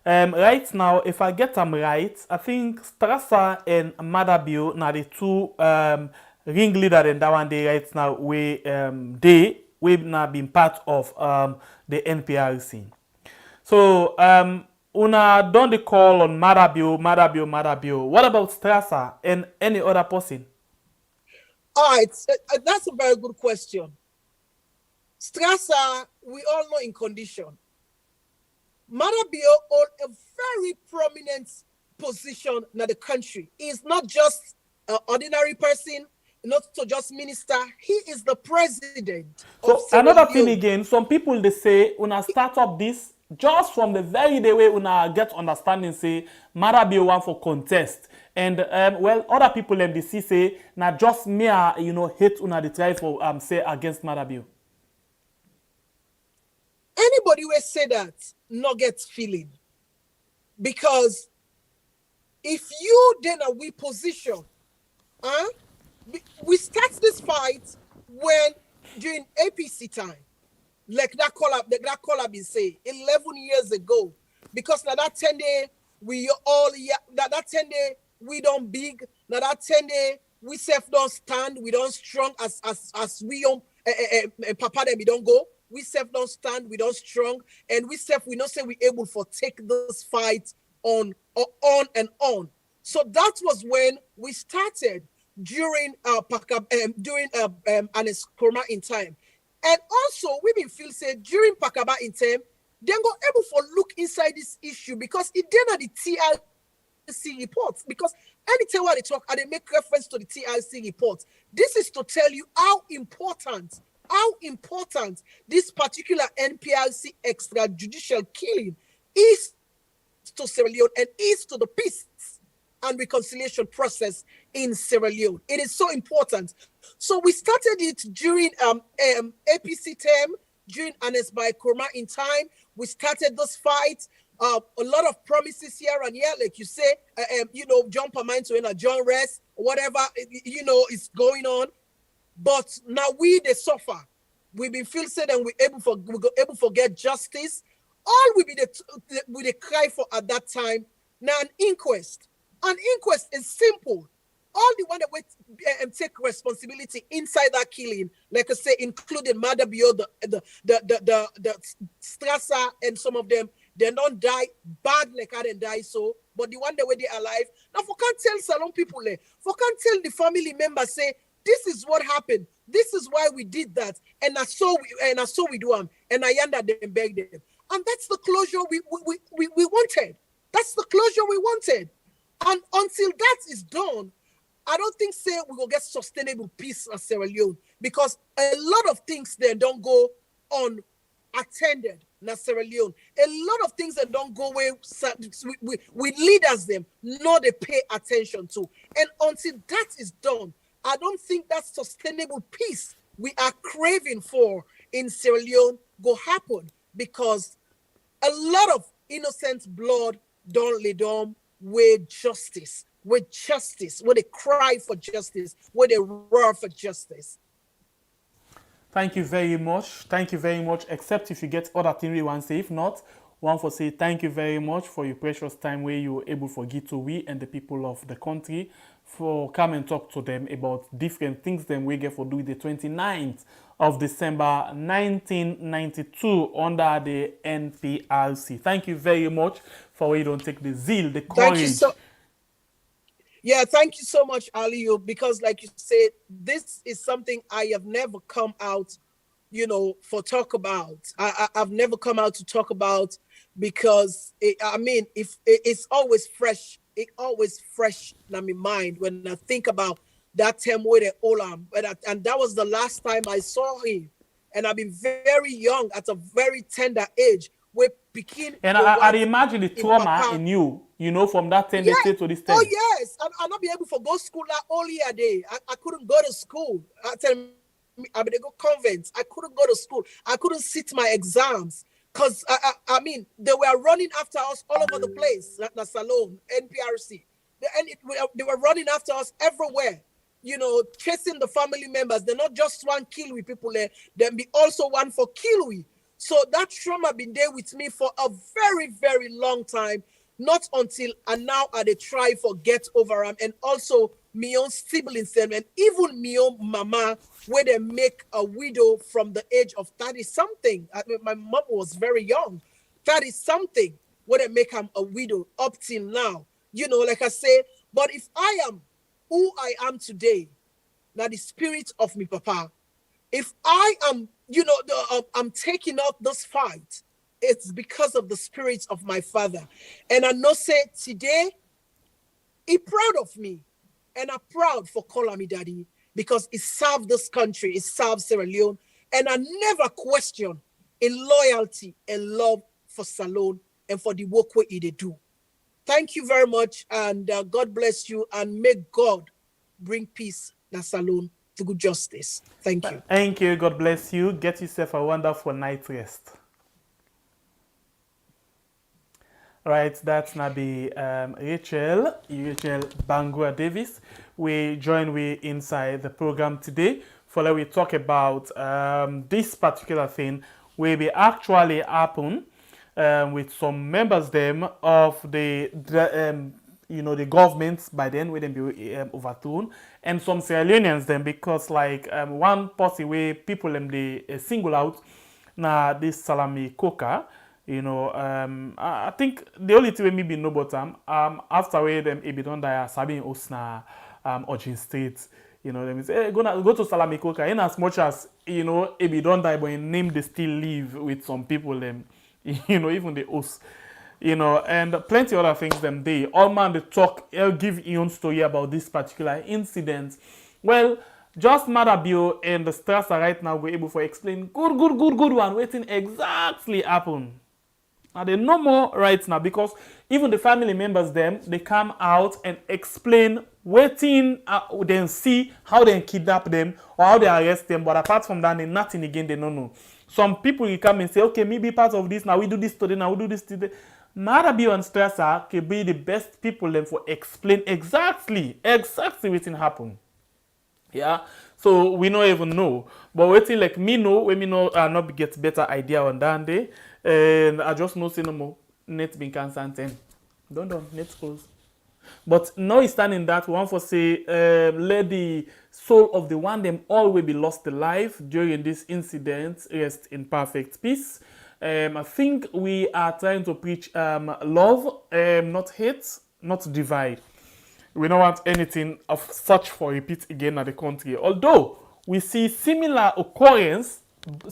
Right now, if I get them right, I think Strasser and Madabio now the two ringleader in that one day right now we've now been part of the NPRC. So una done the call on Madabio. What about Strasser and any other person? All right, that's a very good question. Strasser, we all know in condition. Madabio hold a very prominent position in the country. He is not just an ordinary person, not just minister. He is the president. So another thing again, some people they say una start up this just from the very day way una get understanding say Madabio want for contest. And other people they see say na just me hate una the try for say against Madabio. Anybody will say that not get feeling, because if you then a we position, we start this fight when during APC time, like that collab is say 11 years ago, because now that 10 day we all that 10 day we don't big, now that 10 day we self don't stand, we don't strong as we papa them we don't go. We self don't stand, we don't strong, and we self we not say we able for take this fight on. So that was when we started during Anes Koroma in time, and also we been feel say during Pakaba in time, then go able for look inside this issue, because it did not the TRC reports, because anytime when they talk and they make reference to the TRC reports, this is to tell you how important this particular NPRC extrajudicial killing is to Sierra Leone and is to the peace and reconciliation process in Sierra Leone. It is so important. So we started it during APC term, during Bambay Kamara in time. We started this fight. A lot of promises here and here, like you say, jump a mind to a John rest, whatever, is going on. But now we they suffer. We've been feel said and we go able to get justice. All we be the cry for at that time. Now an inquest. An inquest is simple. All the one that we take responsibility inside that killing, like I say, including Madabio, the Strasser, and some of them, they don't die bad like how they die so, but the one that way they alive. Now for can't tell Salon people for can't tell the family members say this is what happened. This is why we did that, and I saw we do them, and I yanda them beg them, and that's the closure we wanted. That's the closure we wanted, and until that is done, I don't think say we will get sustainable peace in Sierra Leone because a lot of things there don't go unattended in Sierra Leone. A lot of things that don't go away with leaders them, no they pay attention to, and until that is done, I don't think that sustainable peace we are craving for in Sierra Leone go happen because a lot of innocent blood don't lay down with justice, where they cry for justice, where they roar for justice. Thank you very much. Thank you very much. Except if you get other things we want to say. If not, one for say thank you very much for your precious time where you were able to give to we and the people of the country for come and talk to them about different things them we get for do the 29th of December 1992 under the NPRC. Thank you very much for where you don't take the zeal, the courage. Thank you so much, Aliyu, because like you said, this is something I have never come out, for talk about. I've never come out to talk about because, it's always fresh. It always fresh in my mind when I think about that time with the Olam. And that was the last time I saw him. And I've been very young at a very tender age. And I imagine the trauma in you, from that 10 days to this 10. Oh, yes. I'm not be able to go to school that all year day. I couldn't go to school. I mean, they go convents. I couldn't go to school. I couldn't sit my exams. Because, they were running after us all over the place. The Salon, NPRC. They were running after us everywhere. Chasing the family members. They're not just one kill with people there. There be also one for kill with. So that trauma been there with me for a very, very long time. Not until now I try for get over them. And also my own siblings them, and even my own mama, where they make a widow from the age of 30-something. My mom was very young. 30-something, where they make him a widow up till now. Like I say, but if I am who I am today, now the spirit of me papa, if I am, I'm taking up this fight, it's because of the spirit of my father. And I know say today, he proud of me. And I'm proud for calling me daddy because he served this country, he served Sierra Leone. And I never question in loyalty and love for Salon and for the work what they do. Thank you very much. And God bless you. And may God bring peace to Salon to good justice. Thank you. Thank you. God bless you. Get yourself a wonderful night rest. Right, that's now be Rachel Bangura Davis. We join we inside the program today for we talk about this particular thing where we actually happen with some members them of the government by then where them be overthrown and some Sierra Leoneans them because like one person where people them they single out now this Salami Coker. I think the only thing we maybe know about them after we them if don't die Sabine Osna Origin State, them say hey, go to Salami Coker in as much as if you don't die but in name they still live with some people them even the host and plenty other things them they all man they talk I'll give your own story about this particular incident. Well, just Madabio and the stress right now we're able to explain good one waiting exactly happen. Now they know more right now because even the family members them they come out and explain waiting then see how they kidnap them or how they arrest them, but apart from that they nothing again they don't know. Some people will come and say okay maybe part of this now we do this today now we do this today. Madabio and Strasser can be the best people then for explain exactly waiting happen. Yeah, so we don't even know, but waiting like me know when me know I not get better idea on that day. And I just know say no more net being cancer don't net close. But now it's standing that one for say let the soul of the one them all will be lost alive during this incident rest in perfect peace. I think we are trying to preach love, not hate, not divide. We don't want anything of such for repeat again at the country. Although we see similar occurrence,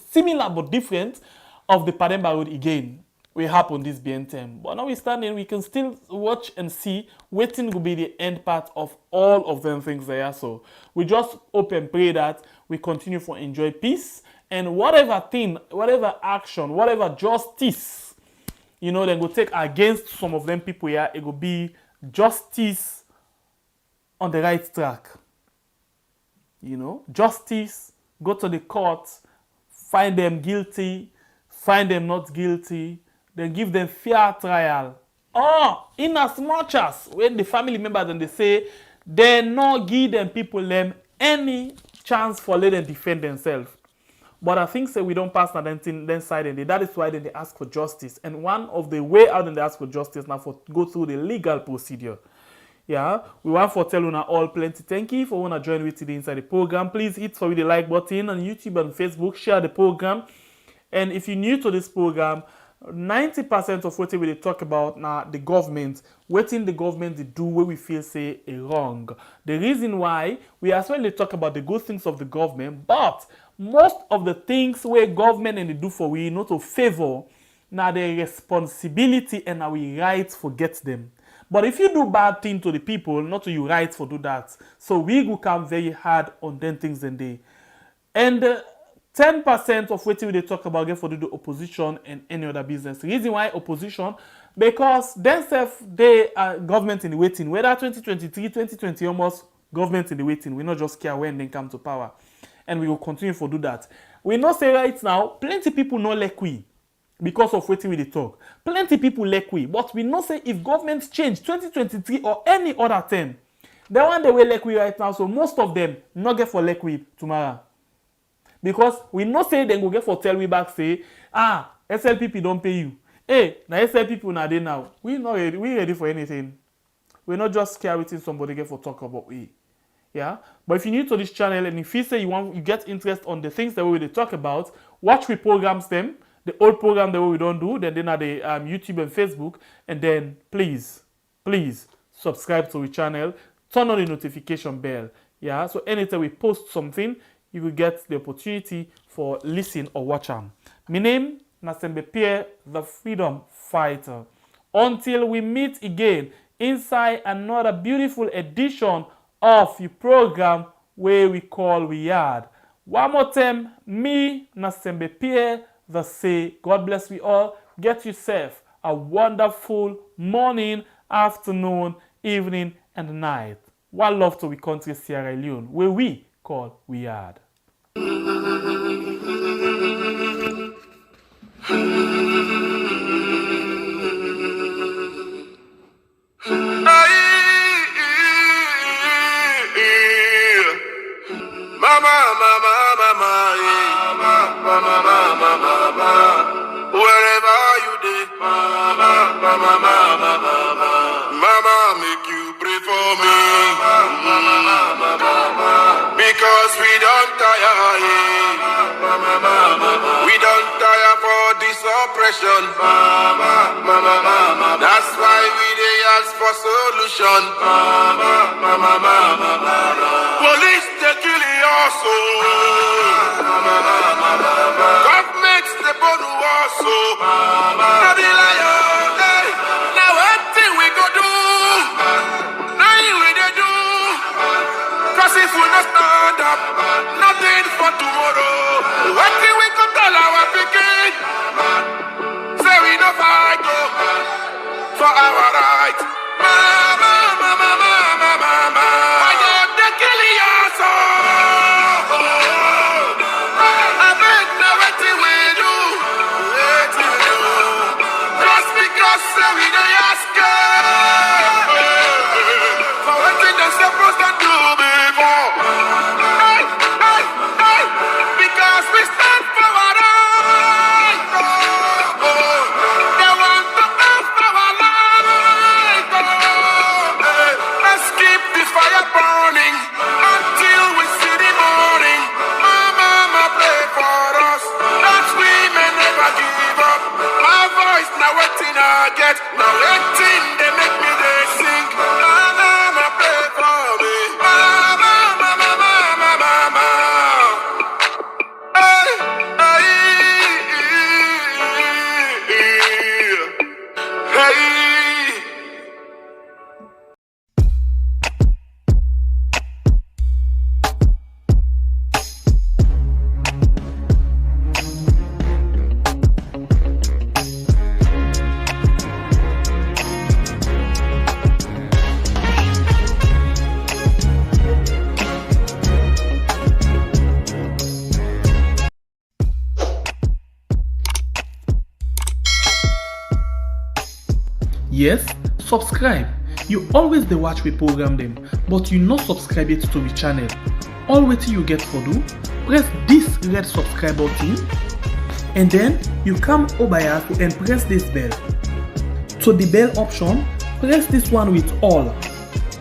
similar but different, of the Pademba Road again. We happen this being term. But notwithstanding, we can still watch and see waiting will be the end part of all of them things there. So we just hope and pray that we continue to enjoy peace, and whatever thing, whatever action, whatever justice, you know, then go take against some of them people here, it will be justice on the right track. You know, justice, go to the court, find them guilty, find them not guilty, then give them fair trial. Oh, in as much as when the family members and they say they not give them people them any chance for let them defend themselves. But I think we don't pass that then side, and that is why then they ask for justice. And one of the way out then they ask for justice now for go through the legal procedure. Yeah, we want for tell una all plenty. Thank you for wanna join with today inside the program. Please hit for the like button on YouTube and Facebook. Share the program. And if you're new to this program, 90% of what we talk about now the government, waiting the government to do what we feel say a wrong. The reason why we as well talk about the good things of the government, but most of the things where government and they do for we not to favor now the responsibility and our rights forget them. But if you do bad thing to the people, not to your rights for do that. So we will come very hard on them things and they. And 10% of what we talk about get for the opposition and any other business. The reason why opposition, because themselves they are government in the waiting. Whether 2023, 2020 almost government in the waiting. We not just care when they come to power. And we will continue to do that. We not say right now, plenty people no like we. Because of waiting with the talk. Plenty people like we. But we not say if governments change 2023 or any other time, the one they will like we right now. So most of them not get for like we tomorrow. Because we not say they go get for tell we back say, SLPP don't pay you. Hey, now SLPP na dey now. We not ready. We ready for anything. We're not just scared waiting somebody get for talk about we. Yeah. But if you're new to this channel and if you say you get interest on the things that we will talk about, watch we programs them. The old program that we don't do, then are the YouTube and Facebook, and then please subscribe to the channel, turn on the notification bell. Yeah, so anytime we post something, you will get the opportunity for listen or watch them. My name is Pierre, the Freedom Fighter. Until we meet again inside another beautiful edition of the program where we call We Yard. One more time, me, Nasembe Pierre, the say, God bless we all. Get yourself a wonderful morning, afternoon, evening, and night. One love to we country Sierra Leone, where we call We Yard. Wherever you dey, mama, make you pray for me, because we don't tire, we don't tire for this oppression, that's why we dey ask for solution, police they kill your soul, government they burn your soul, I be like, hey, now what thing we go do, now we dey do, cause if we not stand up, nothing for tomorrow, what thing we go tell our pikin, say we no fight for our right, mama, why they kill your soul, I beg now what thing we do, just because we dey ask for what thing they supposed to do before, hey, because we stand for our right, they want to have our life, let's keep the fire burning until we see the morning, mama pray for us, that we may never give up. Yes, subscribe. You always dey watch we program them, but you not subscribe yet to we channel. All wetin you get for do, press this red subscribe button, and then you come over here and press this bell. To the bell option, press this one with all.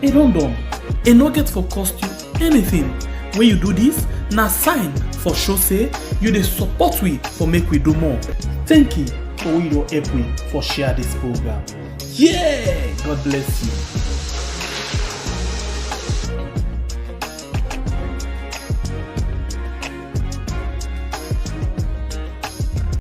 E don done. E no get for cost you anything. When you do this, na sign for show say you dey support we for make we do more. Thank you for we don help we for share this program. Yeah, God bless you.